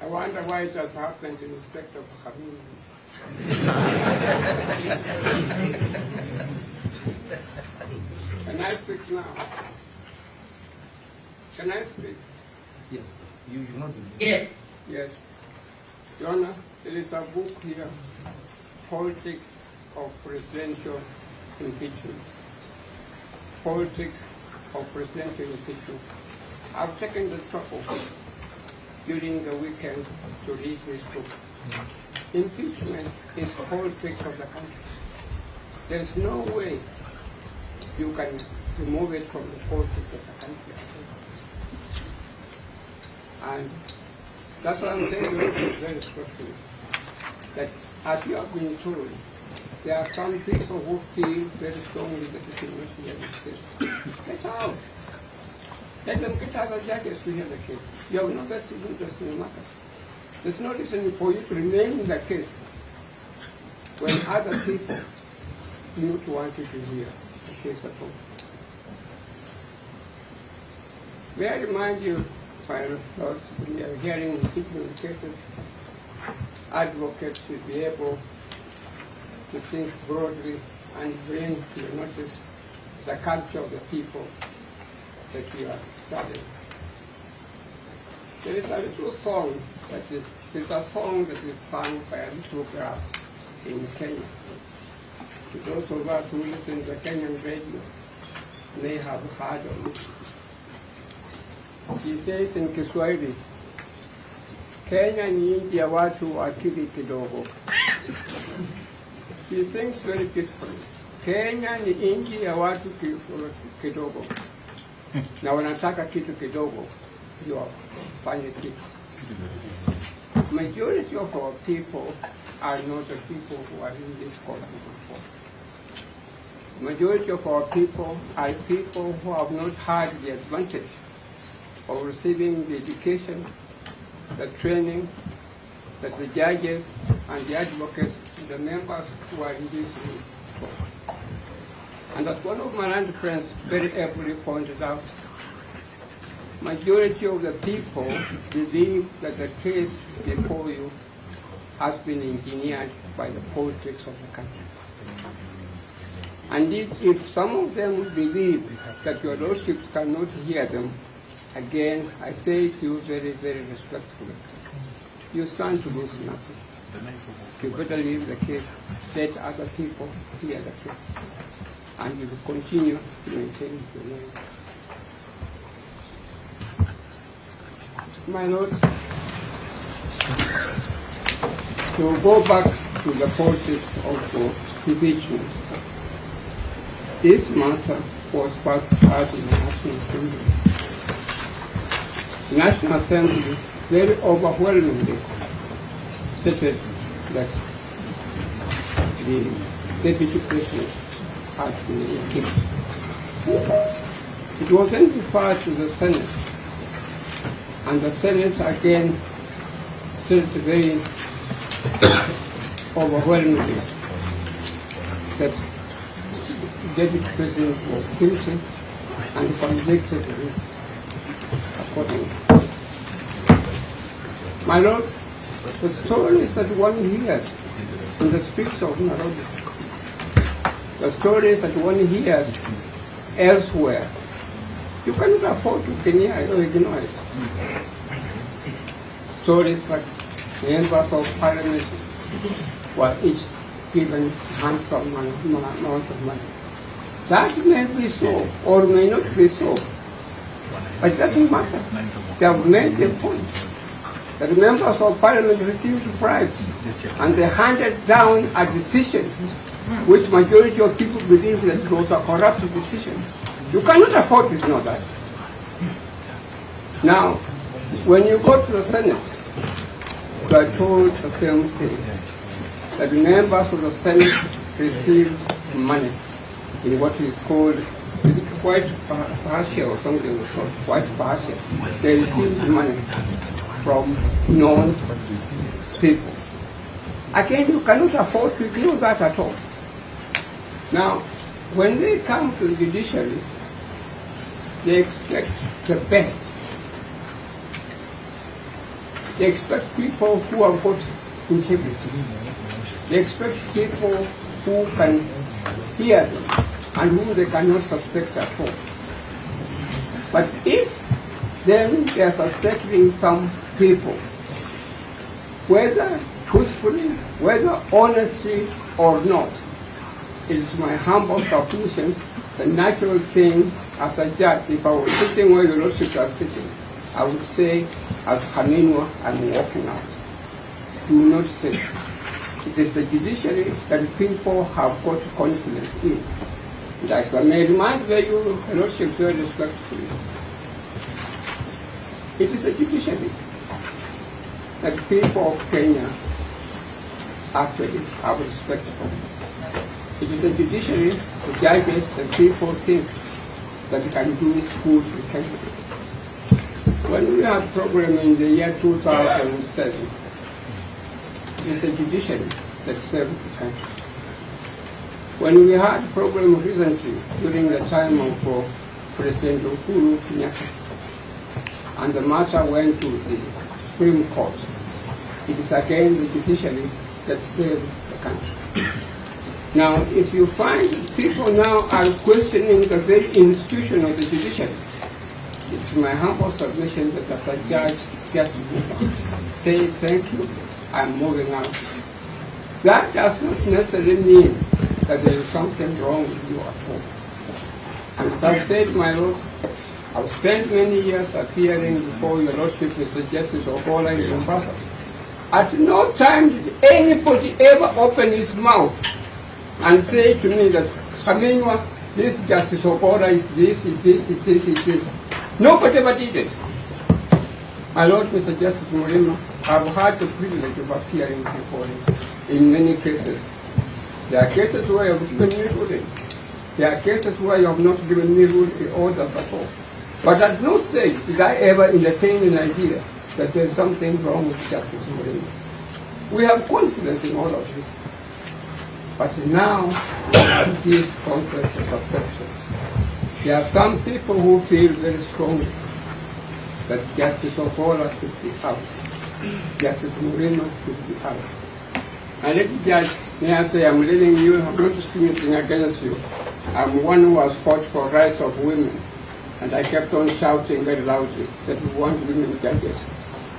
[SPEAKER 7] I wonder why it has happened in respect of Khamim. Can I speak now? Can I speak?
[SPEAKER 8] Yes.
[SPEAKER 4] Yes.
[SPEAKER 7] Yes. Your Honor, there is a book here, Politics of Presidential Impeachment. Politics of Presidential Impeachment. I've taken the trouble during the weekend to read this book. Impeachment is politics of the country. There's no way you can remove it from the politics of the country. And that's what I'm saying very respectfully. That as you have been told, there are some people who feel very strongly that it should not be this case. Get out. Let them get other judges to hear the case. You have no vested interest in the matter. There's no reason for you to remain in the case when other people do not want you to hear the case at all. May I remind you, my lords, when you are hearing impeachment cases, advocates should be able to think broadly and bring to your notice the culture of the people that you are studying. There is a little song that is sung by a little girl in Kenya. To those of us who listen to the Kenyan radio may have heard of it. She says in Kiswahili, Kenya ni nchi ya watu akili kidogo. She sings very beautifully. Kenya ni nchi ya watu kidogo. Na wanataka kitu kidogo ndio wafanye kitu. Majority of our people are not the people who are in this country before. Majority of our people are people who have not had the advantage of receiving the education, the training that the judges and the advocates, the members who are in this room for. And as one of my land friends very aptly pointed out, majority of the people believe that the case before you has been engineered by the politics of the country. And if some of them believe that your lordships cannot hear them, again, I say to you very, very respectfully, you stand to lose nothing. You better leave the case, let other people hear the case, and you will continue to maintain your name. My Lord, to go back to the politics of impeachment, this matter was passed out in the National Assembly. The National Assembly very overwhelmingly stated that the Deputy President had been impeached. It was then referred to the Senate, and the Senate again stated very overwhelmingly that the Deputy President was guilty and convicted accordingly. My lords, the stories that one hears in the streets of Nairobi, the stories that one hears elsewhere, you cannot afford to ignore it. Stories like members of parliament were each given handsome amount of money. That may be so or may not be so, but it doesn't matter. They have made the point that the members of parliament received bribes and they handed down a decision which majority of people believe that it was a corrupt decision. You cannot afford to ignore that. Now, when you go to the Senate, you are told the same thing, that the members of the Senate received money in what is called white partial or something, white partial. They received money from known people. Again, you cannot afford to ignore that at all. Now, when they come to the judiciary, they expect the best. They expect people who have got integrity. They expect people who can hear them and whom they cannot suspect at all. But if then they are suspecting some people, whether truthfully, whether honestly or not. It is my humble submission, the natural thing as a judge, if I was sitting where the lordships are sitting, I would say, as Haminwa, I'm walking out. Do not say. It is the judiciary that people have got confidence in. And if I may remind you, lordships, very respectfully, it is the judiciary that people of Kenya actually have respect for. It is the judiciary, the judges, that people think that they can do good in Kenya. When we had a program in the year 2007, it is the judiciary that served the country. When we had a program recently during the time of President Uhuru Kenyatta, and the matter went to the Supreme Court, it is again the judiciary that served the country. Now, if you find people now are questioning the very institution of the judiciary, it's my humble submission that as a judge, just say thank you, I'm moving out. That does not necessarily mean that there is something wrong with you at all. And as I've said, my lords, I've spent many years appearing before your lordship, Mr. Justice Okola in Mombasa. At no time did anybody ever open his mouth and say to me that, Haminwa, this Justice Okola is this, is this, is this, is this. Nobody ever did it. My Lord, Mr. Justice Murima, I've had the privilege of appearing before him in many cases. There are cases where you have given me ruling. There are cases where you have not given me orders at all. But at no stage did I ever entertain an idea that there's something wrong with Justice Murima. We have confidence in all of this. But now, we have this conflict of perception. There are some people who feel very strongly that Justice Okola should be out. Justice Murima should be out. And let me judge, may I say, I'm letting you, I'm not discriminating against you. I'm one who has fought for rights of women. And I kept on shouting very loudly that we want women judges.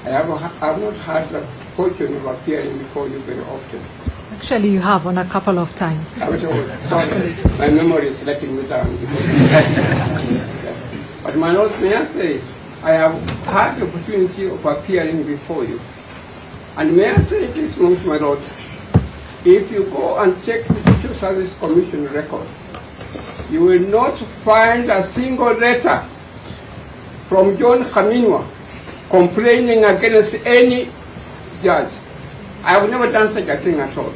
[SPEAKER 7] I have not had the fortune of appearing before you very often.
[SPEAKER 15] Actually, you have on a couple of times.
[SPEAKER 7] Sorry, my memory is letting me down. But my Lord, may I say, I have had the opportunity of appearing before you. And may I say this much, my Lord, if you go and check the Judicial Service Commission records, you will not find a single letter from John Haminwa complaining against any judge. I have never done such a thing at all.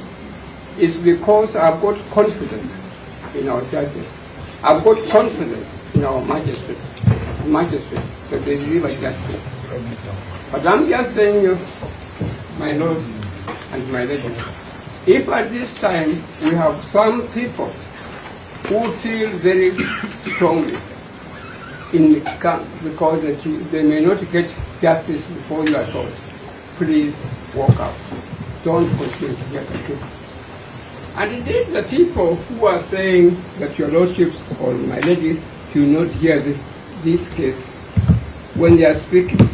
[SPEAKER 7] It's because I've got confidence in our judges. I've got confidence in our magistrates that they deliver justice. But I'm just saying you, my Lord and my Lady, if at this time we have some people who feel very strongly in the camp because they may not get justice before you at all, please walk out. Don't continue to get the case. And indeed, the people who are saying that your lordships or my lady do not hear this case, when they are speaking,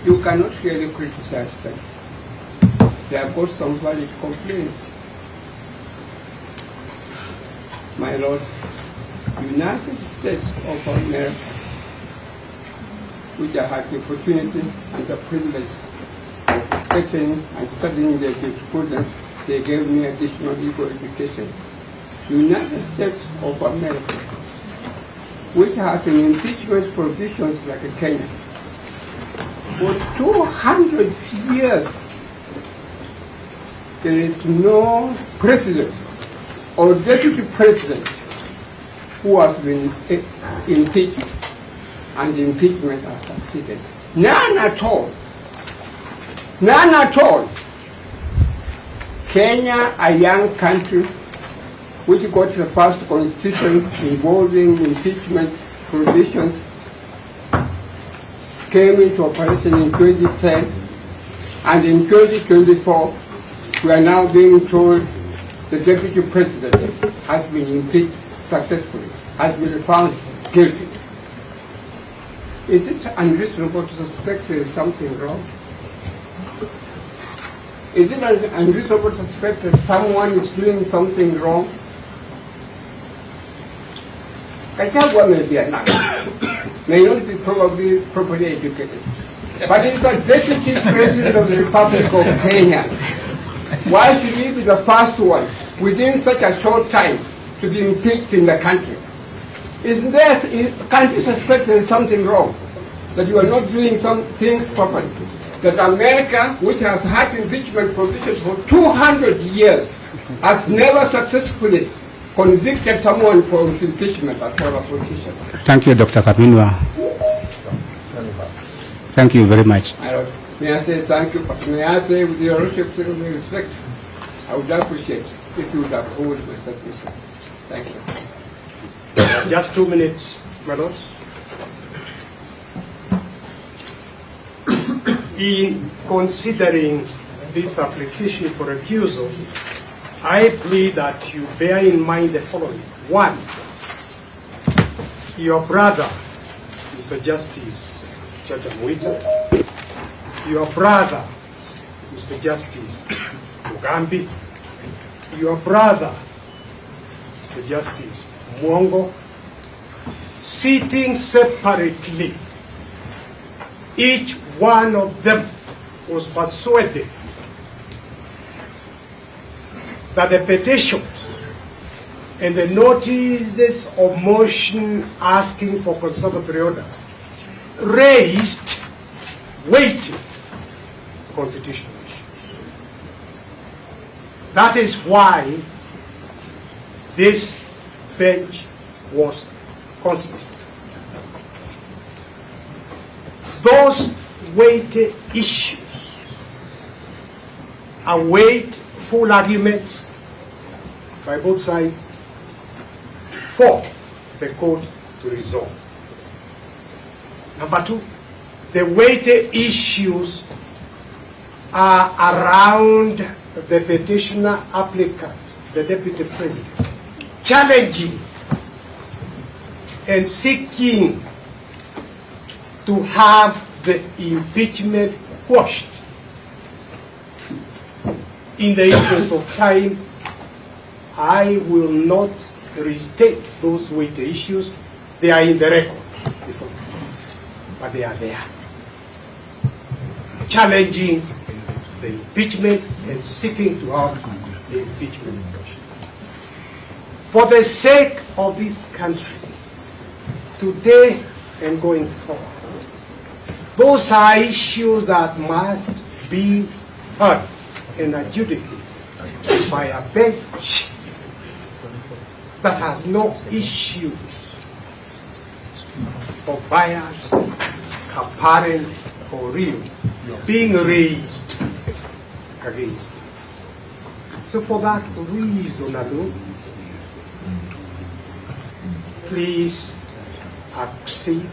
[SPEAKER 7] you cannot really criticize them. They have got some valid complaints. My Lord, United States of America, which I had the opportunity and the privilege of getting and studying their jurisprudence, they gave me additional legal education. United States of America, which has an impeachment provisions like Kenya, for 200 years, there is no president or deputy president who has been impeached and the impeachment has succeeded. None at all. None at all. Kenya, a young country which got the first constitution involving impeachment provisions, came into operation in 2010, and in 2024, we are now being told the deputy president has been impeached successfully, has been found guilty. Is it unreasonable to suspect there is something wrong? Is it unreasonable to suspect that someone is doing something wrong? Gachagua may be a nurse, may not be probably properly educated, but he's a deputy president of the Republic of Kenya. Why should he be the first one within such a short time to be impeached in the country? Can't you suspect there is something wrong? That you are not doing some things properly? That America, which has had impeachment provisions for 200 years, has never successfully convicted someone for impeachment as for a politician.
[SPEAKER 16] Thank you, Dr. Kabinwa. Thank you very much.
[SPEAKER 7] May I say thank you, may I say with your respect, I would appreciate if you would uphold my submission. Thank you.
[SPEAKER 13] Just 2 minutes, my lords. In considering this application for recusal, I plead that you bear in mind the following. One, your brother, Mr. Justice Chacha Mwita, your brother, Mr. Justice Mugambi, your brother, Mr. Justice Mwongo, sitting separately, each one of them was persuaded that the petitions and the notices of motion asking for conservatory orders raised weighty constitutional issues. That is why this bench was constituted. Those weighty issues await full arguments by both sides for the court to resolve. Number two, the weighty issues are around the petitioner applicant, the deputy president, challenging and seeking to have the impeachment quashed. In the interest of time, I will not restate those weighty issues. They are in the record before, but they are there. Challenging the impeachment and seeking to have the impeachment quashed. For the sake of this country, today and going forward, those are issues that must be heard and adjudicated by a bench that has no issues of bias, apparent or real being raised against. So for that reason alone, please accede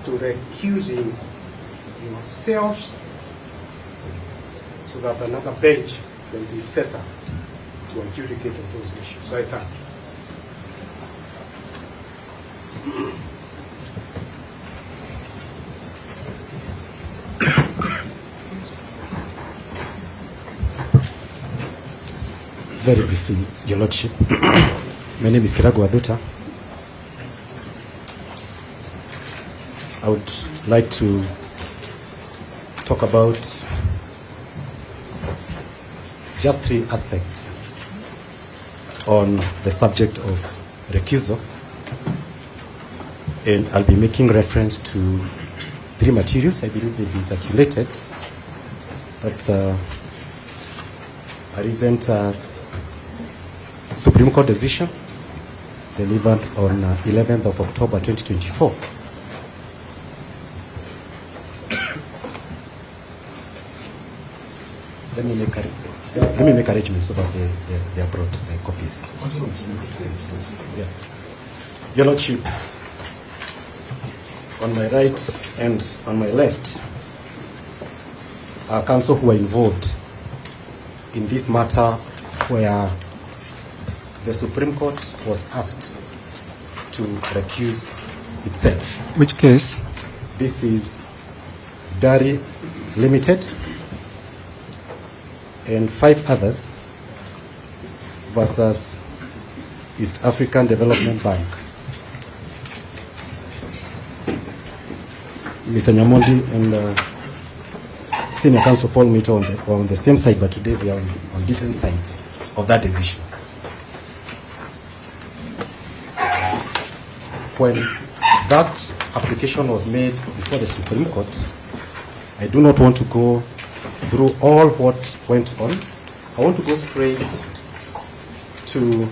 [SPEAKER 13] to recusing yourselves so that another bench will be set up to adjudicate on those issues. So I thank you.
[SPEAKER 17] Very briefly, Your Lordship. My name is Gachagua. I would like to talk about just 3 aspects on the subject of recusal, and I'll be making reference to 3 materials. I believe they've been circulated. That's a recent Supreme Court decision delivered on 11th of October 2024. Let me make arrangements so that they are brought the copies. Yeah. Your Lordship, on my right and on my left are counsel who are involved in this matter where the Supreme Court was asked to recuse itself.
[SPEAKER 16] Which case?
[SPEAKER 17] This is Dairy Limited and 5 others versus East African Development Bank. Mr. Nyamondi and Senior Counsel Paul Mito on the same side, but today they are on different sides of that decision. When that application was made before the Supreme Court, I do not want to go through all what went on. I want to go straight to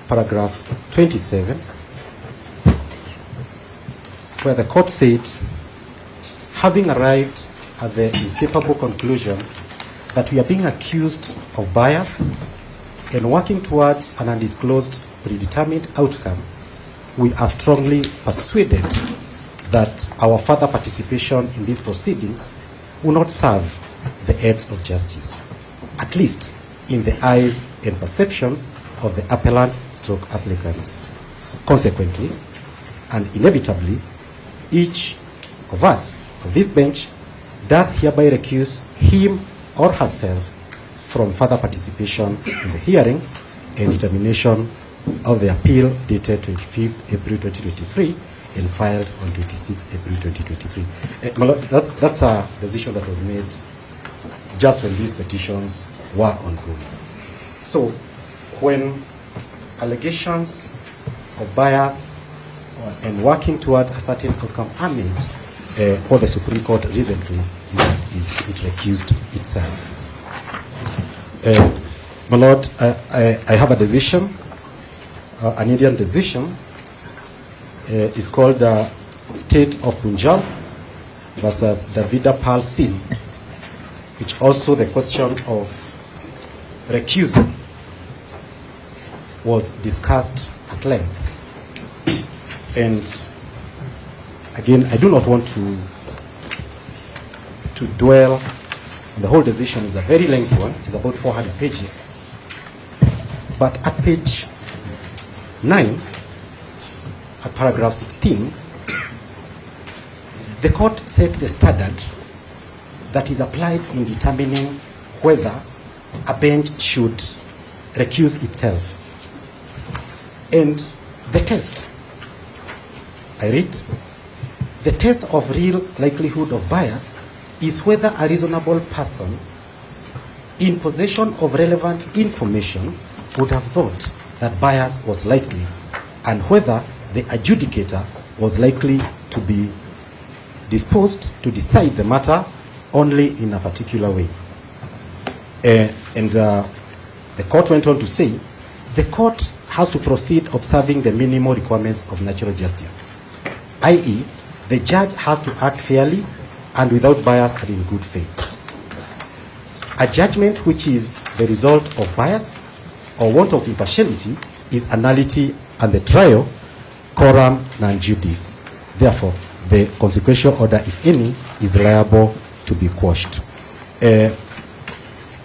[SPEAKER 17] paragraph 27, where the court said, having arrived at the inescapable conclusion that we are being accused of bias and working towards an undisclosed predetermined outcome, we are strongly persuaded that our further participation in these proceedings will not serve the ends of justice, at least in the eyes and perception of the appellant/applicants. Consequently, and inevitably, each of us on this bench does hereby recuse him or herself from further participation in the hearing and determination of the appeal dated 25th April 2023 and filed on 26th April 2023. That's a decision that was made just when these petitions were ongoing. So when allegations of bias and working towards a certain outcome are made, what the Supreme Court recently is it recused itself. My Lord, I have a decision, an Indian decision. It's called State of Punjab versus Davida Pal Singh, which also the question of recusal was discussed at length. And again, I do not want to dwell on the whole decision. Is a very lengthy one. It's about 400 pages. But at page 9, at paragraph 16, the court set the standard that is applied in determining whether a bench should recuse itself. And the test, I read, the test of real likelihood of bias is whether a reasonable person in possession of relevant information would have thought that bias was likely, and whether the adjudicator was likely to be disposed to decide the matter only in a particular way. The court went on to say, the court has to proceed observing the minimal requirements of natural justice, i.e., the judge has to act fairly and without bias and in good faith. A judgment which is the result of bias or want of impartiality is a nullity, and the trial coram non judice. Therefore, the consequential order, if any, is liable to be quashed.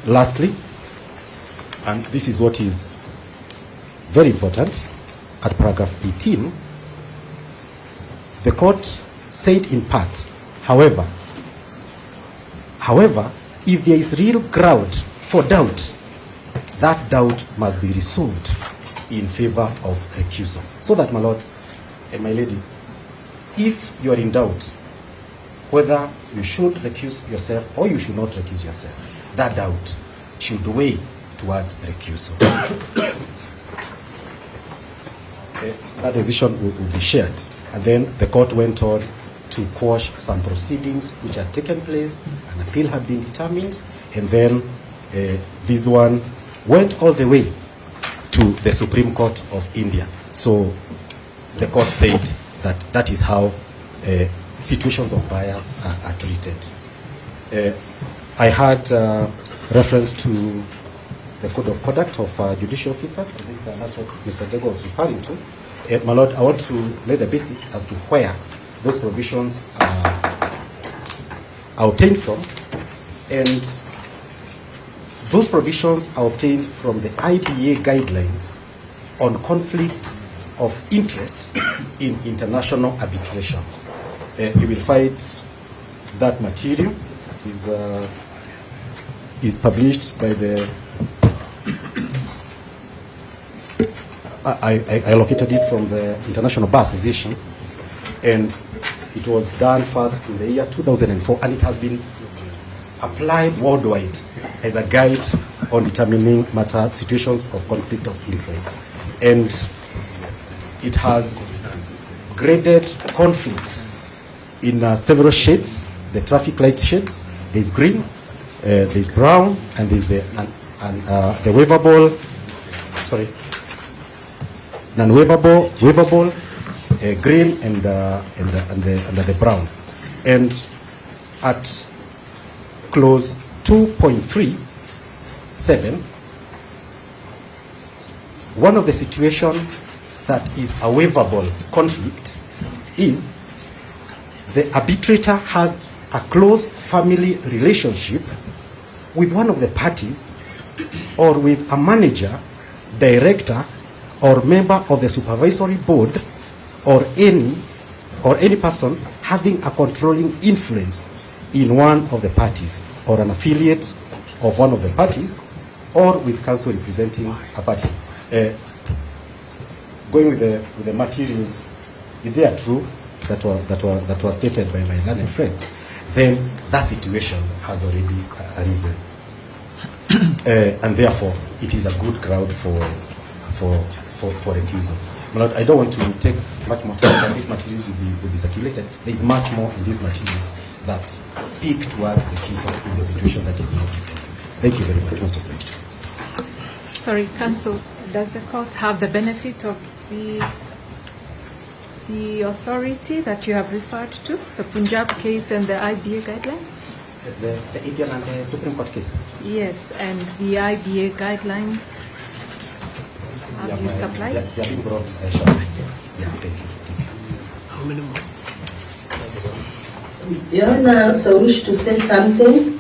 [SPEAKER 17] Lastly, and this is what is very important, at paragraph 18, the court said in part, however, if there is real ground for doubt, that doubt must be resolved in favor of recusal. So that, my lords and my lady, if you are in doubt whether you should recuse yourself or you should not recuse yourself, that doubt should weigh towards recusal. That decision will be shared. And then the court went on to quash some proceedings which had taken place, an appeal had been determined, and then this one went all the way to the Supreme Court of India. So the court said that that is how situations of bias are treated. I had reference to the Code of Conduct of Judicial Officers. I think that's what Mr. Dego was referring to. My Lord, I want to lay the basis as to where those provisions are obtained from. And those provisions are obtained from the IBA guidelines on conflict of interest in international arbitration. you will find that material is published by the I located it from the International Bar Association, and it was done first in the year 2004, and it has been applied worldwide as a guide on determining situations of conflict of interest. And it has graded conflicts in several shades, the traffic light shades. There's green, there's brown, and there's the waivable, non-waivable, green, and the brown. And at clause 2.37, one of the situations that is a waivable conflict is the arbitrator has a close family relationship with one of the parties or with a manager, director, or member of the supervisory board, or any person having a controlling influence in one of the parties, or an affiliate of one of the parties, or with counsel representing a party. Going with the materials, if they are true, that were stated by my learned friends, then that situation has already arisen, and therefore it is a good ground for recusal. But I don't want to take much more time, but these materials will be circulated. There is much more in these materials that speak towards recusal in the situation that is not defended. Thank you very much, Mr. President.
[SPEAKER 15] Sorry, Counsel, does the court have the benefit of the authority that you have referred to, the Punjab case and the IBA guidelines?
[SPEAKER 17] The Indian and the Supreme Court case?
[SPEAKER 15] Yes, and the IBA guidelines, have you supplied?
[SPEAKER 17] They are being brought shortly. Yeah, thank you.
[SPEAKER 5] How many more?
[SPEAKER 4] Your Honor, I also wish to say something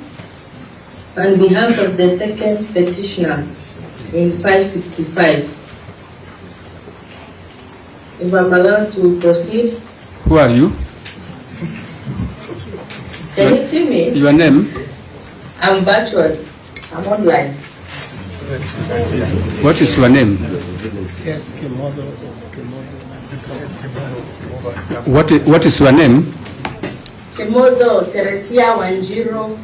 [SPEAKER 4] on behalf of the second petitioner in 565. If I'm allowed to proceed.
[SPEAKER 16] Who are you?
[SPEAKER 4] Can you see me?
[SPEAKER 16] Your name?
[SPEAKER 4] I'm virtual. I'm online.
[SPEAKER 16] What is your name? What is your name?
[SPEAKER 4] Kimodo Teresia Wanjiro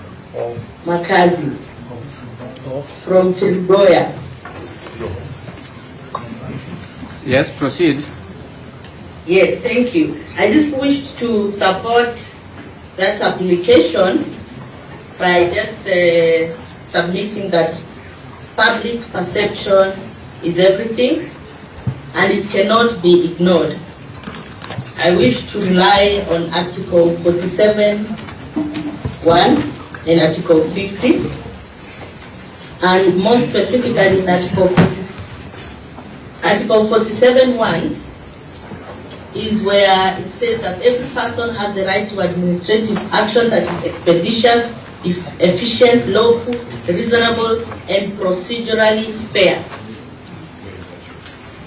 [SPEAKER 4] Makazi from Kiriboya.
[SPEAKER 16] Yes, proceed.
[SPEAKER 4] Yes, thank you. I just wished to support that application by just submitting that public perception is everything and it cannot be ignored. I wish to rely on Article 47(1) and Article 50, and more specifically in Article 47(1) is where it says that every person has the right to administrative action that is expeditious, efficient, lawful, reasonable, and procedurally fair.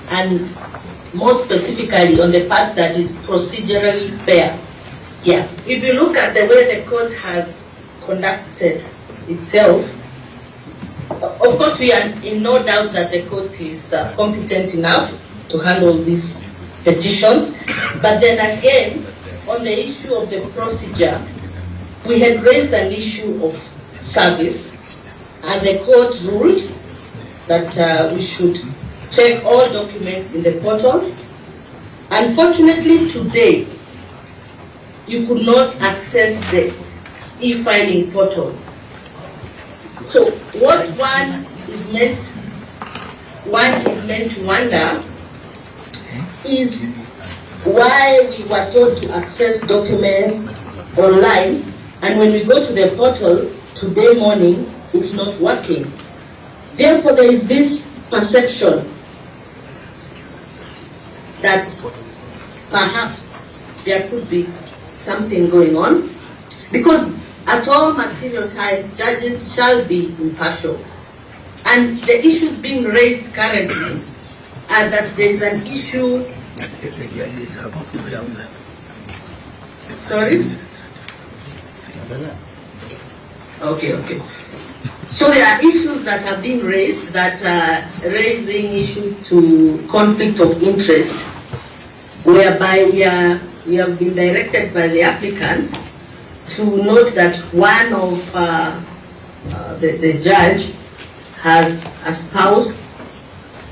[SPEAKER 4] And more specifically on the part that is procedurally fair. Yeah. If you look at the way the court has conducted itself, of course we are in no doubt that the court is competent enough to handle these petitions, but then again, on the issue of the procedure, we had raised an issue of service, and the court ruled that we should check all documents in the portal. Unfortunately, today, you could not access the e-filing portal. So what one is meant to wonder is why we were told to access documents online, and when we go to the portal today morning, it's not working. Therefore, there is this perception that perhaps there could be something going on, because at all material times, judges shall be impartial. And the issues being raised currently are that there is an issue Sorry? Okay. So there are issues that have been raised that are raising issues to conflict of interest, whereby we have been directed by the applicants to note that one of the judge has a spouse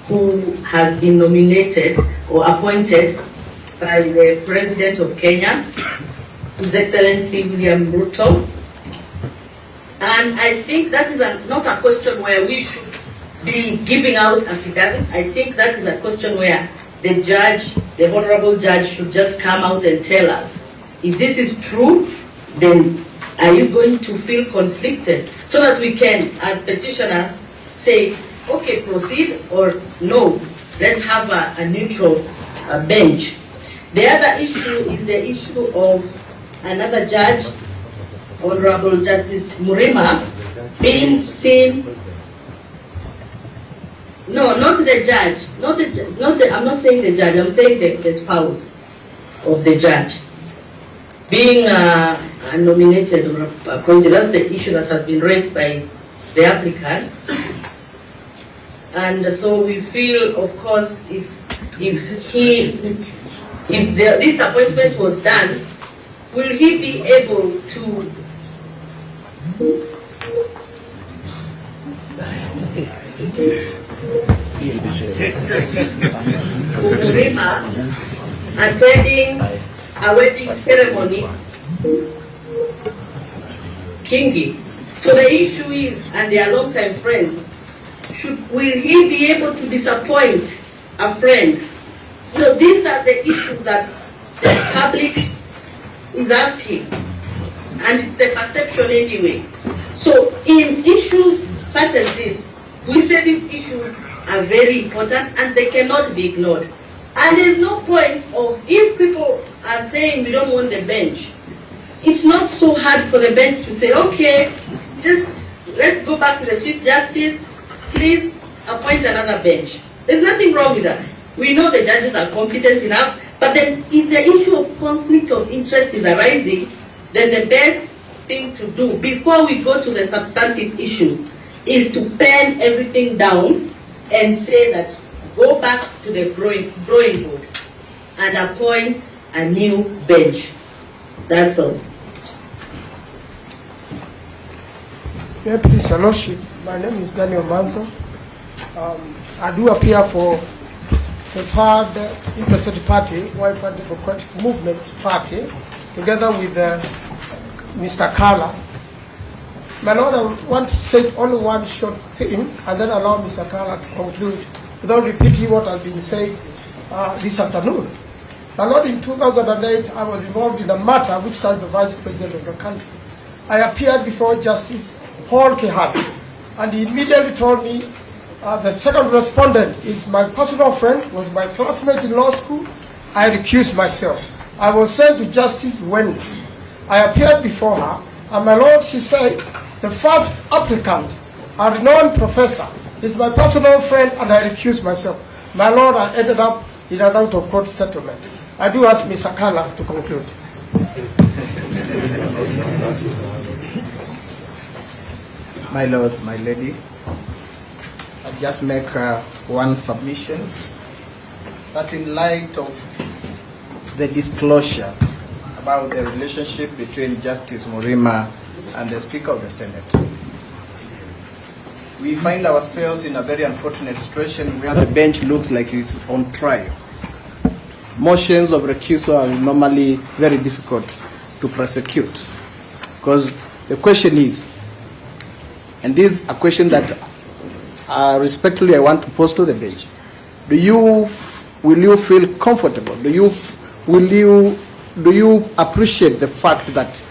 [SPEAKER 4] who has been nominated or appointed by the President of Kenya, His Excellency William Ruto. And I think that is not a question where we should be giving out affidavits. I think that is a question where the judge, the honorable judge, should just come out and tell us, if this is true, then are you going to feel conflicted? So that we can, as petitioner, say, okay, proceed, or no, let's have a neutral bench. The other issue is the issue of another judge, Honorable Justice Murima, being seen. No, not the judge. I'm not saying the judge. I'm saying the spouse of the judge being nominated or appointed. That's the issue that has been raised by the applicant. And so we feel, of course, if this appointment was done, will he be able to attending a wedding ceremony, Kingi? So the issue is, and they are long-time friends, will he be able to disappoint a friend? You know, these are the issues that the public is asking, and it's the perception anyway. So in issues such as this, we say these issues are very important and they cannot be ignored. And there's no point of, if people are saying we don't want the bench, it's not so hard for the bench to say, okay, just let's go back to the Chief Justice, please appoint another bench. There's nothing wrong with that. We know the judges are competent enough, but then if the issue of conflict of interest is arising, then the best thing to do before we go to the substantive issues is to pen everything down and say that go back to the drawing board and appoint a new bench. That's all.
[SPEAKER 7] Yeah, please, Your Lordship. My name is Daniel Manzo. I do appear for the third interested party, White Party Democratic Movement Party, together with Mr. Kala. My Lord, I want to say only one short thing and then allow Mr. Kala to conclude without repeating what has been said this afternoon. My Lord, in 2008, I was involved in a matter which touched the Vice President of the country. I appeared before Justice Paul Kehati, and he immediately told me the second respondent is my personal friend, was my classmate in law school. I recused myself. I was sent to Justice Wendy. I appeared before her, and my Lord, she said, the first applicant, a renowned professor, is my personal friend, and I recused myself. My Lord, I ended up in an out-of-court settlement. I do ask Mr. Kala to conclude.
[SPEAKER 18] My lords, my lady, I just make one submission that in light of the disclosure about the relationship between Justice Murima and the Speaker of the Senate, we find ourselves in a very unfortunate situation where the bench looks like it's on trial. Motions of recusal are normally very difficult to prosecute because the question is, and this is a question that respectfully I want to pose to the bench. Will you feel comfortable? Do you appreciate the fact that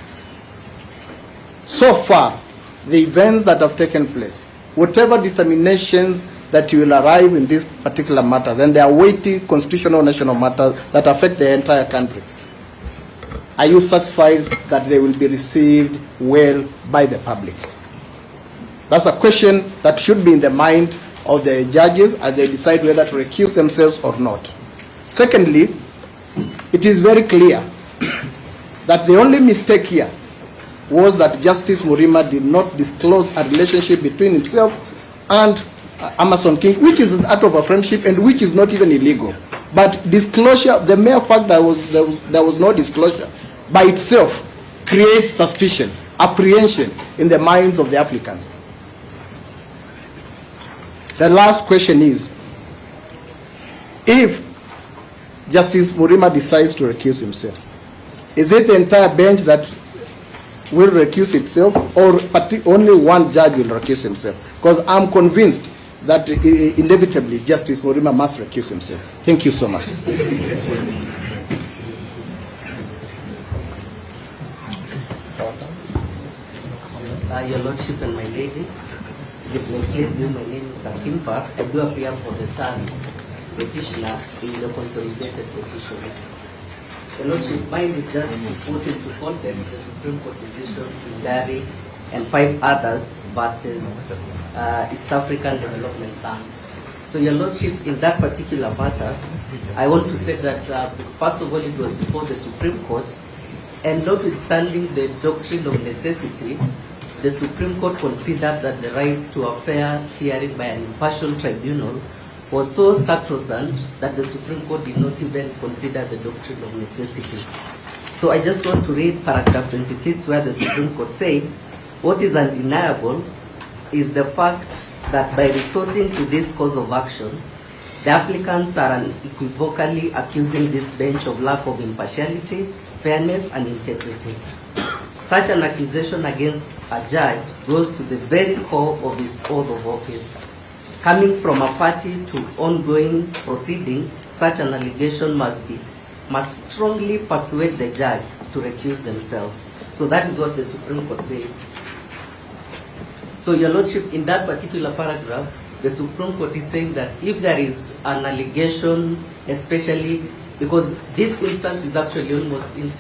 [SPEAKER 18] so far the events that have taken place, whatever determinations that you will arrive in these particular matters, and they are weighty constitutional national matters that affect the entire country, are you satisfied that they will be received well by the public? That's a question that should be in the mind of the judges as they decide whether to recuse themselves or not. Secondly, it is very clear that the only mistake here was that Justice Murima did not disclose a relationship between himself and Amason King, which is out of a friendship and which is not even illegal. But disclosure, the mere fact that there was no disclosure by itself creates suspicion, apprehension in the minds of the applicants. The last question is, if Justice Murima decides to recuse himself, is it the entire bench that will recuse itself, or only one judge will recuse himself? Because I'm convinced that inevitably Justice Murima must recuse himself. Thank you so much.
[SPEAKER 19] Your Lordship and my lady, if may please you, my name is Akimpa. I do appear for the third petitioner in the consolidated petition. Your Lordship, mine is just to put into context the Supreme Court decision in Dari and 5 others versus East African Development Plan. So, Your Lordship, in that particular matter, I want to say that, first of all, it was before the Supreme Court, and notwithstanding the doctrine of necessity, the Supreme Court considered that the right to a fair hearing by an impartial tribunal was so sacrosanct that the Supreme Court did not even consider the doctrine of necessity. So I just want to read paragraph 26 where the Supreme Court said, what is undeniable is the fact that by resorting to this cause of action, the applicants are unequivocally accusing this bench of lack of impartiality, fairness, and integrity. Such an accusation against a judge goes to the very core of his oath of office. Coming from a party to ongoing proceedings, such an allegation must strongly persuade the judge to recuse themselves. So that is what the Supreme Court said. So, Your Lordship, in that particular paragraph, the Supreme Court is saying that if there is an allegation, especially because this instance is actually almost same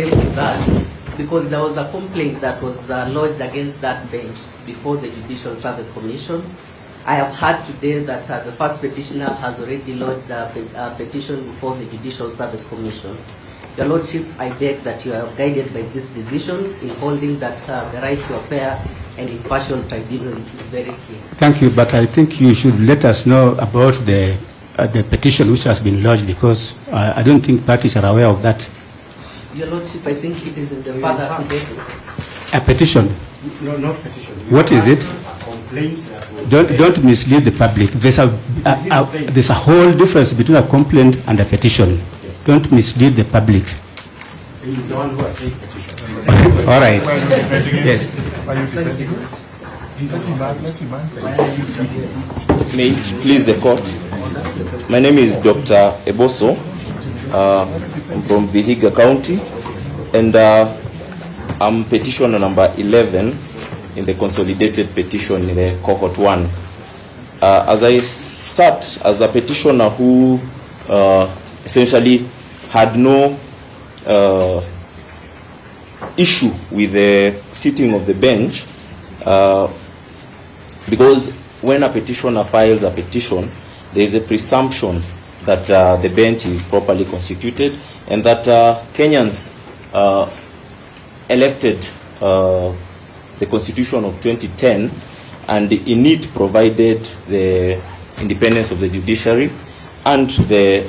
[SPEAKER 19] to that, because there was a complaint that was lodged against that bench before the Judicial Service Commission. I have heard today that the first petitioner has already lodged a petition before the Judicial Service Commission. Your Lordship, I beg that you are guided by this decision in holding that the right to a fair and impartial tribunal is very clear.
[SPEAKER 16] Thank you, but I think you should let us know about the petition which has been lodged, because I don't think parties are aware of that.
[SPEAKER 19] Your Lordship, I think it is in the further affidavit.
[SPEAKER 16] A petition?
[SPEAKER 13] No, not petition.
[SPEAKER 16] What is it?
[SPEAKER 13] A complaint that was
[SPEAKER 16] Don't mislead the public. There's a whole difference between a complaint and a petition. Yes. Don't mislead the public.
[SPEAKER 13] He's the one who has said petition.
[SPEAKER 16] All right.
[SPEAKER 11] Yes.
[SPEAKER 9] May it please the court. My name is Dr. Eboso. I'm from Vihiga County, and I'm petitioner number 11 in the consolidated petition in the cohort 1. As I sat as a petitioner who essentially had no issue with the sitting of the bench, because when a petitioner files a petition, there is a presumption that the bench is properly constituted, and that Kenyans elected the Constitution of 2010, and in it provided the independence of the judiciary and the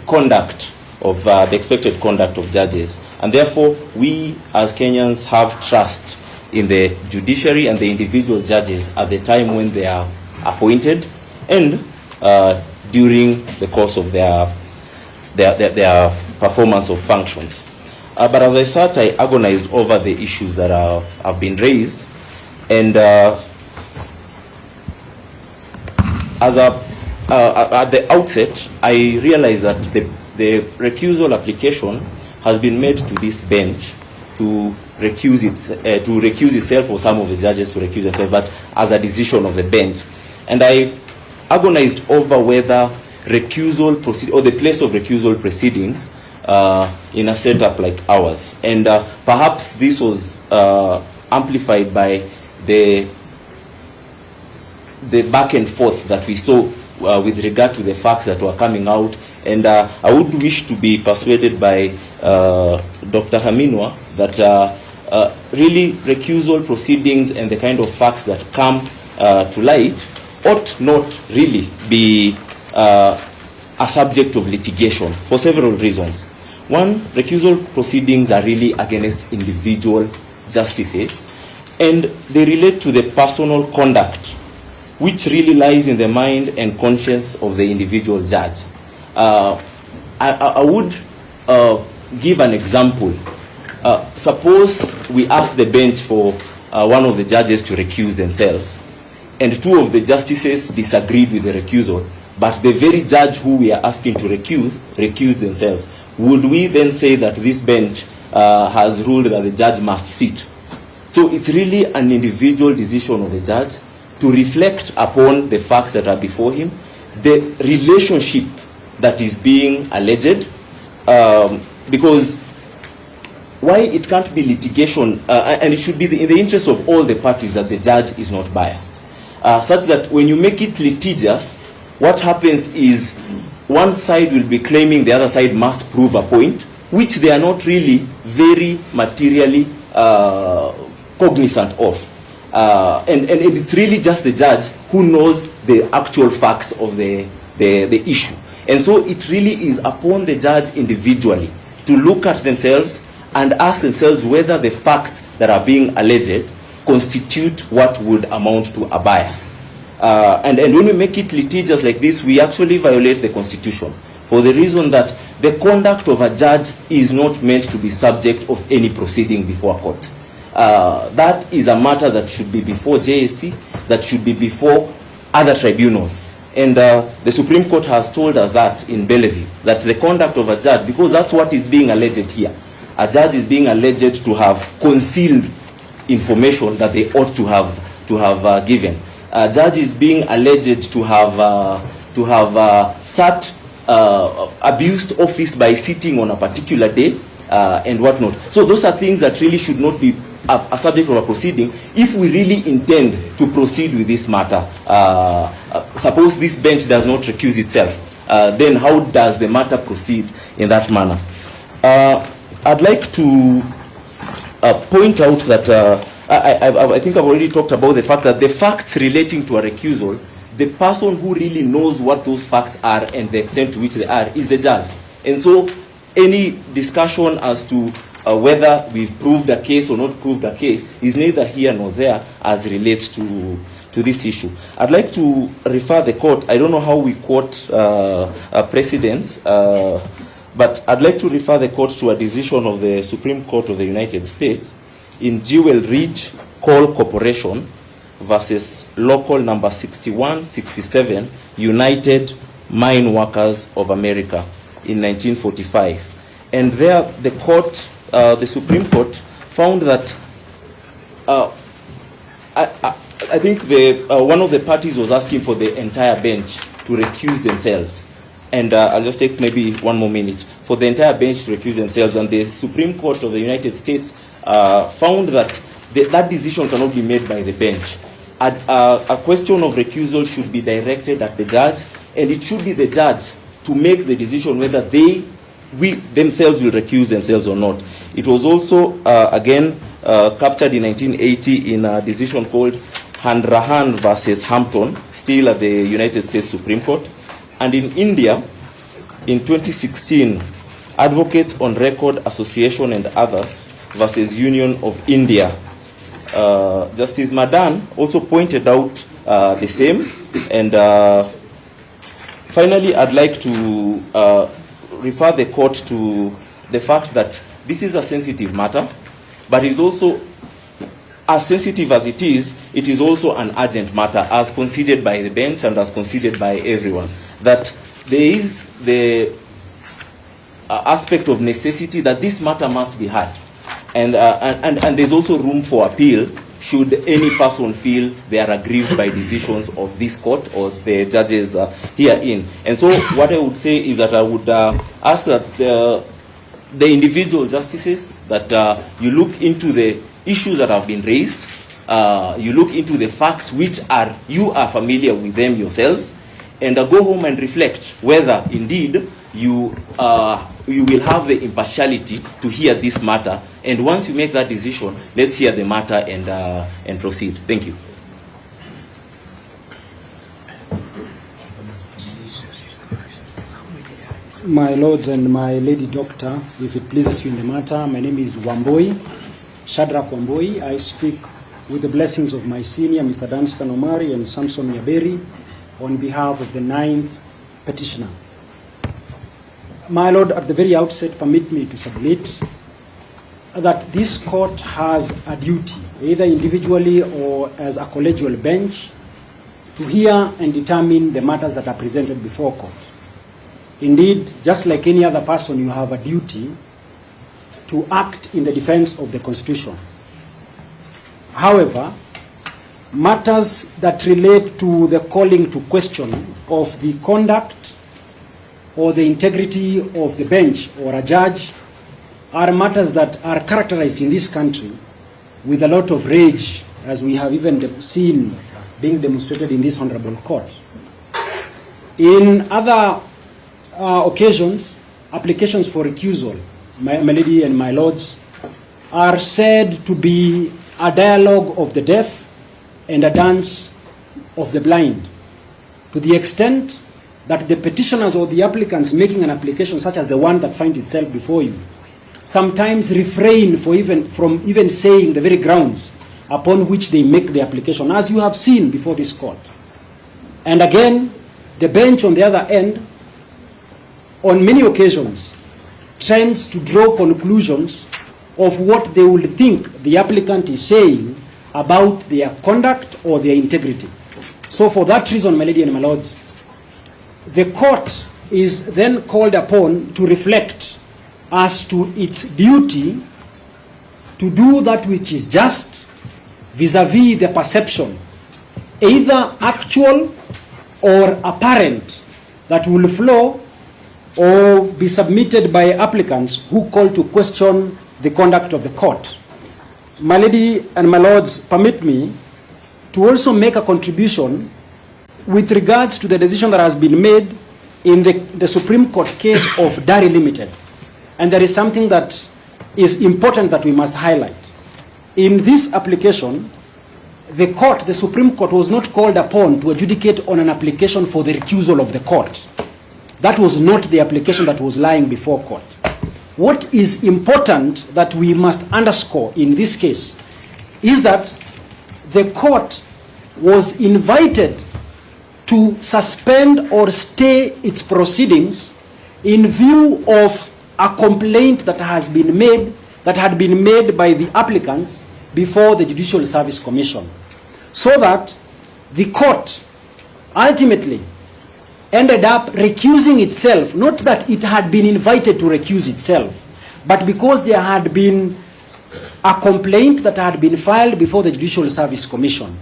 [SPEAKER 9] conduct of the expected conduct of judges. And therefore, we as Kenyans have trust in the judiciary and the individual judges at the time when they are appointed and during the course of their performance of functions. But as I sat, I agonized over the issues that have been raised, and at the outset, I realized that the recusal application has been made to this bench to recuse itself, or some of the judges to recuse themselves, but as a decision of the bench. And I agonized over whether recusal or the place of recusal proceedings in a setup like ours. And perhaps this was amplified by the back and forth that we saw with regard to the facts that were coming out And I would wish to be persuaded by Dr. Haminwa that really recusal proceedings and the kind of facts that come to light ought not really be a subject of litigation for several reasons. One, recusal proceedings are really against individual justices, and they relate to the personal conduct which really lies in the mind and conscience of the individual judge. I would give an example. Suppose we ask the bench for one of the judges to recuse themselves, and two of the justices disagreed with the recusal, but the very judge who we are asking to recused themselves. Would we then say that this bench has ruled that the judge must sit? So it's really an individual decision of the judge to reflect upon the facts that are before him, the relationship that is being alleged, because why it can't be litigation, and it should be in the interest of all the parties that the judge is not biased, such that when you make it litigious, what happens is one side will be claiming the other side must prove a point, which they are not really very materially cognizant of. And it's really just the judge who knows the actual facts of the issue. And so it really is upon the judge individually to look at themselves and ask themselves whether the facts that are being alleged constitute what would amount to a bias. And when we make it litigious like this, we actually violate the Constitution for the reason that the conduct of a judge is not meant to be subject of any proceeding before a court. That is a matter that should be before JSC, that should be before other tribunals. And the Supreme Court has told us that in Bellevue, that the conduct of a judge, because that's what is being alleged here, a judge is being alleged to have concealed information that they ought to have given. A judge is being alleged to have abused office by sitting on a particular day and whatnot. So those are things that really should not be a subject of a proceeding if we really intend to proceed with this matter. Suppose this bench does not recuse itself, then how does the matter proceed in that manner? I'd like to point out that I think I've already talked about the fact that the facts relating to a recusal, the person who really knows what those facts are and the extent to which they are is the judge. And so any discussion as to whether we've proved a case or not proved a case is neither here nor there as relates to this issue. I'd like to refer the court, I don't know how we quote precedents, but I'd like to refer the court to a decision of the Supreme Court of the United States in Jewel Ridge Coal Corporation versus local number 6167 United Mine Workers of America in 1945. And there the court, the Supreme Court found that I think one of the parties was asking for the entire bench to recuse themselves. And I'll just take maybe one more minute for the entire bench to recuse themselves. And the Supreme Court of the United States found that that decision cannot be made by the bench. A question of recusal should be directed at the judge, and it should be the judge to make the decision whether we themselves will recuse themselves or not. It was also, again, captured in 1980 in a decision called Hanrahan versus Hampton, still at the United States Supreme Court. And in India, in 2016, Advocates on Record Association and others versus Union of India, Justice Madan also pointed out the same. And finally, I'd like to refer the court to the fact that this is a sensitive matter, but it's also, as sensitive as it is also an urgent matter, as considered by the bench and as considered by everyone. That there is the aspect of necessity that this matter must be heard. And there's also room for appeal should any person feel they are aggrieved by decisions of this court or the judges herein. And so what I would say is that I would ask that the individual justices, that you look into the issues that have been raised, you look into the facts which you are familiar with them yourselves, and go home and reflect whether indeed you will have the impartiality to hear this matter, and once you make that decision, let's hear the matter and proceed. Thank you.
[SPEAKER 20] My lords and my lady doctor, if it pleases you in the matter, my name is Wamboi, Shadrach Wamboi. I speak with the blessings of my senior, Mr. Danstan Omari and Samson Yaberi, on behalf of the 9th petitioner. My lord, at the very outset, permit me to submit that this court has a duty, either individually or as a collegial bench, to hear and determine the matters that are presented before court. Indeed, just like any other person, you have a duty to act in the defense of the Constitution. However, matters that relate to the calling to question of the conduct or the integrity of the bench or a judge are matters that are characterized in this country with a lot of rage, as we have even seen being demonstrated in this honorable court. In other occasions, applications for recusal, my lady and my lords, are said to be a dialogue of the deaf and a dance of the blind, to the extent that the petitioners or the applicants making an application such as the one that finds itself before you sometimes refrain from even saying the very grounds upon which they make the application, as you have seen before this court. And again, the bench on the other end, on many occasions, tends to draw conclusions of what they would think the applicant is saying about their conduct or their integrity. So for that reason, my lady and my lords, the court is then called upon to reflect as to its duty to do that which is just vis-a-vis the perception, either actual or apparent, that will flow or be submitted by applicants who call to question the conduct of the court. My lady and my lords, permit me to also make a contribution with regards to the decision that has been made in the Supreme Court case of Dari Limited. And there is something that is important that we must highlight. In this application, the Supreme Court was not called upon to adjudicate on an application for the recusal of the court. That was not the application that was lying before court. What is important that we must underscore in this case is that the court was invited to suspend or stay its proceedings in view of a complaint that had been made by the applicants before the Judicial Service Commission, so that the court ultimately ended up recusing itself, not that it had been invited to recuse itself, but because there had been a complaint that had been filed before the Judicial Service Commission.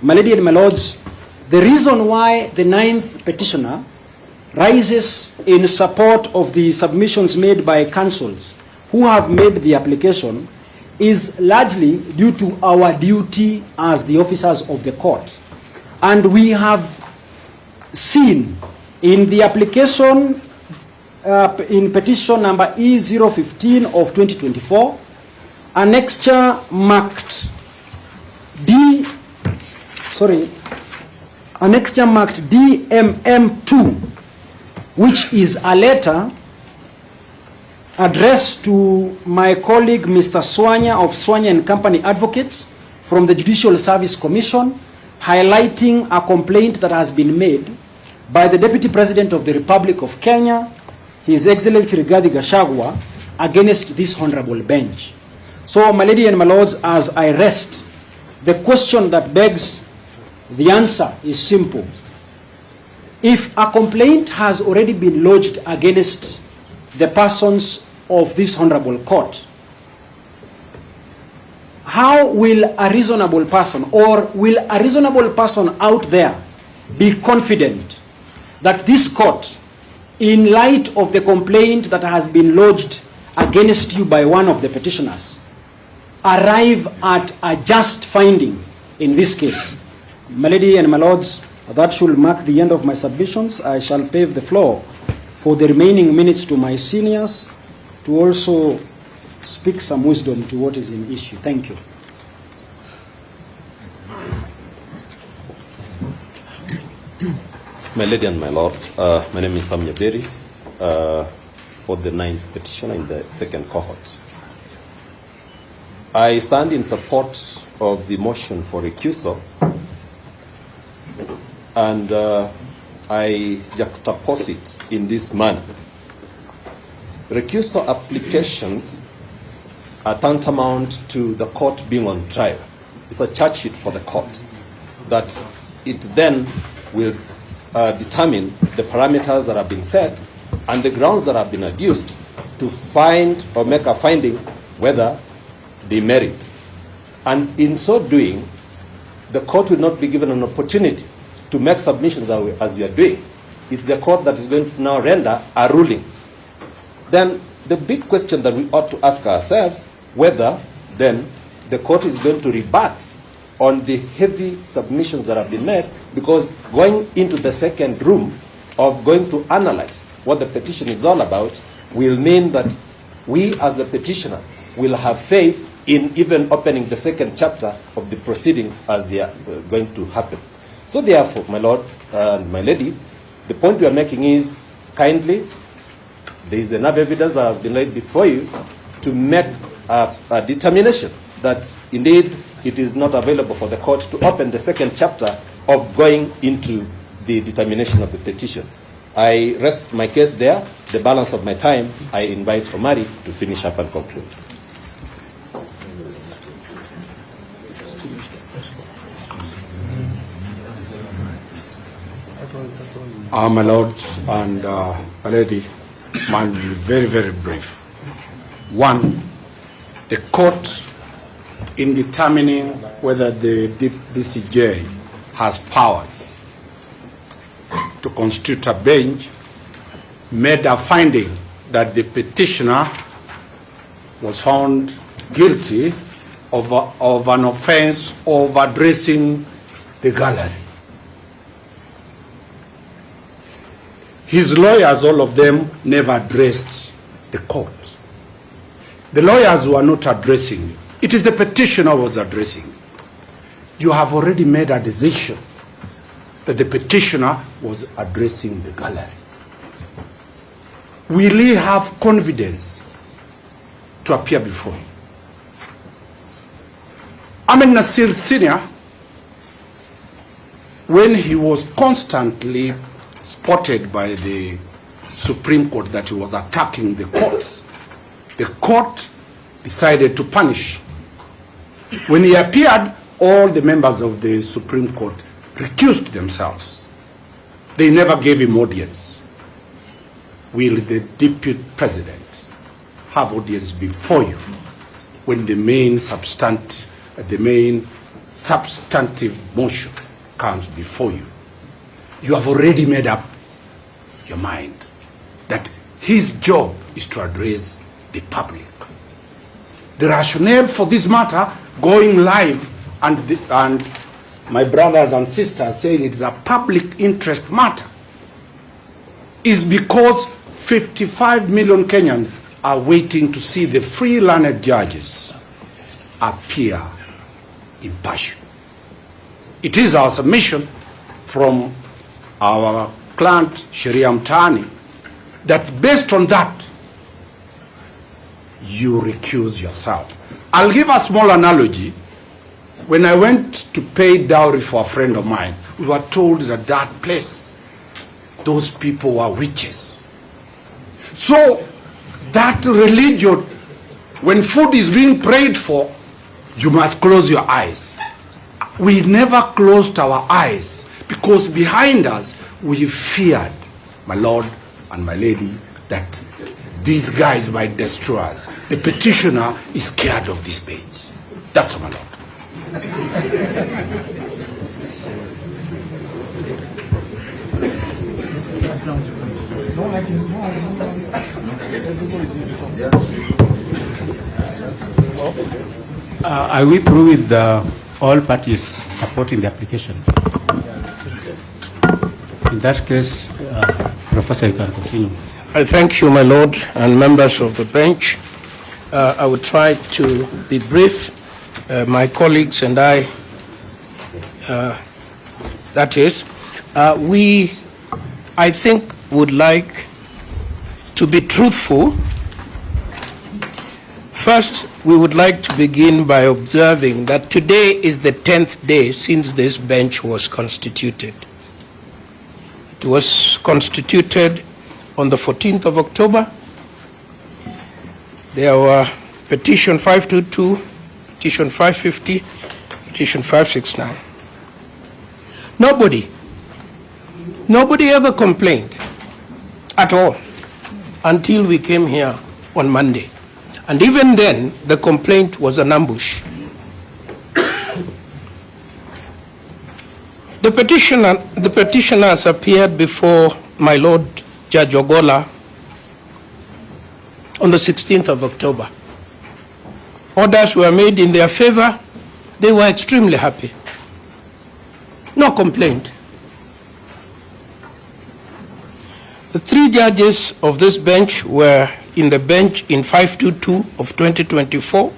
[SPEAKER 20] My lady and my lords, the reason why the 9th petitioner rises in support of the submissions made by counsels who have made the application is largely due to our duty as the officers of the court. And we have seen in the application in petition number E015 of 2024, annexure marked DMM2, which is a letter addressed to my colleague Mr. Swanya of Swanya and Company Advocates from the Judicial Service Commission, highlighting a complaint that has been made by the Deputy President of the Republic of Kenya, His Excellency Gachagua, against this honorable bench. So, my lady and my lords, as I rest, the question that begs the answer is simple. If a complaint has already been lodged against the persons of this honorable court, how will a reasonable person, or will a reasonable person out there be confident that this court, in light of the complaint that has been lodged against you by one of the petitioners, arrive at a just finding in this case? My lady and my lords, that should mark the end of my submissions. I shall pave the floor for the remaining minutes to my seniors to also speak some wisdom to what is in issue. Thank you.
[SPEAKER 9] My lady and my lord, my name is Sam Nyaberi, for the 9th petitioner in the second cohort. I stand in support of the motion for recusal, and I juxtapose it in this manner. Recusal applications are tantamount to the court being on trial. It's a charge sheet for the court that it then will determine the parameters that have been set and the grounds that have been adduced to find or make a finding whether they merit. And in so doing, the court will not be given an opportunity to make submissions as we are doing. It's the court that is going to now render a ruling. Then the big question that we ought to ask ourselves, whether then the court is going to rebut on the heavy submissions that have been made, because going into the second room of going to analyze what the petition is all about will mean that we as the petitioners will have faith in even opening the second chapter of the proceedings as they are going to happen. So therefore, my lord and my lady, the point we are making is, kindly, there is enough evidence that has been laid before you to make a determination that indeed it is not available for the court to open the second chapter of going into the determination of the petition. I rest my case there. The balance of my time, I invite Omari to finish up and conclude.
[SPEAKER 21] My lords and my lady, mine will be very, very brief. One, the court, in determining whether the DCJ has powers to constitute a bench, made a finding that the petitioner was found guilty of an offense of addressing the gallery. His lawyers, all of them, never addressed the court. The lawyers were not addressing you. It is the petitioner who was addressing you. You have already made a decision that the petitioner was addressing the gallery. Will he have confidence to appear before you? Ahmed Nasir Sr., when he was constantly spotted by the Supreme Court that he was attacking the courts, the court decided to punish. When he appeared, all the members of the Supreme Court recused themselves. They never gave him audience. Will the deputy president have audience before you when the main substantive motion comes before you? You have already made up your mind that his job is to address the public. The rationale for this matter, going live and my brothers and sisters saying it's a public interest matter, is because 55 million Kenyans are waiting to see the free learned judges appear impartial. It is our submission from our client Sharia Mtani that based on that you recuse yourself. I'll give a small analogy. When I went to pay dowry for a friend of mine, we were told that that place, those people were witches. So that religion, when food is being prayed for, you must close your eyes. We never closed our eyes because behind us we feared, my lord and my lady, that these guys might destroy us. The petitioner is scared of this page. That's my lord.
[SPEAKER 16] Are we through with all parties supporting the application? In that case, Professor, you can continue.
[SPEAKER 5] I thank you, my lord, and members of the bench. I will try to be brief. My colleagues and I, I think, would like to be truthful. First, we would like to begin by observing that today is the 10th day since this bench was constituted. It was constituted on the 14th of October. There were petition 522, petition 550, petition 569. Nobody ever complained at all until we came here on Monday. And even then, the complaint was an ambush. The petitioners appeared before my Lord Judge Ogola on the 16th of October. Orders were made in their favor. They were extremely happy. No complaint. The three judges of this bench were in the bench in 522 of 2024.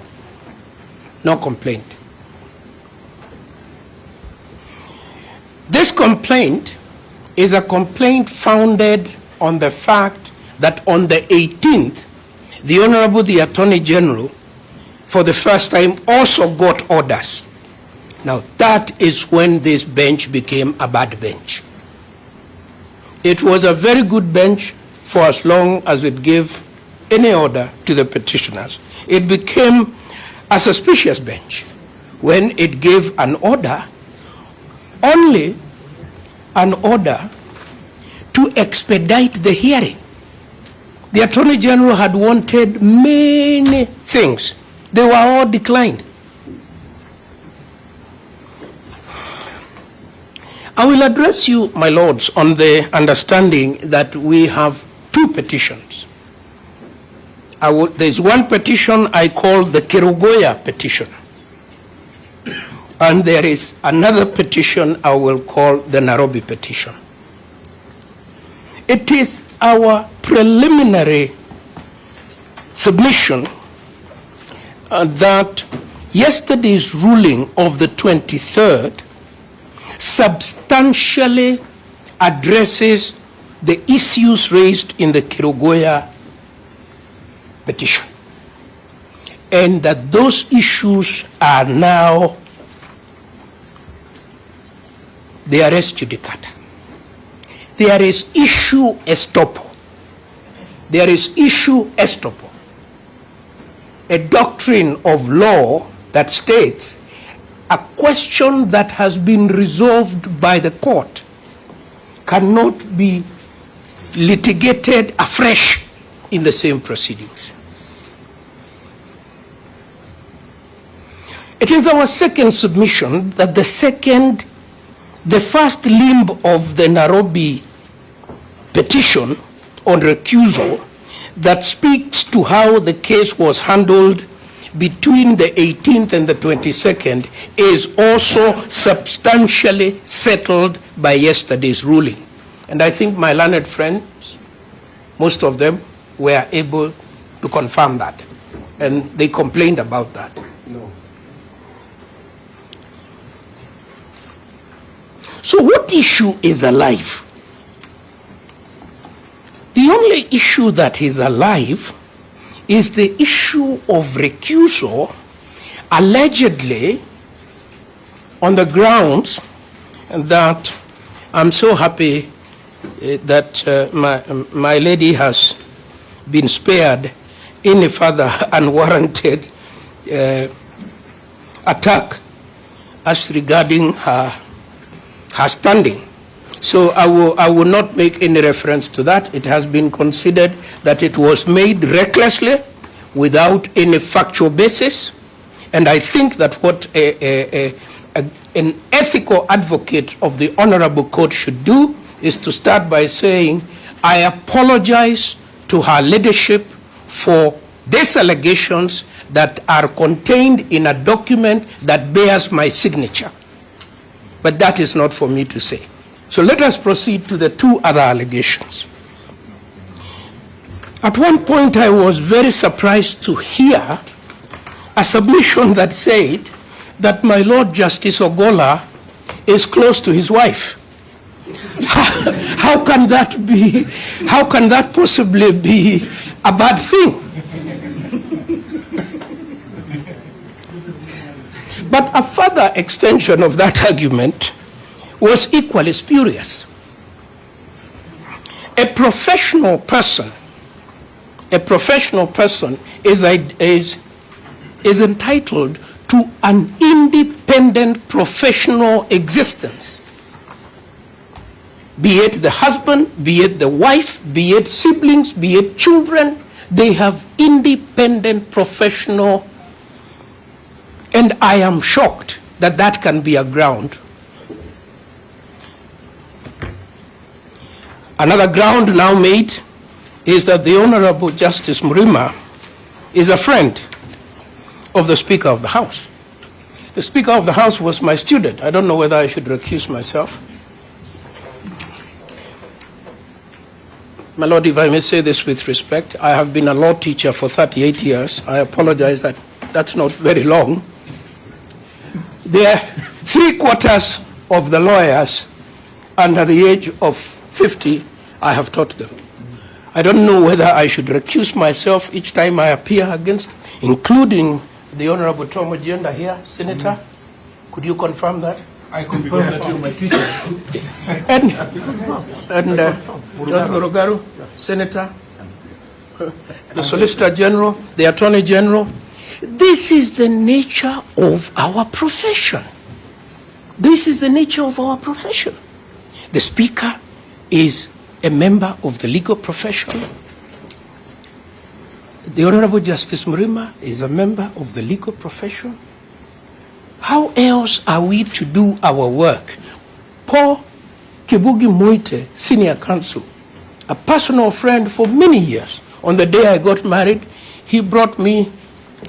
[SPEAKER 5] No complaint. This complaint is a complaint founded on the fact that on the 18th, the Honorable the Attorney General, for the first time, also got orders. Now, that is when this bench became a bad bench. It was a very good bench for as long as it gave any order to the petitioners. It became a suspicious bench when it gave an order, only an order to expedite the hearing. The Attorney General had wanted many things. They were all declined. I will address you, my lords, on the understanding that we have two petitions. There's one petition I call the Kerugoya petition. And there is another petition I will call the Nairobi petition. It is our preliminary submission that yesterday's ruling of the 23rd substantially addresses the issues raised in the Kerugoya petition, and that those issues are now the res judicata. There is issue estoppel. There is issue estoppel, a doctrine of law that states a question that has been resolved by the court cannot be litigated afresh in the same proceedings. It is our second submission that the first limb of the Nairobi petition on recusal that speaks to how the case was handled between the 18th and the 22nd is also substantially settled by yesterday's ruling. And I think my learned friends, most of them, were able to confirm that. And they complained about that. No. So what issue is alive? The only issue that is alive is the issue of recusal, allegedly on the grounds that I'm so happy that my lady has been spared any further unwarranted attack as regarding her standing. So I will not make any reference to that. It has been considered that it was made recklessly without any factual basis. And I think that what an ethical advocate of the Honorable Court should do is to start by saying, I apologize to her leadership for these allegations that are contained in a document that bears my signature. But that is not for me to say. So let us proceed to the two other allegations. At one point, I was very surprised to hear a submission that said that my Lord Justice Ogola is close to his wife. How can that be? How can that possibly be a bad thing? But a further extension of that argument was equally spurious. A professional person is entitled to an independent professional existence. Be it the husband, be it the wife, be it siblings, be it children, they have independent professional, and I am shocked that that can be a ground. Another ground now made is that the Honorable Justice Mrima is a friend of the Speaker of the House. The Speaker of the House was my student. I don't know whether I should recuse myself. My Lord, if I may say this with respect, I have been a law teacher for 38 years. I apologize that that's not very long. There are 3/4 of the lawyers under the age of 50, I have taught them. I don't know whether I should recuse myself each time I appear against, including the Honorable Tom Agenda here, Senator. Could you confirm that?
[SPEAKER 10] I confirm that you're my teacher.
[SPEAKER 5] And Judge Morogaru, Senator, the Solicitor General, the Attorney General. This is the nature of our profession. This is the nature of our profession. The Speaker is a member of the legal profession. The Honorable Justice Mrima is a member of the legal profession. How else are we to do our work? Paul Kibugi Moite, Senior Counsel, a personal friend for many years. On the day I got married, he brought me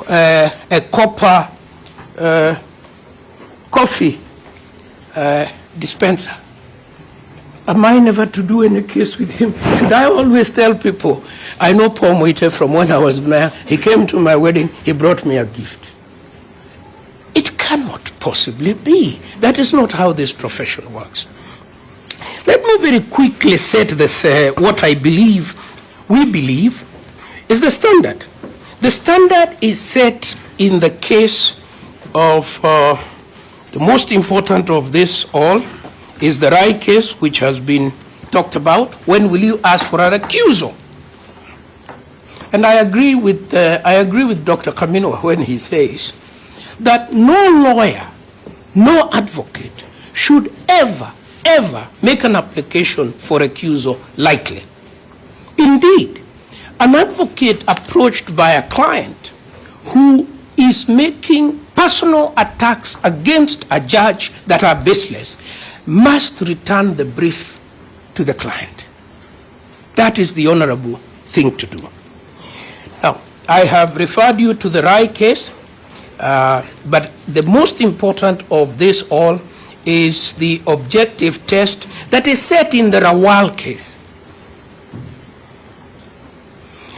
[SPEAKER 5] a copper coffee dispenser. Am I never to do any case with him? Should I always tell people, I know Paul Moite from when I was mayor, he came to my wedding, he brought me a gift. It cannot possibly be. That is not how this profession works. Let me very quickly set this, what I believe, we believe, is the standard. The standard is set in the case of, the most important of this all, is the Rai case, which has been talked about. When will you ask for a recusal? And I agree with Dr. Kamino when he says that no lawyer, no advocate should ever make an application for recusal lightly. Indeed, an advocate approached by a client who is making personal attacks against a judge that are baseless must return the brief to the client. That is the honorable thing to do. Now, I have referred you to the Rai case, but the most important of this all is the objective test that is set in the Rawal case.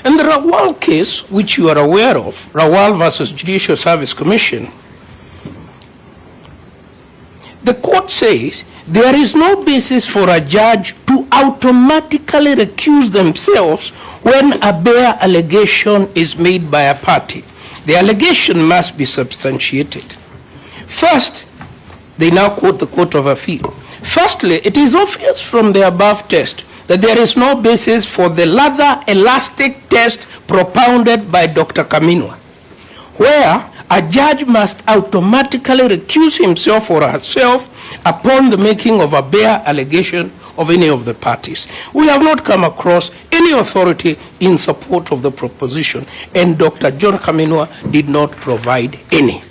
[SPEAKER 5] In the Rawal case, which you are aware of, Rawal versus Judicial Service Commission, the court says there is no basis for a judge to automatically recuse themselves when a bare allegation is made by a party. The allegation must be substantiated. First, they now quote the Court of Appeal. Firstly, it is obvious from the above test that there is no basis for the lather elastic test propounded by Dr. Kaminwa, where a judge must automatically recuse himself or herself upon the making of a bare allegation of any of the parties. We have not come across any authority in support of the proposition, and Dr. John Kaminwa did not provide any.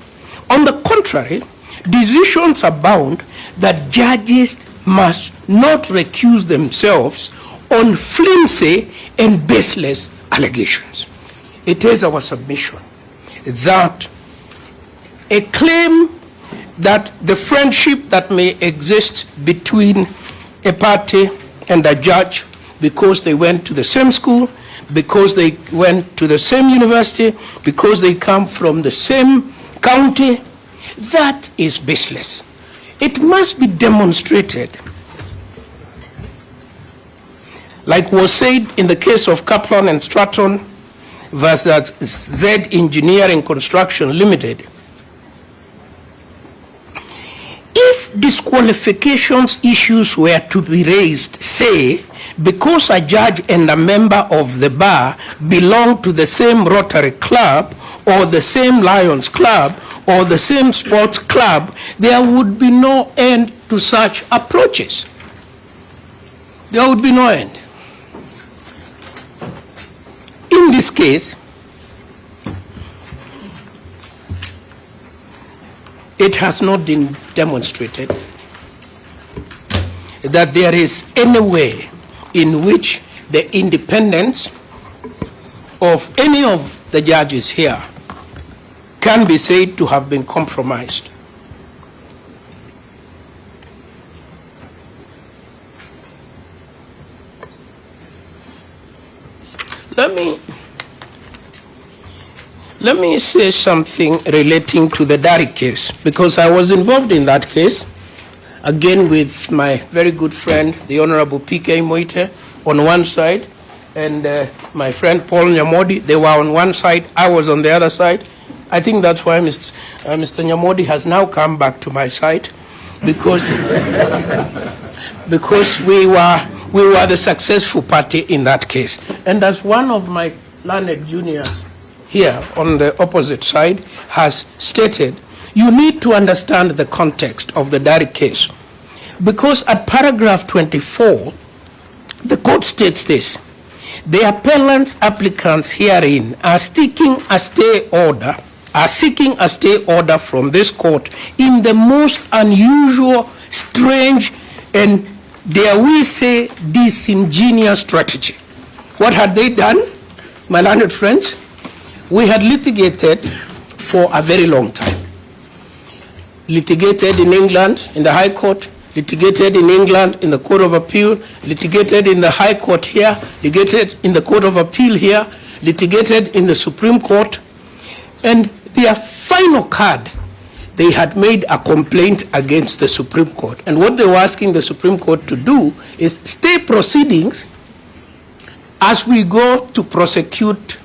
[SPEAKER 5] On the contrary, decisions abound that judges must not recuse themselves on flimsy and baseless allegations. It is our submission that a claim that the friendship that may exist between a party and a judge because they went to the same school, because they went to the same university, because they come from the same county. That is baseless. It must be demonstrated. Like was said in the case of Kaplan and Stratton versus Z Engineering Construction Limited. If disqualifications issues were to be raised, say, because a judge and a member of the bar belong to the same Rotary Club or the same Lions Club or the same sports club, there would be no end to such approaches. There would be no end. In this case, it has not been demonstrated that there is any way in which the independence of any of the judges here can be said to have been compromised. Let me say something relating to the Dari case, because I was involved in that case, again with my very good friend, the Honorable P.K. Moite, on one side, and my friend Paul Nyamodi. They were on one side, I was on the other side. I think that's why Mr. Nyamodi has now come back to my side, because, because we were the successful party in that case. And as one of my learned juniors here on the opposite side has stated, you need to understand the context of the Dari case. Because at paragraph 24, the court states this: the appellant's applicants herein are seeking a stay order from this court in the most unusual, strange, and dare we say disingenuous strategy. What had they done, my learned friends? We had litigated for a very long time. Litigated in England in the High Court, litigated in England in the Court of Appeal, litigated in the High Court here, litigated in the Court of Appeal here, litigated in the Supreme Court, and their final card, they had made a complaint against the Supreme Court. And what they were asking the Supreme Court to do is stay proceedings as we go to prosecute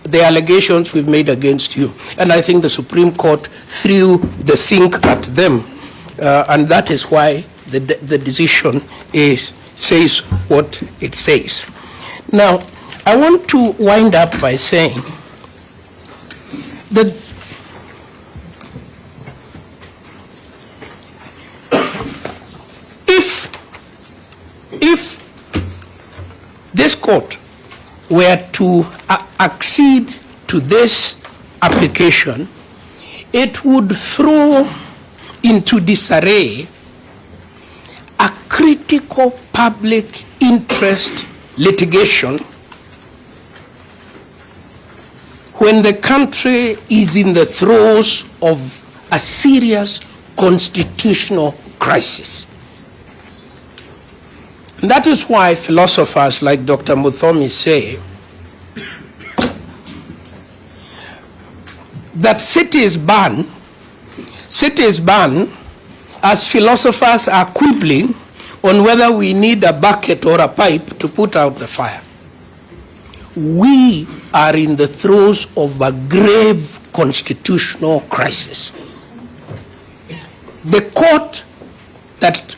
[SPEAKER 5] the allegations we've made against you. And I think the Supreme Court threw the sink at them. And that is why the decision says what it says. Now, I want to wind up by saying that if this court were to accede to this application, it would throw into disarray a critical public interest litigation when the country is in the throes of a serious constitutional crisis. And that is why philosophers like Dr. Muthomi say that cities burn as philosophers are quibbling on whether we need a bucket or a pipe to put out the fire. We are in the throes of a grave constitutional crisis. The court that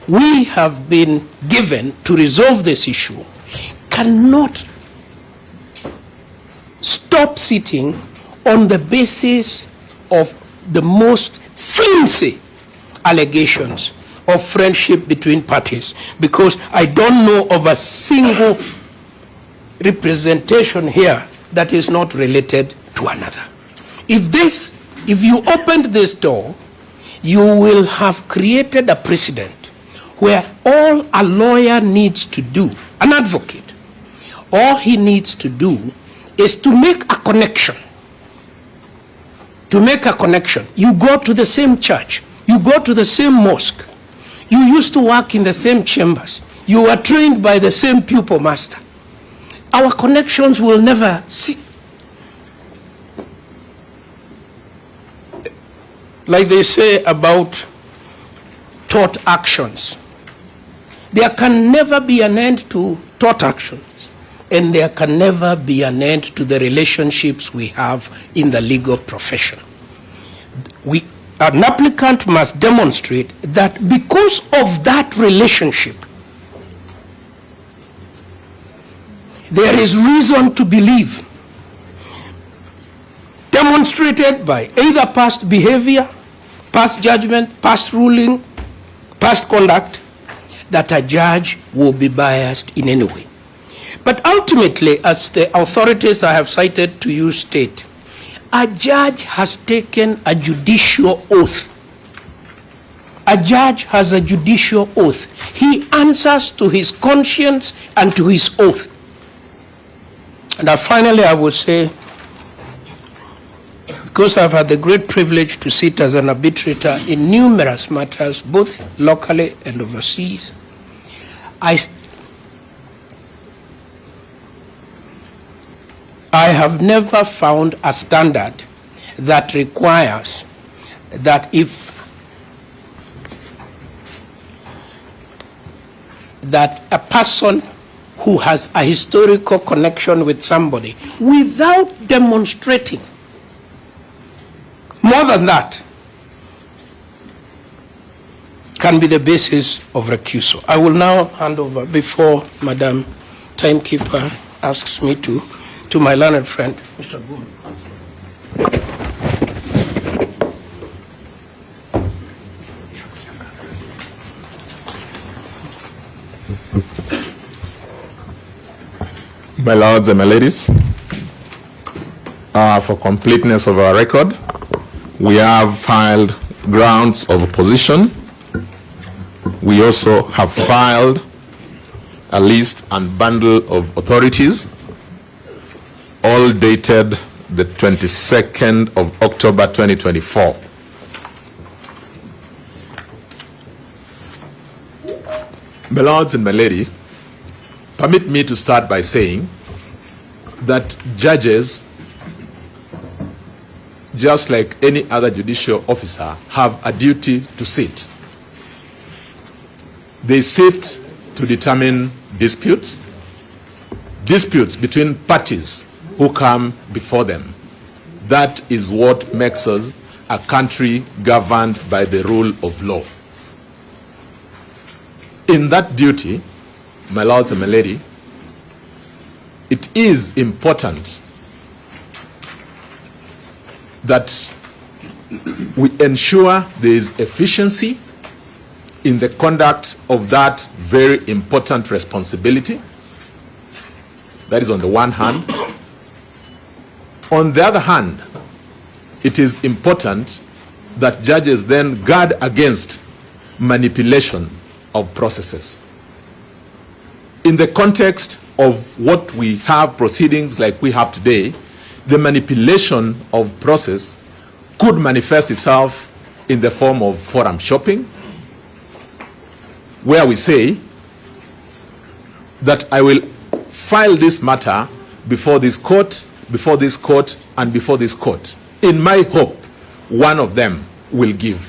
[SPEAKER 5] we have been given to resolve this issue cannot stop sitting on the basis of the most flimsy allegations of friendship between parties, because I don't know of a single representation here that is not related to another. If you opened this door, you will have created a precedent where all a lawyer needs to do, an advocate, all he needs to do is to make a connection. To make a connection. You go to the same church, you go to the same mosque, you used to work in the same chambers, you were trained by the same pupil master. our connections will never see. Like they say about thought actions, there can never be an end to thought actions, and there can never be an end to the relationships we have in the legal profession. An applicant must demonstrate that because of that relationship, there is reason to believe, demonstrated by either past behavior, past judgment, past ruling, past conduct, that a judge will be biased in any way. But ultimately, as the authorities I have cited to you state, a judge has taken a judicial oath. A judge has a judicial oath. He answers to his conscience and to his oath. And finally, I will say, because I've had the great privilege to sit as an arbitrator in numerous matters, both locally and overseas, I have never found a standard that requires that that a person who has a historical connection with somebody, without demonstrating more than that, can be the basis of recusal. I will now hand over, before Madam Timekeeper asks me to my learned friend, Mr. Boone.
[SPEAKER 12] My lords and my ladies, for completeness of our record, we have filed grounds of opposition. We also have filed a list and bundle of authorities, all dated the 22nd of October 2024. My lords and my lady, permit me to start by saying that judges, just like any other judicial officer, have a duty to sit. They sit to determine disputes between parties who come before them. That is what makes us a country governed by the rule of law. In that duty, my lords and my lady, it is important that we ensure there is efficiency in the conduct of that very important responsibility. That is on the one hand. On the other hand, it is important that judges then guard against manipulation of processes. In the context of what we have, proceedings like we have today, the manipulation of process could manifest itself in the form of forum shopping, where we say that I will file this matter before this court, and before this court. In my hope, one of them will give.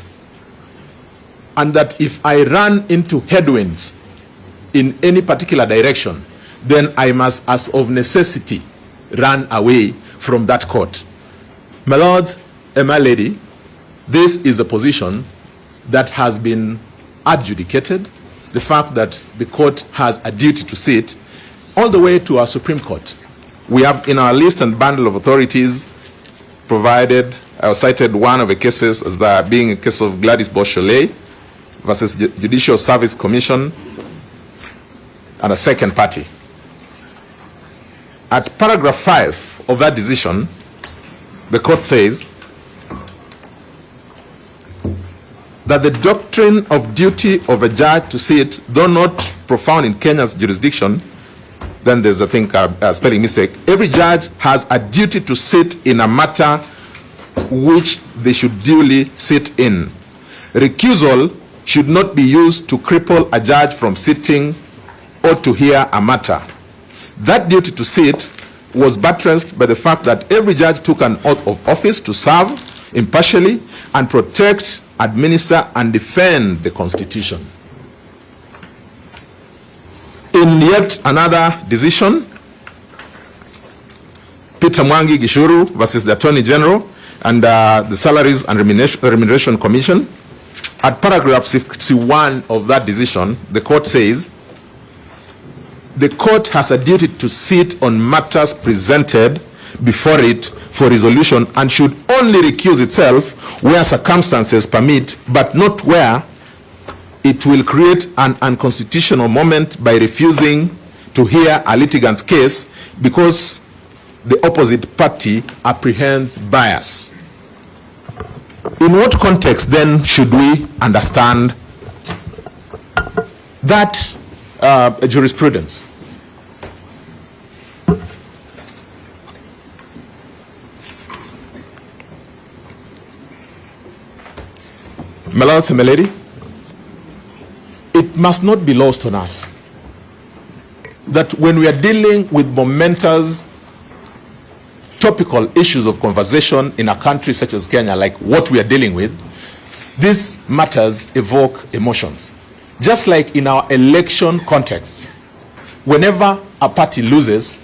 [SPEAKER 12] And that if I run into headwinds in any particular direction, then I must, as of necessity, run away from that court. My lords and my lady, this is a position that has been adjudicated, the fact that the court has a duty to sit, all the way to our Supreme Court. We have in our list and bundle of authorities provided, I cited one of the cases as being a case of Gladys Beausoleil versus Judicial Service Commission and a second party. At paragraph 5 of that decision, the court says that the doctrine of duty of a judge to sit, though not profound in Kenya's jurisdiction, then there's a spelling mistake. Every judge has a duty to sit in a matter which they should duly sit in. Recusal should not be used to cripple a judge from sitting or to hear a matter. That duty to sit was buttressed by the fact that every judge took an oath of office to serve impartially and protect, administer, and defend the Constitution. In yet another decision, Peter Mwangi Gishuru versus the Attorney General and the Salaries and Remuneration Commission, at paragraph 61 of that decision, the court says, the court has a duty to sit on matters presented before it for resolution and should only recuse itself where circumstances permit, but not where it will create an unconstitutional moment by refusing to hear a litigant's case because the opposite party apprehends bias. In what context then should we understand that jurisprudence? My lords and my lady, it must not be lost on us that when we are dealing with momentous topical issues of conversation in a country such as Kenya, like what we are dealing with, these matters evoke emotions. Just like in our election context, whenever a party loses,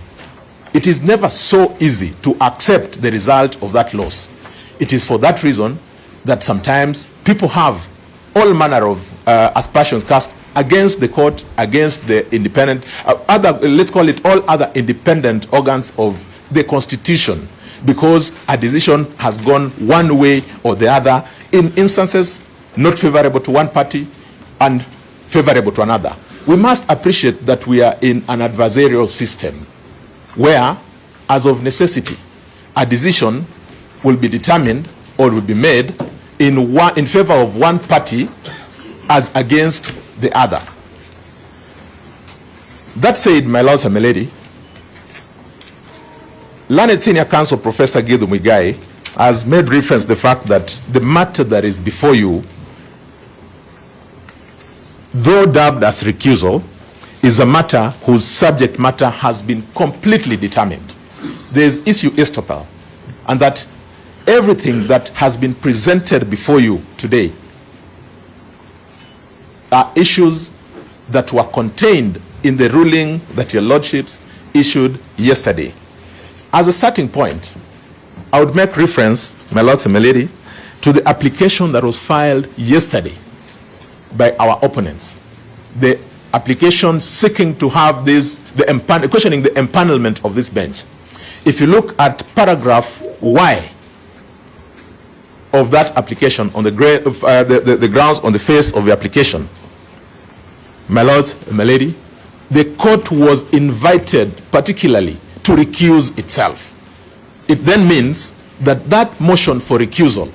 [SPEAKER 12] it is never so easy to accept the result of that loss. It is for that reason that sometimes people have all manner of aspersions cast against the court, against the independent, let's call it all other independent organs of the Constitution, because a decision has gone one way or the other, in instances not favorable to one party and favorable to another. We must appreciate that we are in an adversarial system where, as of necessity, a decision will be determined or will be made in favor of one party as against the other. That said, my lords and my lady, learned senior counsel Professor Githu Muigai has made reference to the fact that the matter that is before you, though dubbed as recusal, is a matter whose subject matter has been completely determined. There is issue estoppel, and that everything that has been presented before you today are issues that were contained in the ruling that your lordships issued yesterday. As a starting point, I would make reference, my lords and my lady, to the application that was filed yesterday by our opponents. The application seeking to have this, questioning the empanelment of this bench. If you look at paragraph Y of that application, on the grounds on the face of the application, my lords and my lady, the court was invited particularly to recuse itself. It then means that that motion for recusal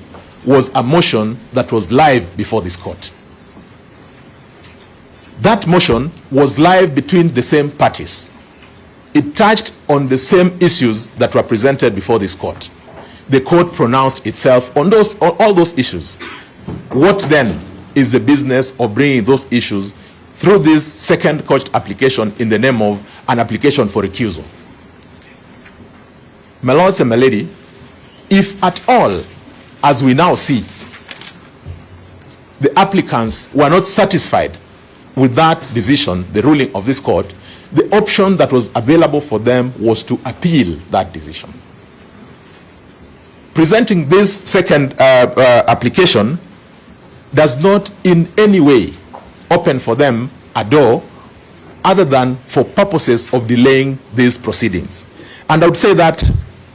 [SPEAKER 12] was a motion that was live before this court. That motion was live between the same parties. It touched on the same issues that were presented before this court. The court pronounced itself on all those issues. What then is the business of bringing those issues through this second court application in the name of an application for recusal? My lords and my lady, if at all, as we now see, the applicants were not satisfied with that decision, the ruling of this court, the option that was available for them was to appeal that decision. Presenting this second application does not in any way open for them a door other than for purposes of delaying these proceedings. And I would say that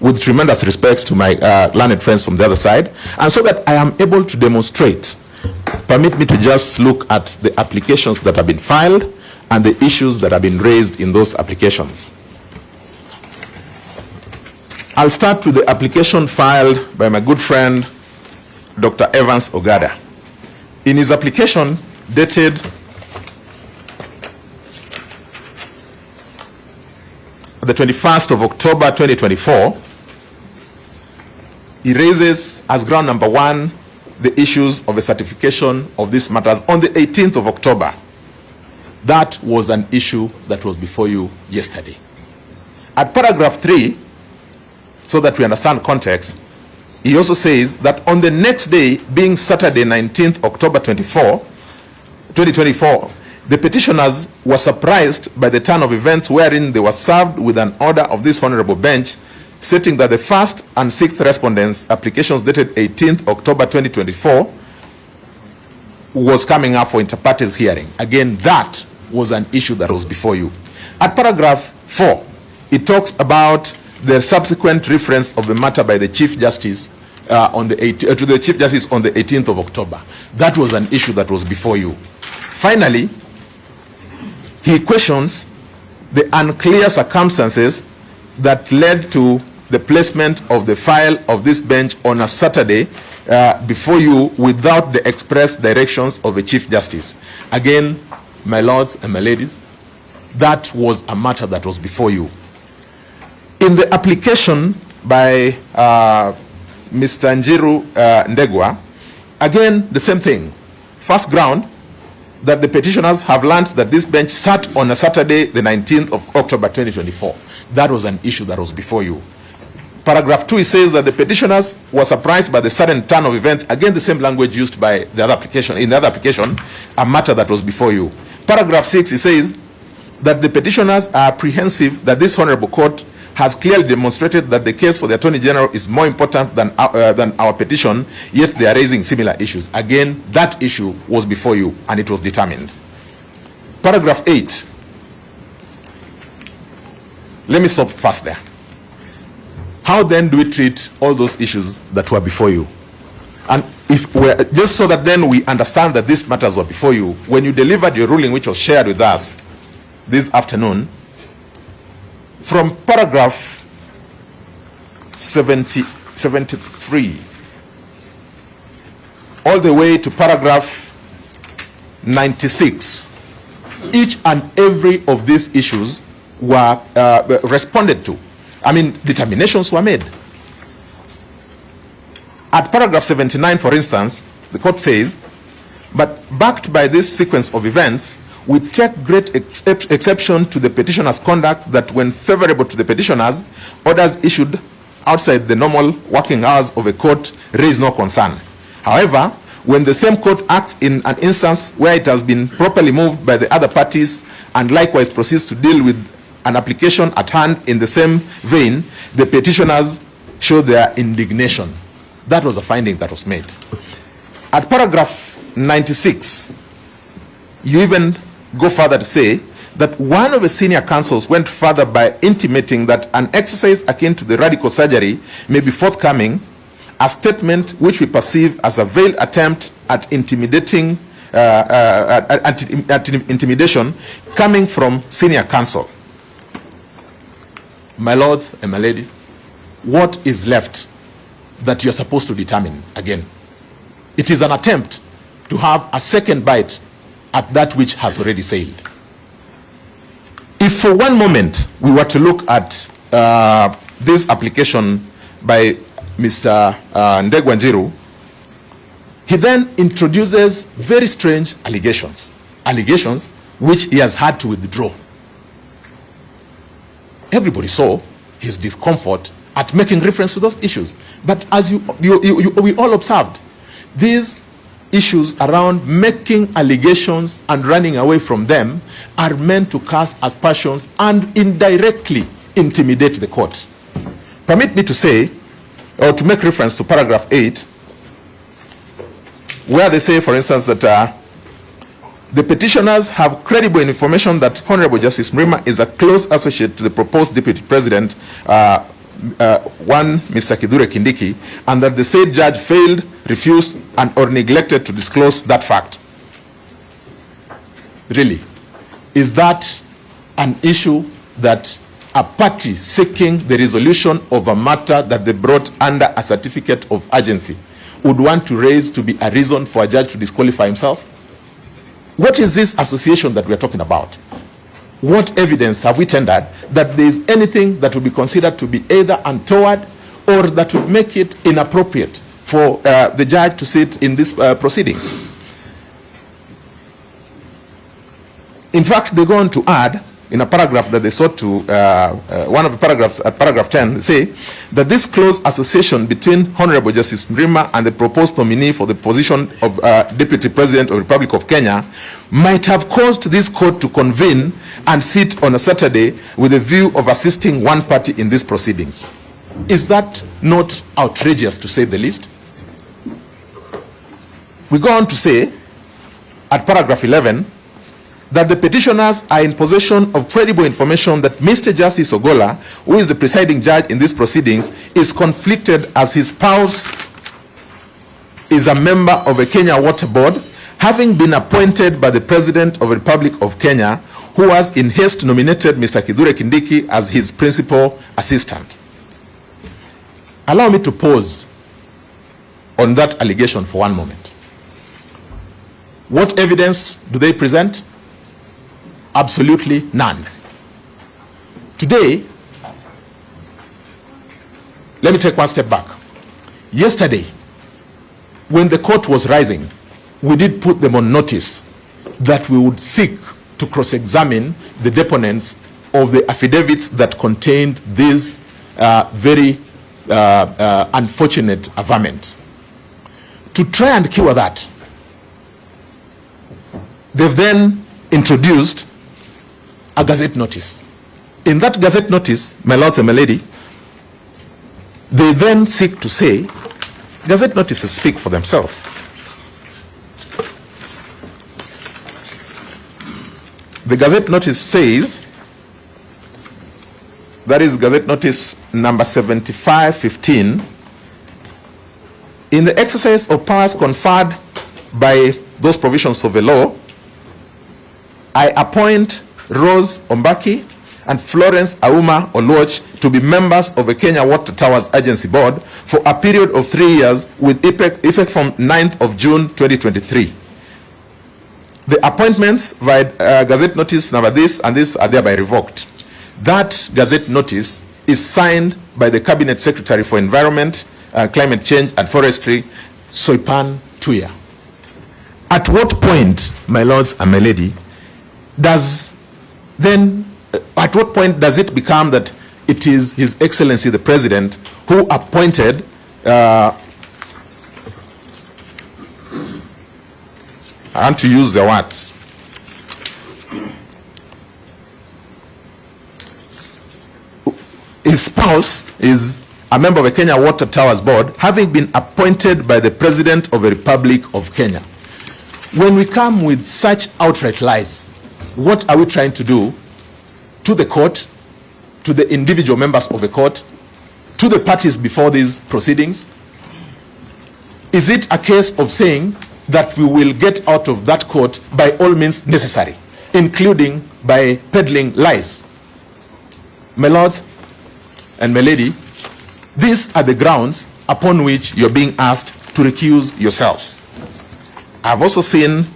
[SPEAKER 12] with tremendous respect to my learned friends from the other side, and so that I am able to demonstrate, permit me to just look at the applications that have been filed and the issues that have been raised in those applications. I'll start with the application filed by my good friend, Dr. Evans Ogada. In his application dated the 21st of October 2024, he raises as ground number one the issues of the certification of these matters on the 18th of October. That was an issue that was before you yesterday. At paragraph 3, so that we understand context, he also says that on the next day, being Saturday, 19th October 2024, the petitioners were surprised by the turn of events wherein they were served with an order of this honorable bench stating that the first and sixth respondents' applications dated 18th October 2024 was coming up for inter partes hearing. Again, that was an issue that was before you. At paragraph 4, it talks about the subsequent reference of the matter by the Chief Justice to the Chief Justice on the 18th of October. That was an issue that was before you. Finally, he questions the unclear circumstances that led to the placement of the file of this bench on a Saturday before you without the express directions of the Chief Justice. Again, my lords and my ladies, that was a matter that was before you. In the application by Mr. Njiru Ndegwa, again, the same thing. First ground, that the petitioners have learned that this bench sat on a Saturday, the 19th of October 2024. That was an issue that was before you. Paragraph 2, it says that the petitioners were surprised by the sudden turn of events. Again, the same language used by the other application. In the other application, a matter that was before you. Paragraph 6, it says that the petitioners are apprehensive that this honorable court has clearly demonstrated that the case for the Attorney General is more important than our petition, yet they are raising similar issues. Again, that issue was before you, and it was determined. Paragraph 8. Let me stop first there. How then do we treat all those issues that were before you? And if we're, just so that then we understand that these matters were before you, when you delivered your ruling, which was shared with us this afternoon, from paragraph 73 all the way to paragraph 96, each and every of these issues were responded to. I mean, determinations were made. At paragraph 79, for instance, the court says, but backed by this sequence of events, we take great exception to the petitioner's conduct that when favorable to the petitioners, orders issued outside the normal working hours of a court raise no concern. However, when the same court acts in an instance where it has been properly moved by the other parties and likewise proceeds to deal with an application at hand in the same vein, the petitioners show their indignation. That was a finding that was made. At paragraph 96, you even go further to say that one of the senior counsels went further by intimating that an exercise akin to the radical surgery may be forthcoming, a statement which we perceive as a veiled attempt at intimidating, intimidation coming from senior counsel. My lords and my ladies, what is left that you're supposed to determine again? It is an attempt to have a second bite at that which has already sailed. If for one moment we were to look at this application by Mr. Ndegwa Njiru, he then introduces very strange allegations which he has had to withdraw. Everybody saw his discomfort at making reference to those issues. But as we all observed, these issues around making allegations and running away from them are meant to cast aspersions and indirectly intimidate the court. Permit me to say, or to make reference to paragraph 8, where they say, for instance, that the petitioners have credible information that Honorable Justice Mrima is a close associate to the proposed Deputy President, Mr. Kithure Kindiki, and that the said judge failed, refused, or neglected to disclose that fact. Really, is that an issue that a party seeking the resolution of a matter that they brought under a certificate of urgency would want to raise to be a reason for a judge to disqualify himself? What is this association that we are talking about? What evidence have we tendered that there is anything that would be considered to be either untoward or that would make it inappropriate for the judge to sit in these proceedings? In fact, they go on to add in a paragraph that they sought to, one of the paragraphs, at paragraph 10, they say that this close association between Honorable Justice Mrima and the proposed nominee for the position of Deputy President of the Republic of Kenya might have caused this court to convene and sit on a Saturday with a view of assisting one party in these proceedings. Is that not outrageous, to say the least? We go on to say, at paragraph 11, that the petitioners are in possession of credible information that Mr. Justice Ogola, who is the presiding judge in these proceedings, is conflicted as his spouse is a member of a Kenya Water Board, having been appointed by the President of the Republic of Kenya, who has in haste nominated Mr. Kithure Kindiki as his principal assistant. Allow me to pause on that allegation for one moment. What evidence do they present? Absolutely none. Today, let me take one step back. Yesterday, when the court was rising, we did put them on notice that we would seek to cross-examine the deponents of the affidavits that contained these very unfortunate averments. To try and cure that, they've then introduced a gazette notice. In that gazette notice, my lords and my lady, they then seek to say, gazette notices speak for themselves. The gazette notice says, that is gazette notice number 7515, in the exercise of powers conferred by those provisions of the law, I appoint Rose Ombaki and Florence Auma Oluoch to be members of the Kenya Water Towers Agency Board for a period of 3 years with effect from 9th of June 2023. The appointments via Gazette Notice number this and this are thereby revoked. That Gazette Notice is signed by the Cabinet Secretary for Environment, Climate Change and Forestry, Soipan Tuya. At what point, my lords and my lady, at what point does it become that it is His Excellency the President who appointed I want to use the words. His spouse is a member of the Kenya Water Towers Board, having been appointed by the President of the Republic of Kenya. When we come with such outright lies, what are we trying to do to the court, to the individual members of the court, to the parties before these proceedings? Is it a case of saying that we will get out of that court by all means necessary, including by peddling lies? My lords and my lady, these are the grounds upon which you're being asked to recuse yourselves. I've also seen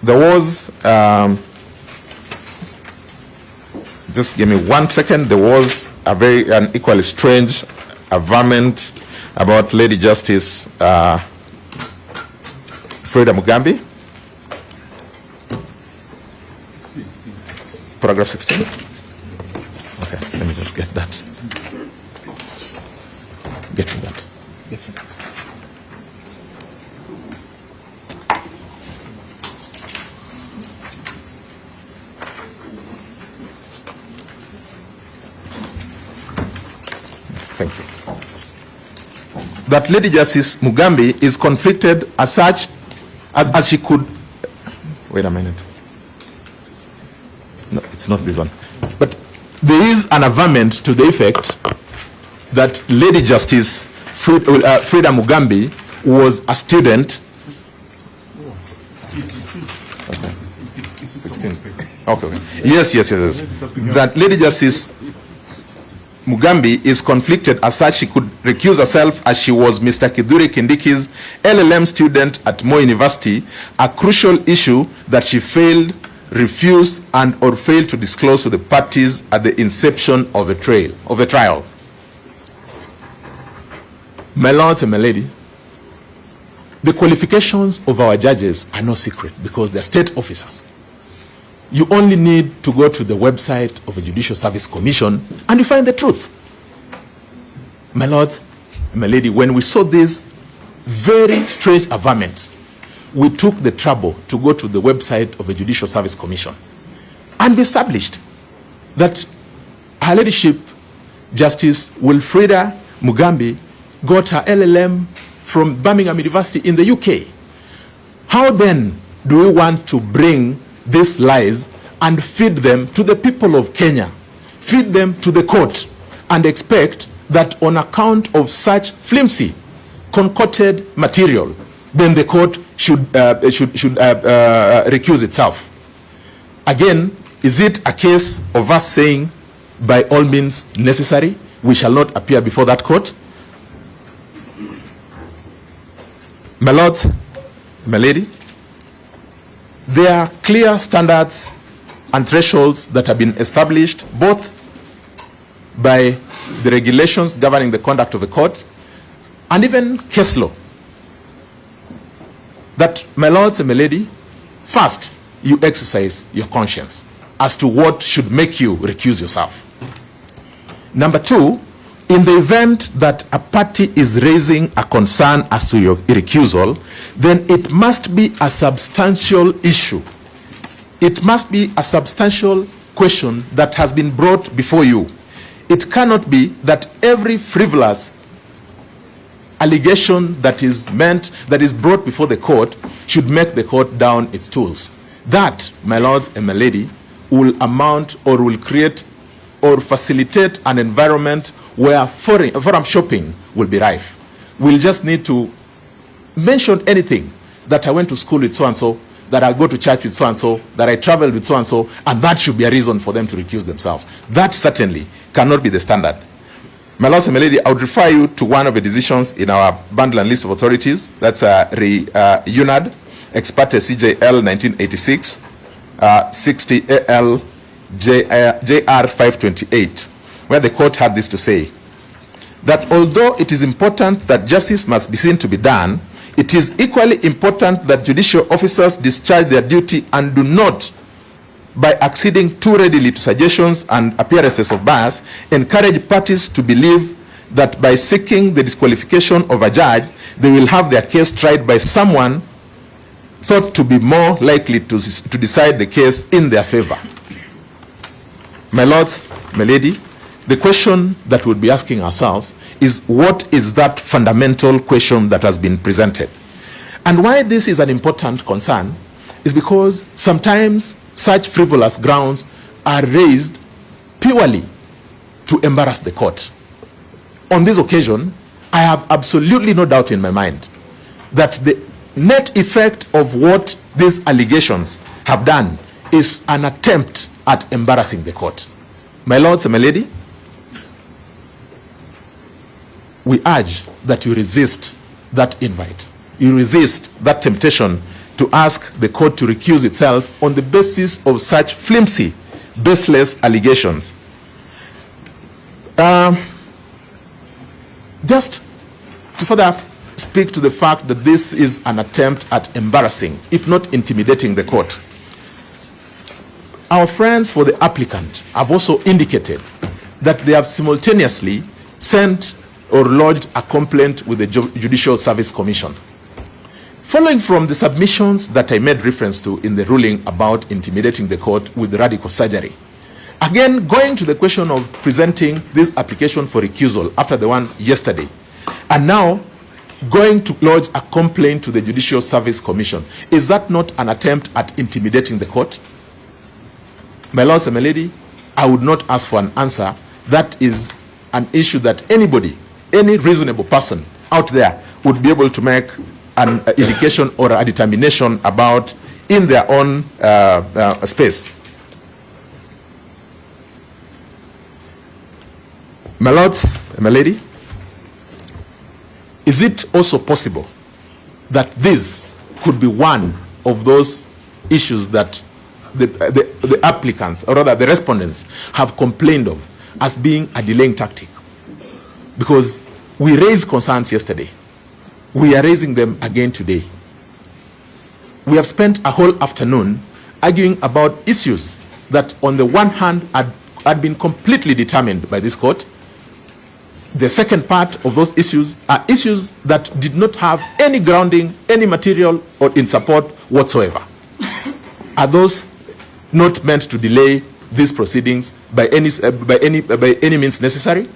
[SPEAKER 12] there was, just give me 1 second, there was an equally strange averment about Lady Justice Freda Mugambi. Paragraph 16. Okay, let me just get that. Get to that. Thank you. That Lady Justice Mugambi is conflicted as such as she could. Wait a minute. No, it's not this one. But there is an averment to the effect that Lady Justice Freda Mugambi was a student. Okay. 16. Okay. Yes. That Lady Justice Mugambi is conflicted as such she could recuse herself as she was Mr. Kithure Kindiki's LLM student at Moi University, a crucial issue that she failed, refused, and or failed to disclose to the parties at the inception of a trial. My lords and my lady, the qualifications of our judges are no secret because they're state officers. You only need to go to the website of a Judicial Service Commission and you find the truth. My lord, my lady, when we saw this very strange averment, we took the trouble to go to the website of a Judicial Service Commission and we established that Her Ladyship Justice Wilfrida Mugambi got her LLM from Birmingham University in the UK. How then do we want to bring these lies and feed them to the people of Kenya, feed them to the court, and expect that on account of such flimsy, concocted material, then the court should recuse itself? Again, is it a case of us saying, by all means necessary, we shall not appear before that court? My lords, my ladies, there are clear standards and thresholds that have been established both by the regulations governing the conduct of the court and even case law. That, my lords and my lady, first, you exercise your conscience as to what should make you recuse yourself. Number two, in the event that a party is raising a concern as to your recusal, then it must be a substantial issue. It must be a substantial question that has been brought before you. It cannot be that every frivolous allegation that is brought before the court should make the court down its tools. That, my lords and my lady, will amount or will create or facilitate an environment where forum shopping will be rife. We'll just need to mention anything, that I went to school with so-and-so, that I go to church with so-and-so, that I traveled with so-and-so, and that should be a reason for them to recuse themselves. That certainly cannot be the standard. My lords and my lady, I would refer you to one of the decisions in our bundle and list of authorities. That's UNAD, Ex parte CJL 1986, 60 AL JR 528, where the court had this to say, that although it is important that justice must be seen to be done, it is equally important that judicial officers discharge their duty and do not, by acceding too readily to suggestions and appearances of bias, encourage parties to believe that by seeking the disqualification of a judge, they will have their case tried by someone thought to be more likely to decide the case in their favor. My lords, my lady, the question that we'll be asking ourselves is, what is that fundamental question that has been presented? And why this is an important concern is because sometimes such frivolous grounds are raised purely to embarrass the court. On this occasion, I have absolutely no doubt in my mind that the net effect of what these allegations have done is an attempt at embarrassing the court. My lords and my lady, we urge that you resist that invite. You resist that temptation to ask the court to recuse itself on the basis of such flimsy, baseless allegations. Just to further speak to the fact that this is an attempt at embarrassing, if not intimidating, the court. Our friends for the applicant have also indicated that they have simultaneously sent or lodged a complaint with the Judicial Service Commission. Following from the submissions that I made reference to in the ruling about intimidating the court with radical surgery, again going to the question of presenting this application for recusal after the one yesterday, and now going to lodge a complaint to the Judicial Service Commission, is that not an attempt at intimidating the court? My lords and my lady, I would not ask for an answer. That is an issue that anybody, any reasonable person out there would be able to make an indication or a determination about in their own space. My lords and my lady, is it also possible that this could be one of those issues that the applicants, or rather the respondents, have complained of as being a delaying tactic? Because we raised concerns yesterday. We are raising them again today. We have spent a whole afternoon arguing about issues that on the one hand had been completely determined by this court. The second part of those issues are issues that did not have any grounding, any material or in support whatsoever. Are those not meant to delay these proceedings by any means necessary?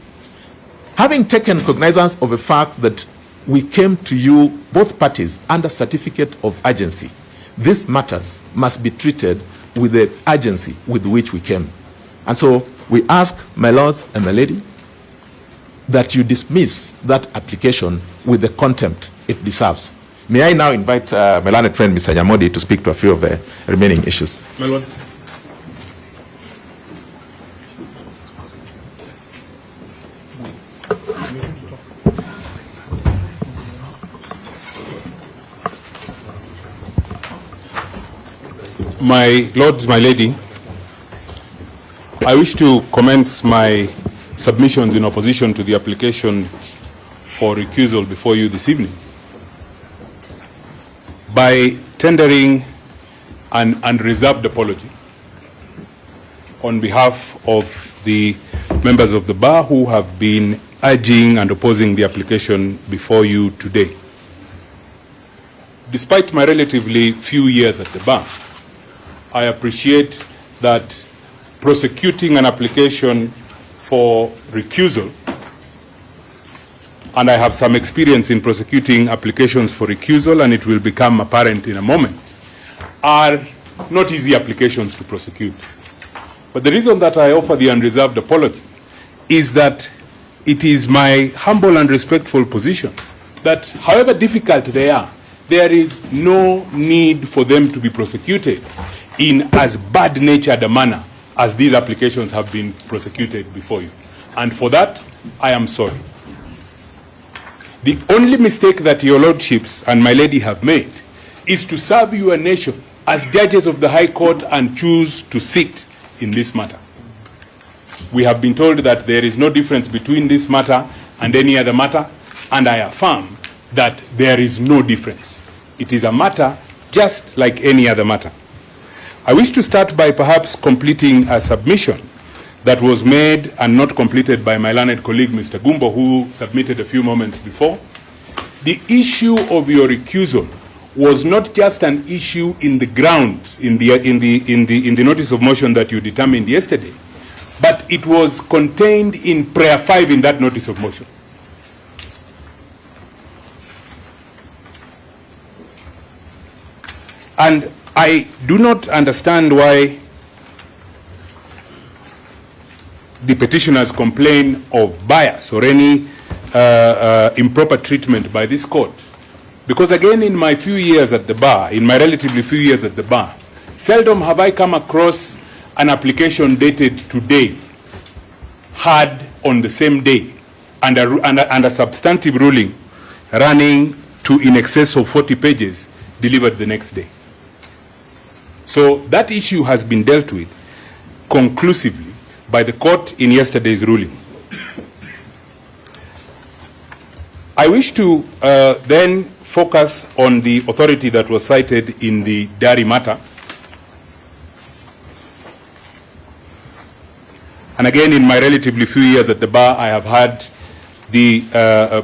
[SPEAKER 12] Having taken cognizance of the fact that we came to you, both parties, under certificate of urgency, these matters must be treated with the urgency with which we came. And so we ask, my lords and my lady, that you dismiss that application with the contempt it deserves. May I now invite my learned friend, Mr. Nyamodi, to speak to a few of the remaining issues.
[SPEAKER 11] My lord. My lords, my lady, I wish to commence my submissions in opposition to the application for recusal before you this evening by tendering an unreserved apology on behalf of the members of the bar who have been urging and opposing the application before you today. Despite my relatively few years at the bar, I appreciate that prosecuting an application for recusal, and I have some experience in prosecuting applications for recusal, and it will become apparent in a moment, are not easy applications to prosecute. But the reason that I offer the unreserved apology is that it is my humble and respectful position that however difficult they are, there is no need for them to be prosecuted in as bad-natured a manner as these applications have been prosecuted before you. And for that, I am sorry. The only mistake that your lordships and my lady have made is to serve your nation as judges of the High Court and choose to sit in this matter. We have been told that there is no difference between this matter and any other matter, and I affirm that there is no difference. It is a matter just like any other matter. I wish to start by perhaps completing a submission that was made and not completed by my learned colleague, Mr. Gumbo, who submitted a few moments before. The issue of your recusal was not just an issue in the grounds, in the notice of motion that you determined yesterday, but it was contained in prayer 5 in that notice of motion. And I do not understand why the petitioners complain of bias or any improper treatment by this court. Because again, in my few years at the bar, in my relatively few years at the bar, seldom have I come across an application dated today, had on the same day, and a substantive ruling running to in excess of 40 pages delivered the next day. So that issue has been dealt with conclusively by the court in yesterday's ruling. I wish to then focus on the authority that was cited in the dairy matter. And again, in my relatively few years at the bar, I have had the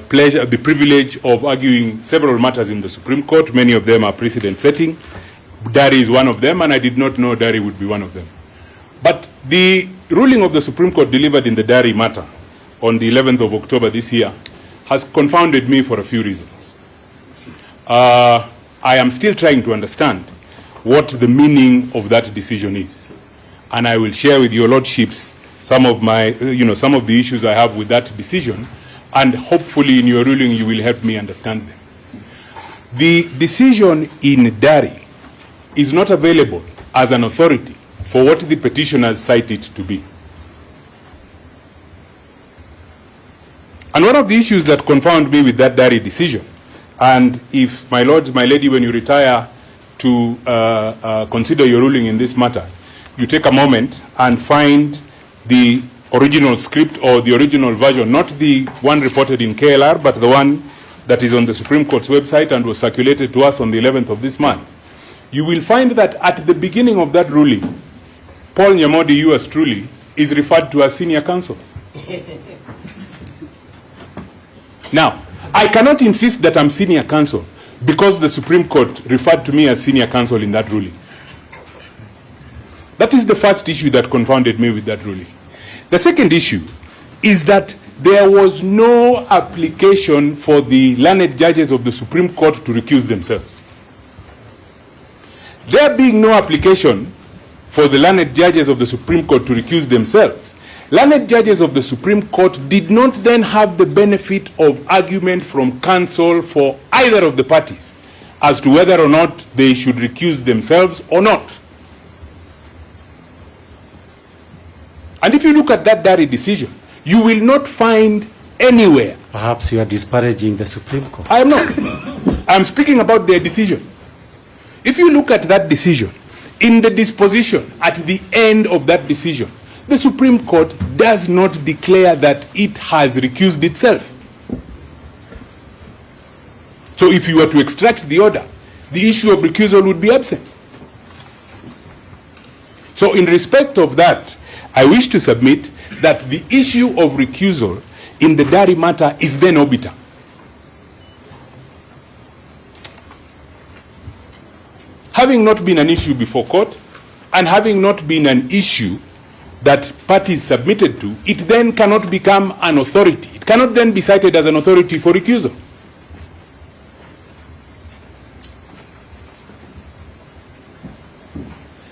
[SPEAKER 11] pleasure, the privilege of arguing several matters in the Supreme Court. Many of them are precedent-setting. Dairy is one of them, and I did not know dairy would be one of them. But the ruling of the Supreme Court delivered in the dairy matter on the 11th of October this year has confounded me for a few reasons. I am still trying to understand what the meaning of that decision is. And I will share with your lordships some of my, some of the issues I have with that decision, and hopefully in your ruling you will help me understand them. The decision in dairy is not available as an authority for what the petitioners cite it to be. And one of the issues that confound me with that dairy decision, and if my lords, my lady, when you retire to consider your ruling in this matter, you take a moment and find the original script or the original version, not the one reported in KLR, but the one that is on the Supreme Court's website and was circulated to us on the 11th of this month. you will find that at the beginning of that ruling, Paul Nyamodi, yours truly, is referred to as senior counsel. Now, I cannot insist that I'm senior counsel because the Supreme Court referred to me as senior counsel in that ruling. That is the first issue that confounded me with that ruling. The second issue is that there was no application for the learned judges of the Supreme Court to recuse themselves. There being no application for the learned judges of the Supreme Court to recuse themselves, learned judges of the Supreme Court did not then have the benefit of argument from counsel for either of the parties as to whether or not they should recuse themselves or not. And if you look at that Dari decision, you will not find anywhere.
[SPEAKER 17] Perhaps you are disparaging the Supreme Court.
[SPEAKER 11] I am not. I'm speaking about their decision. If you look at that decision, in the disposition at the end of that decision, the Supreme Court does not declare that it has recused itself. So if you were to extract the order, the issue of recusal would be absent. So in respect of that, I wish to submit that the issue of recusal in the Dari matter is then obiter. Having not been an issue before court, and having not been an issue that parties submitted to, it then cannot become an authority. It cannot then be cited as an authority for recusal.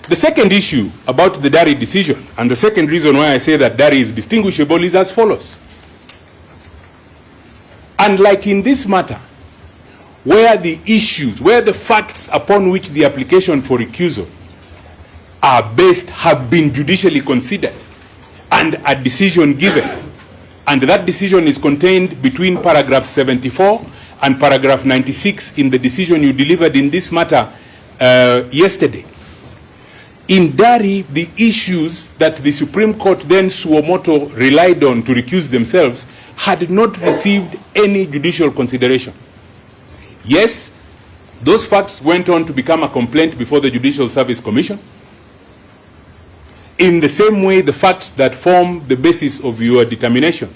[SPEAKER 11] The second issue about the Dari decision, and the second reason why I say that Dari is distinguishable, is as follows. Unlike in this matter, where the issues, where the facts upon which the application for recusal are based have been judicially considered and a decision given, and that decision is contained between paragraph 74 and paragraph 96 in the decision you delivered in this matter yesterday. In Dari, the issues that the Supreme Court then suo moto relied on to recuse themselves had not received any judicial consideration. Yes, those facts went on to become a complaint before the Judicial Service Commission. In the same way, the facts that form the basis of your determination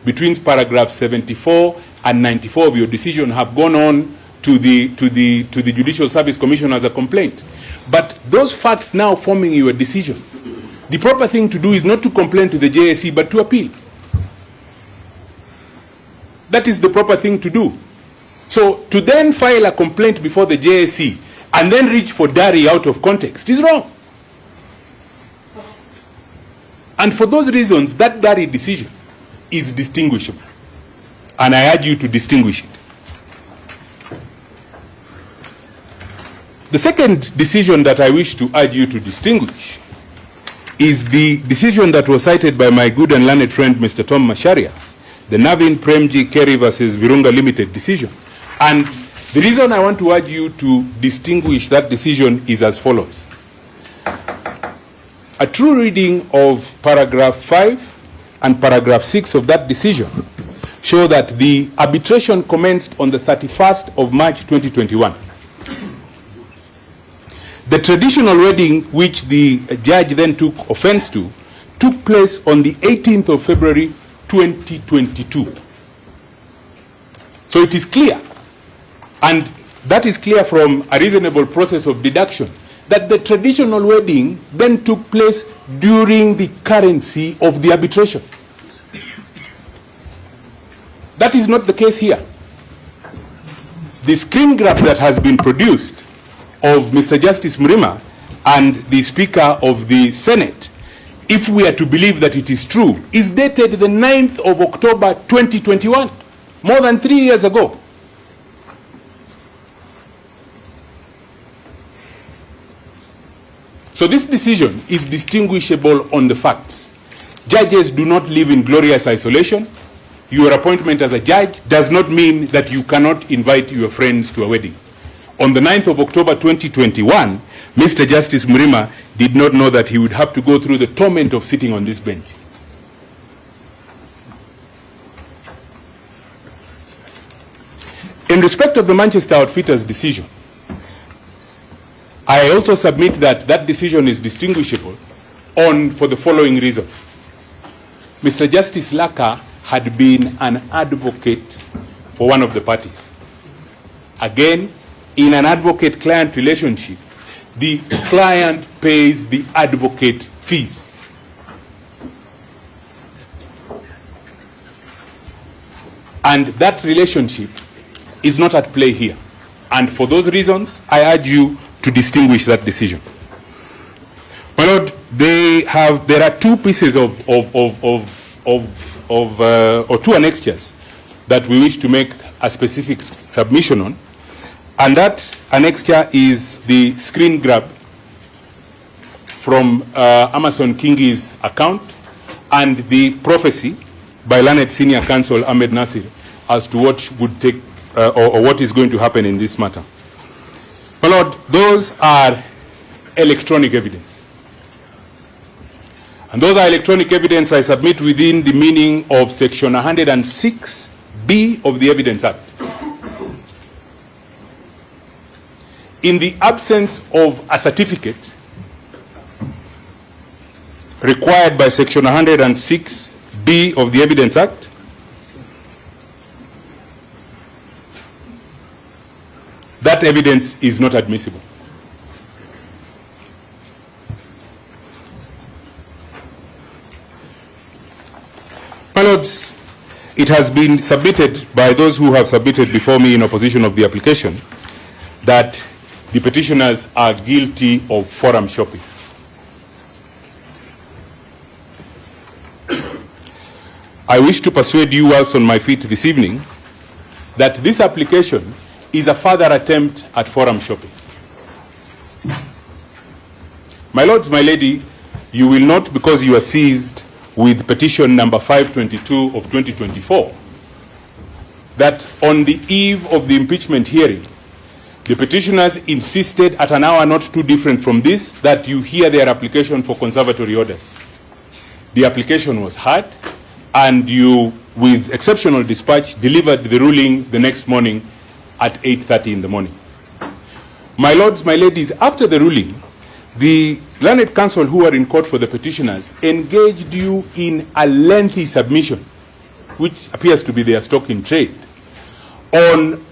[SPEAKER 11] between paragraph 74 and 94 of your decision have gone on to the Judicial Service Commission as a complaint. But those facts now forming your decision, the proper thing to do is not to complain to the JSC, but to appeal. That is the proper thing to do. So to then file a complaint before the JSC and then reach for Dari out of context is wrong. And for those reasons, that Dari decision is distinguishable. And I urge you to distinguish it. The second decision that I wish to urge you to distinguish is the decision that was cited by my good and learned friend, Mr. Tom Masharia, the Navin Premji Kerry versus Virunga Limited decision. And the reason I want to urge you to distinguish that decision is as follows. A true reading of paragraph 5 and paragraph 6 of that decision show that the arbitration commenced on the 31st of March 2021. The traditional wedding, which the judge then took offense to, took place on the 18th of February 2022. So it is clear, and that is clear from a reasonable process of deduction, that the traditional wedding then took place during the currency of the arbitration. That is not the case here. The screen grab that has been produced of Mr. Justice Mrima and the Speaker of the Senate, if we are to believe that it is true, is dated the 9th of October 2021, more than 3 years ago. So this decision is distinguishable on the facts. Judges do not live in glorious isolation. Your appointment as a judge does not mean that you cannot invite your friends to a wedding. On the 9th of October 2021, Mr. Justice Mrima did not know that he would have to go through the torment of sitting on this bench. In respect of the Manchester Outfitters decision, I also submit that that decision is distinguishable for the following reason. Mr. Justice Laka had been an advocate for one of the parties. Again, in an advocate-client relationship, the client pays the advocate fees. And that relationship is not at play here. And for those reasons, I urge you to distinguish that decision. My Lord, there are two pieces or two annexures that we wish to make a specific submission on. And that annexure is the screen grab from Amason Kingi's account and the prophecy by learned senior counsel Ahmed Nasir as to what would take or what is going to happen in this matter. My Lord, those are electronic evidence. And those are electronic evidence I submit within the meaning of Section 106B of the Evidence Act. In the absence of a certificate required by Section 106B of the Evidence Act, that evidence is not admissible. My Lords, it has been submitted by those who have submitted before me in opposition of the application that the petitioners are guilty of forum shopping. I wish to persuade you whilst on my feet this evening that this application is a further attempt at forum shopping. My Lords, my Lady, you will not, because you are seized with petition number 522 of 2024, that on the eve of the impeachment hearing, the petitioners insisted at an hour not too different from this that you hear their application for conservatory orders. The application was heard, and you, with exceptional dispatch, delivered the ruling the next morning at 8:30 in the morning. My Lords, my Ladies, after the ruling, the learned counsel who are in court for the petitioners engaged you in a lengthy submission, which appears to be their stock in trade, on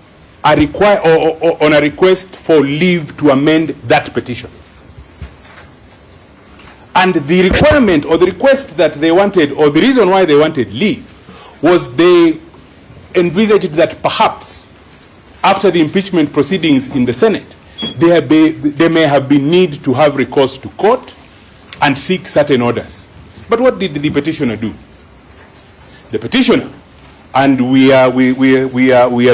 [SPEAKER 11] a request for leave to amend that petition. And the requirement or the request that they wanted, or the reason why they wanted leave, was they envisaged that perhaps after the impeachment proceedings in the Senate, there may have been need to have recourse to court and seek certain orders. But what did the petitioner do? The petitioner, and we are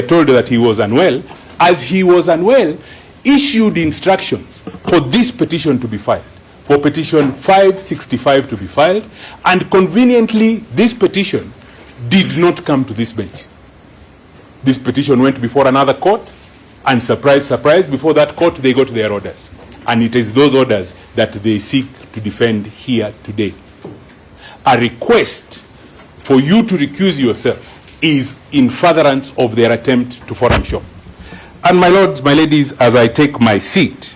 [SPEAKER 11] told that he was unwell, as he was unwell, issued instructions for this petition to be filed, for petition 565 to be filed, and conveniently this petition did not come to this bench. This petition went before another court, and surprise, surprise, before that court they got their orders. And it is those orders that they seek to defend here today. A request for you to recuse yourself is in furtherance of their attempt to forum shop. And my Lords, my Ladies, as I take my seat,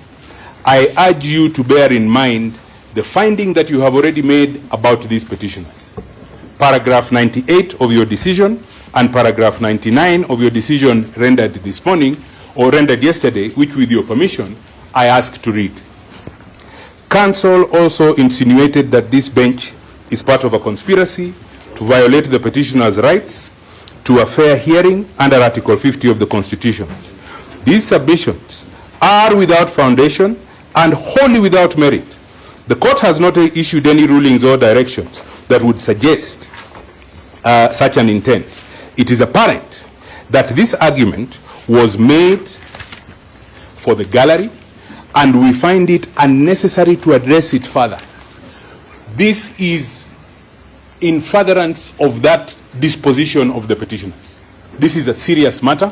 [SPEAKER 11] I urge you to bear in mind the finding that you have already made about these petitioners. Paragraph 98 of your decision and paragraph 99 of your decision rendered this morning, or rendered yesterday, which with your permission, I ask to read. Counsel also insinuated that this bench is part of a conspiracy to violate the petitioner's rights to a fair hearing under Article 50 of the Constitution. These submissions are without foundation and wholly without merit. The court has not issued any rulings or directions that would suggest such an intent. It is apparent that this argument was made for the gallery, and we find it unnecessary to address it further. This is in furtherance of that disposition of the petitioners. This is a serious matter.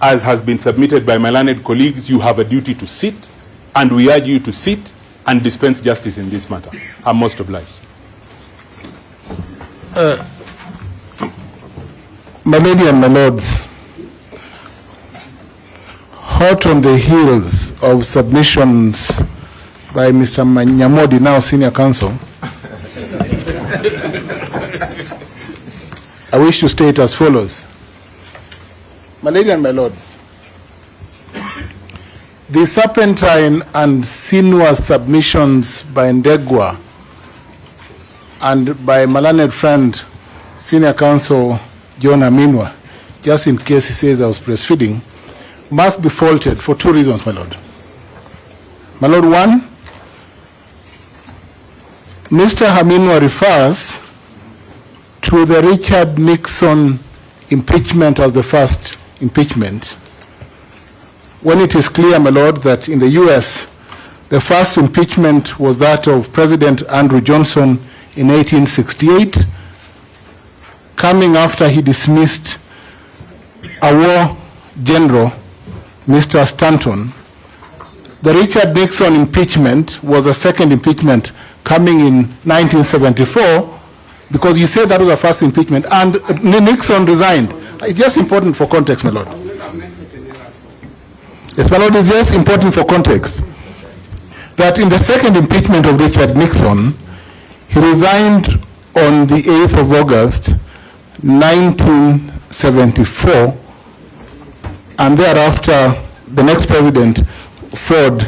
[SPEAKER 11] As has been submitted by my learned colleagues, you have a duty to sit, and we urge you to sit and dispense justice in this matter. I'm most obliged.
[SPEAKER 3] My Lady and my Lords, hot on the heels of submissions by Mr. Nyamodi, now senior counsel, I wish to state as follows. My lady and my lords, the serpentine and sinuous submissions by Ndegwa and by my learned friend, senior counsel John Aminwa, just in case he says I was breastfeeding, must be faulted for two reasons, my lord. My lord, one, Mr. Aminwa refers to the Richard Nixon impeachment as the first impeachment, when it is clear, my lord, that in the US, the first impeachment was that of President Andrew Johnson in 1868, coming after he dismissed a war general, Mr. Stanton. The Richard Nixon impeachment was the second impeachment coming in 1974, because you said that was the first impeachment, and Nixon resigned. It's just important for context, my lord. Yes, my lord, it's just important for context that in the second impeachment of Richard Nixon, he resigned on the 8th of August, 1974, and thereafter, the next president, Ford,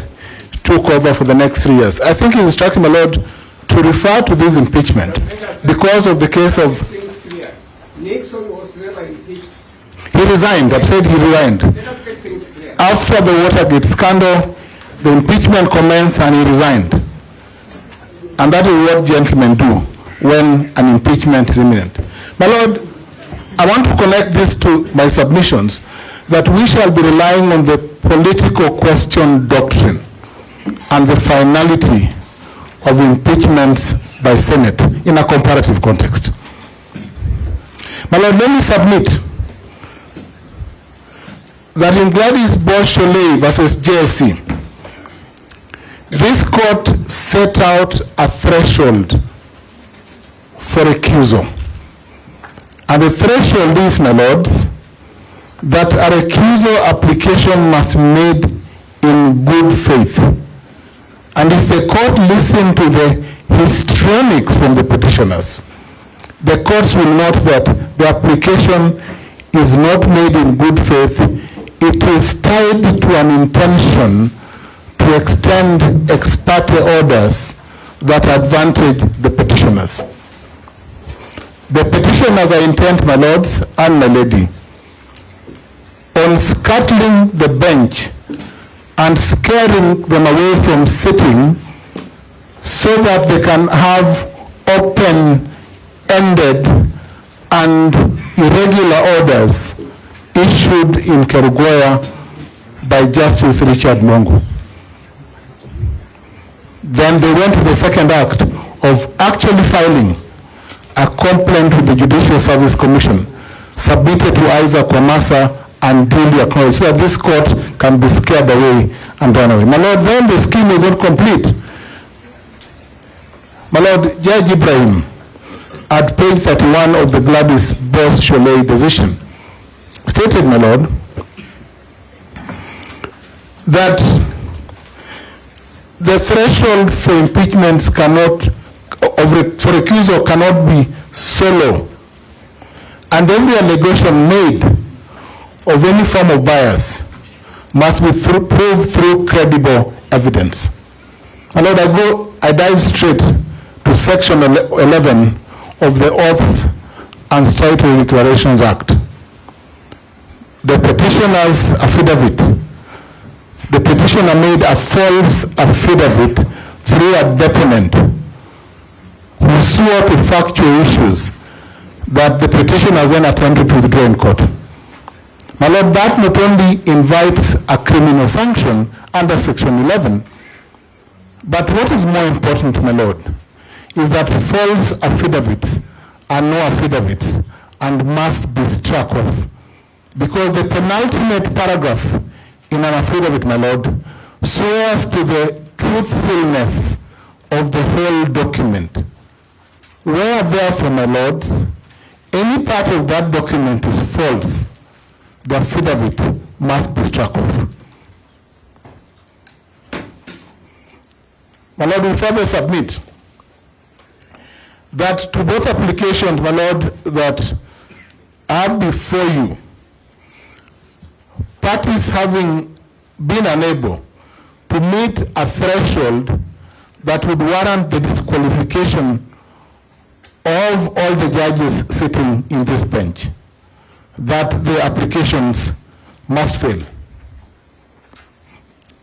[SPEAKER 3] took over for the next 3 years. I think it's instructing, my lord, to refer to this impeachment because of the case of...
[SPEAKER 7] Nixon was never impeached.
[SPEAKER 3] He resigned. I've said he resigned. After the Watergate scandal, the impeachment commenced and he resigned. And that is what gentlemen do when an impeachment is imminent. My lord, I want to connect this to my submissions, that we shall be relying on the political question doctrine and the finality of impeachments by Senate in a comparative context. My lord, let me submit that in Gladys Bosch-Soleil versus JSC, this court set out a threshold for recusal. And the threshold is, my lords, that a recusal application must be made in good faith. And if the court listened to the histrionics from the petitioners, the courts will note that the application is not made in good faith. It is tied to an intention to extend ex parte orders that advantage the petitioners. The petitioners are intent, my lords and my lady, on scuttling the bench and scaring them away from sitting so that they can have open-ended and irregular orders issued in Kerugoya by Justice Richard Mongo. Then they went to the second act of actually filing a complaint with the Judicial Service Commission submitted to Isaac Wamasa and duly acknowledged, so that this court can be scared away and run away. My lord, then the scheme is not complete. My lord, Judge Ibrahim, at page 31 of the Gladys Bosch-Soleil decision, stated, my lord, that the threshold for impeachments cannot, for recusal cannot be so low, and every allegation made of any form of bias must be proved through credible evidence. My lord, I dive straight to section 11 of the Oaths and Statutory Declarations Act. The petitioner's affidavit. The petitioner made a false affidavit through a deponent who swore to factual issues that the petitioner then attempted to withdraw in court. My lord, that not only invites a criminal sanction under section 11, but what is more important, my lord, is that false affidavits are no affidavits and must be struck off. Because the penultimate paragraph in an affidavit, my lord, swears to the truthfulness of the whole document. Where therefore, my lords, any part of that document is false, the affidavit must be struck off. My Lord, we further submit that to both applications, my Lord, that are before you, parties having been unable to meet a threshold that would warrant the disqualification of all the judges sitting in this bench, that the applications must fail.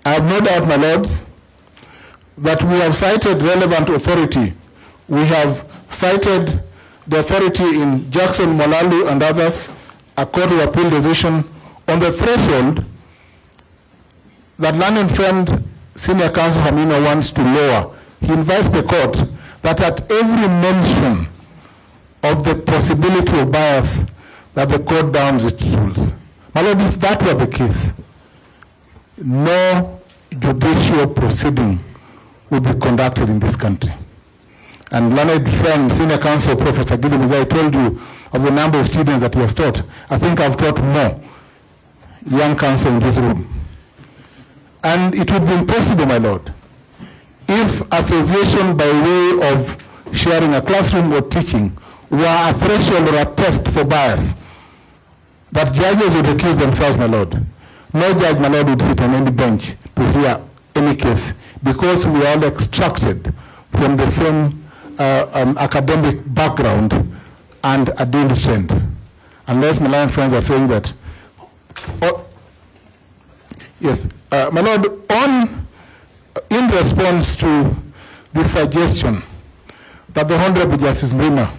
[SPEAKER 3] I have no doubt, my lords, that we have cited relevant authority. We have cited the authority in Jackson, Molalu, and others, a court of appeal decision on the threshold that learned friend Senior Counsel Hamina wants to lower. He invites the court that at every mention of the possibility of bias, that the court downs its rules. My Lord, if that were the case, no judicial proceeding would be conducted in this country. And learned friend, Senior Counsel Professor Gideon, I told you of the number of students that he has taught. I think I've taught more young counsel in this room. And it would be impossible, my Lord, if association by way of sharing a classroom or teaching were a threshold or a test for bias, that judges would accuse themselves, my Lord. No judge, my Lord, would sit on any bench to hear any case, because we are all extracted from the same academic background and a daily trend. Unless my Lion friends are saying that. Yes, my Lord, in response to the suggestion that the Honorable Justice Mrima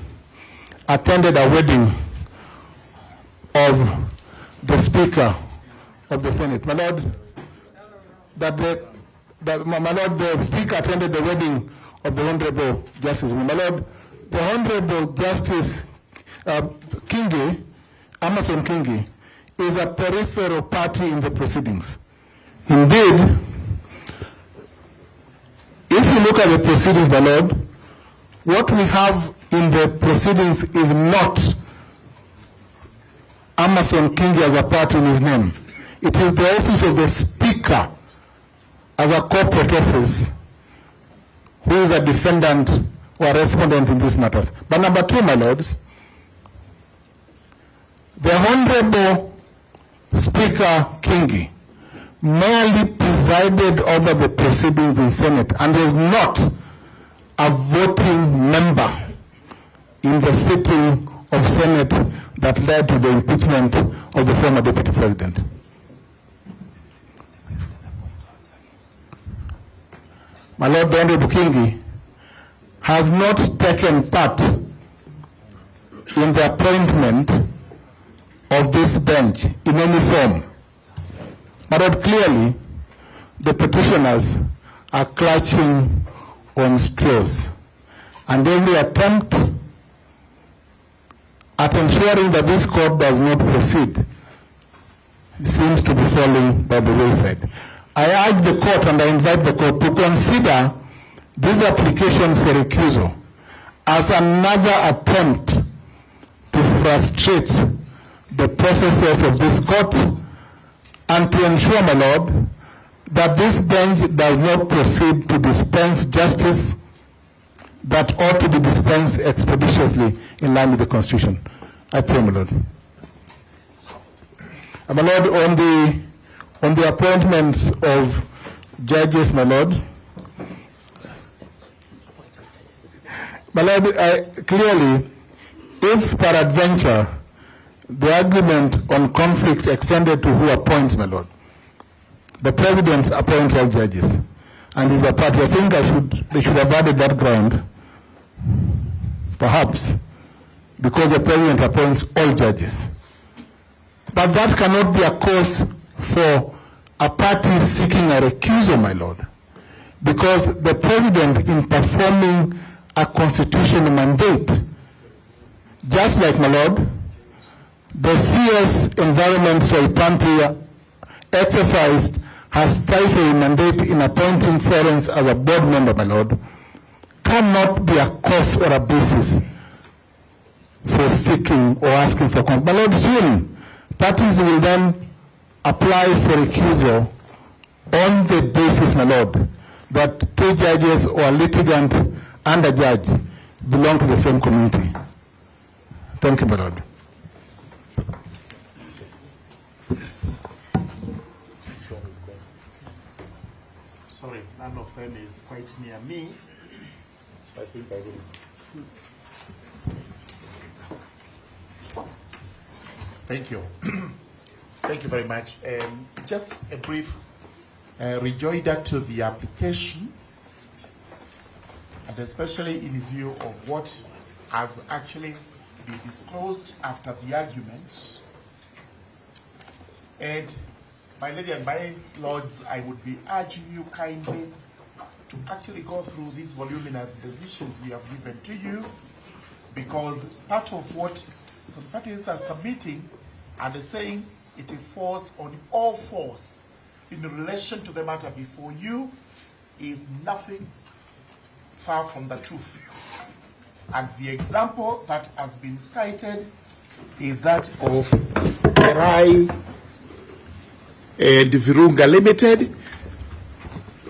[SPEAKER 3] attended a wedding of the Speaker of the Senate, my Lord, the Speaker attended the wedding of the Honorable Justice Mrima. My Lord, the Honorable Justice Kingi, Amason Kingi, is a peripheral party in the proceedings. Indeed, if you look at the proceedings, my Lord, what we have in the proceedings is not Amason Kingi as a party in his name. It is the office of the Speaker as a corporate office who is a defendant or a respondent in these matters. But number two, my lords, the Honorable Speaker Kingi merely presided over the proceedings in Senate and was not a voting member in the sitting of Senate that led to the impeachment of the former Deputy President. My Lord, the Honorable Kingi has not taken part in the appointment of this bench in any form. My Lord, clearly, the petitioners are clutching on straws, and every attempt at ensuring that this court does not proceed seems to be falling by the wayside. I urge the court and I invite the court to consider this application for recusal as another attempt to frustrate the processes of this court and to ensure, my Lord, that this bench does not proceed to dispense justice that ought to be dispensed expeditiously in line with the Constitution. I pray, my Lord. And my Lord, on the appointments of judges, my Lord, clearly, if peradventure the argument on conflict extended to who appoints, my Lord, the President appoints all judges, and is a party. I think they should have added that ground, perhaps, because the President appoints all judges. But that cannot be a cause for a party seeking a recusal, my Lord, because the President, in performing a constitutional mandate, just like, my Lord, the CS Environment Soipanti exercised her statutory mandate in appointing Florence as a board member, my Lord, cannot be a cause or a basis for seeking or asking for consent. My Lord, soon parties will then apply for recusal on the basis, my Lord, that two judges or litigant and a judge belong to the same community. Thank you, my lord.
[SPEAKER 10] Sorry, none of them is quite near me, so I think I will. Thank you. Thank you very much. Just a brief rejoinder to the application, and especially in view of what has actually been disclosed after the arguments. And my lady and my lords, I would be urging you kindly to actually go through these voluminous decisions we have given to you, because part of what some parties are submitting and saying it falls on all fours in relation to the matter before you is nothing far from the truth. And the example that has been cited is that of Erai and Virunga Limited,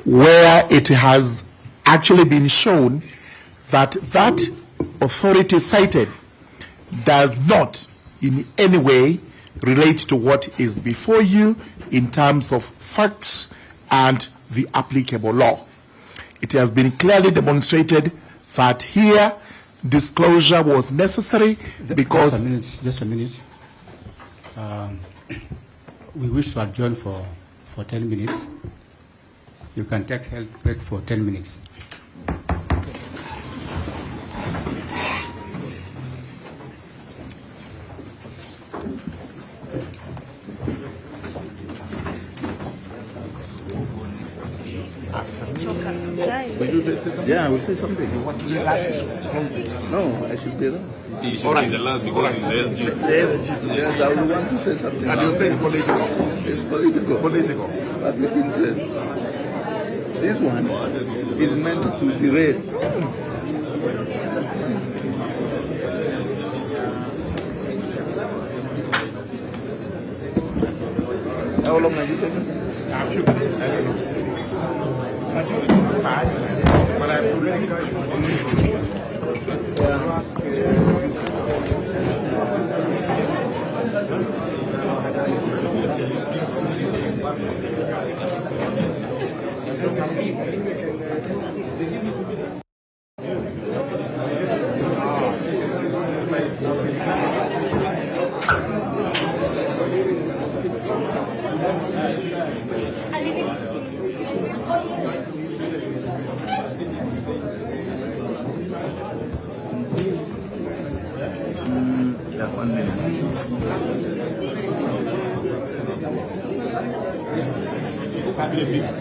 [SPEAKER 10] where it has actually been shown that that authority cited does not in any way relate to what is before you in terms of facts and the applicable law. It has been clearly demonstrated that here disclosure was necessary because...
[SPEAKER 16] Just a minute. We wish to adjourn for 10 minutes. You can take a health break for 10 minutes.
[SPEAKER 10] Will you say something?
[SPEAKER 6] Yeah, I will say something.
[SPEAKER 10] You want to be last?
[SPEAKER 6] No, I should be last.
[SPEAKER 10] You should be the last because it's the SG. The SG.
[SPEAKER 6] Yes, I will want to say something.
[SPEAKER 10] And you say it's political.
[SPEAKER 6] It's political.
[SPEAKER 10] Political.
[SPEAKER 6] Public interest. This one is meant to derail. How long are you taking?
[SPEAKER 10] A few minutes. I don't know. But I'm already
[SPEAKER 6] Yeah, 1 minute.
[SPEAKER 10] Family meeting.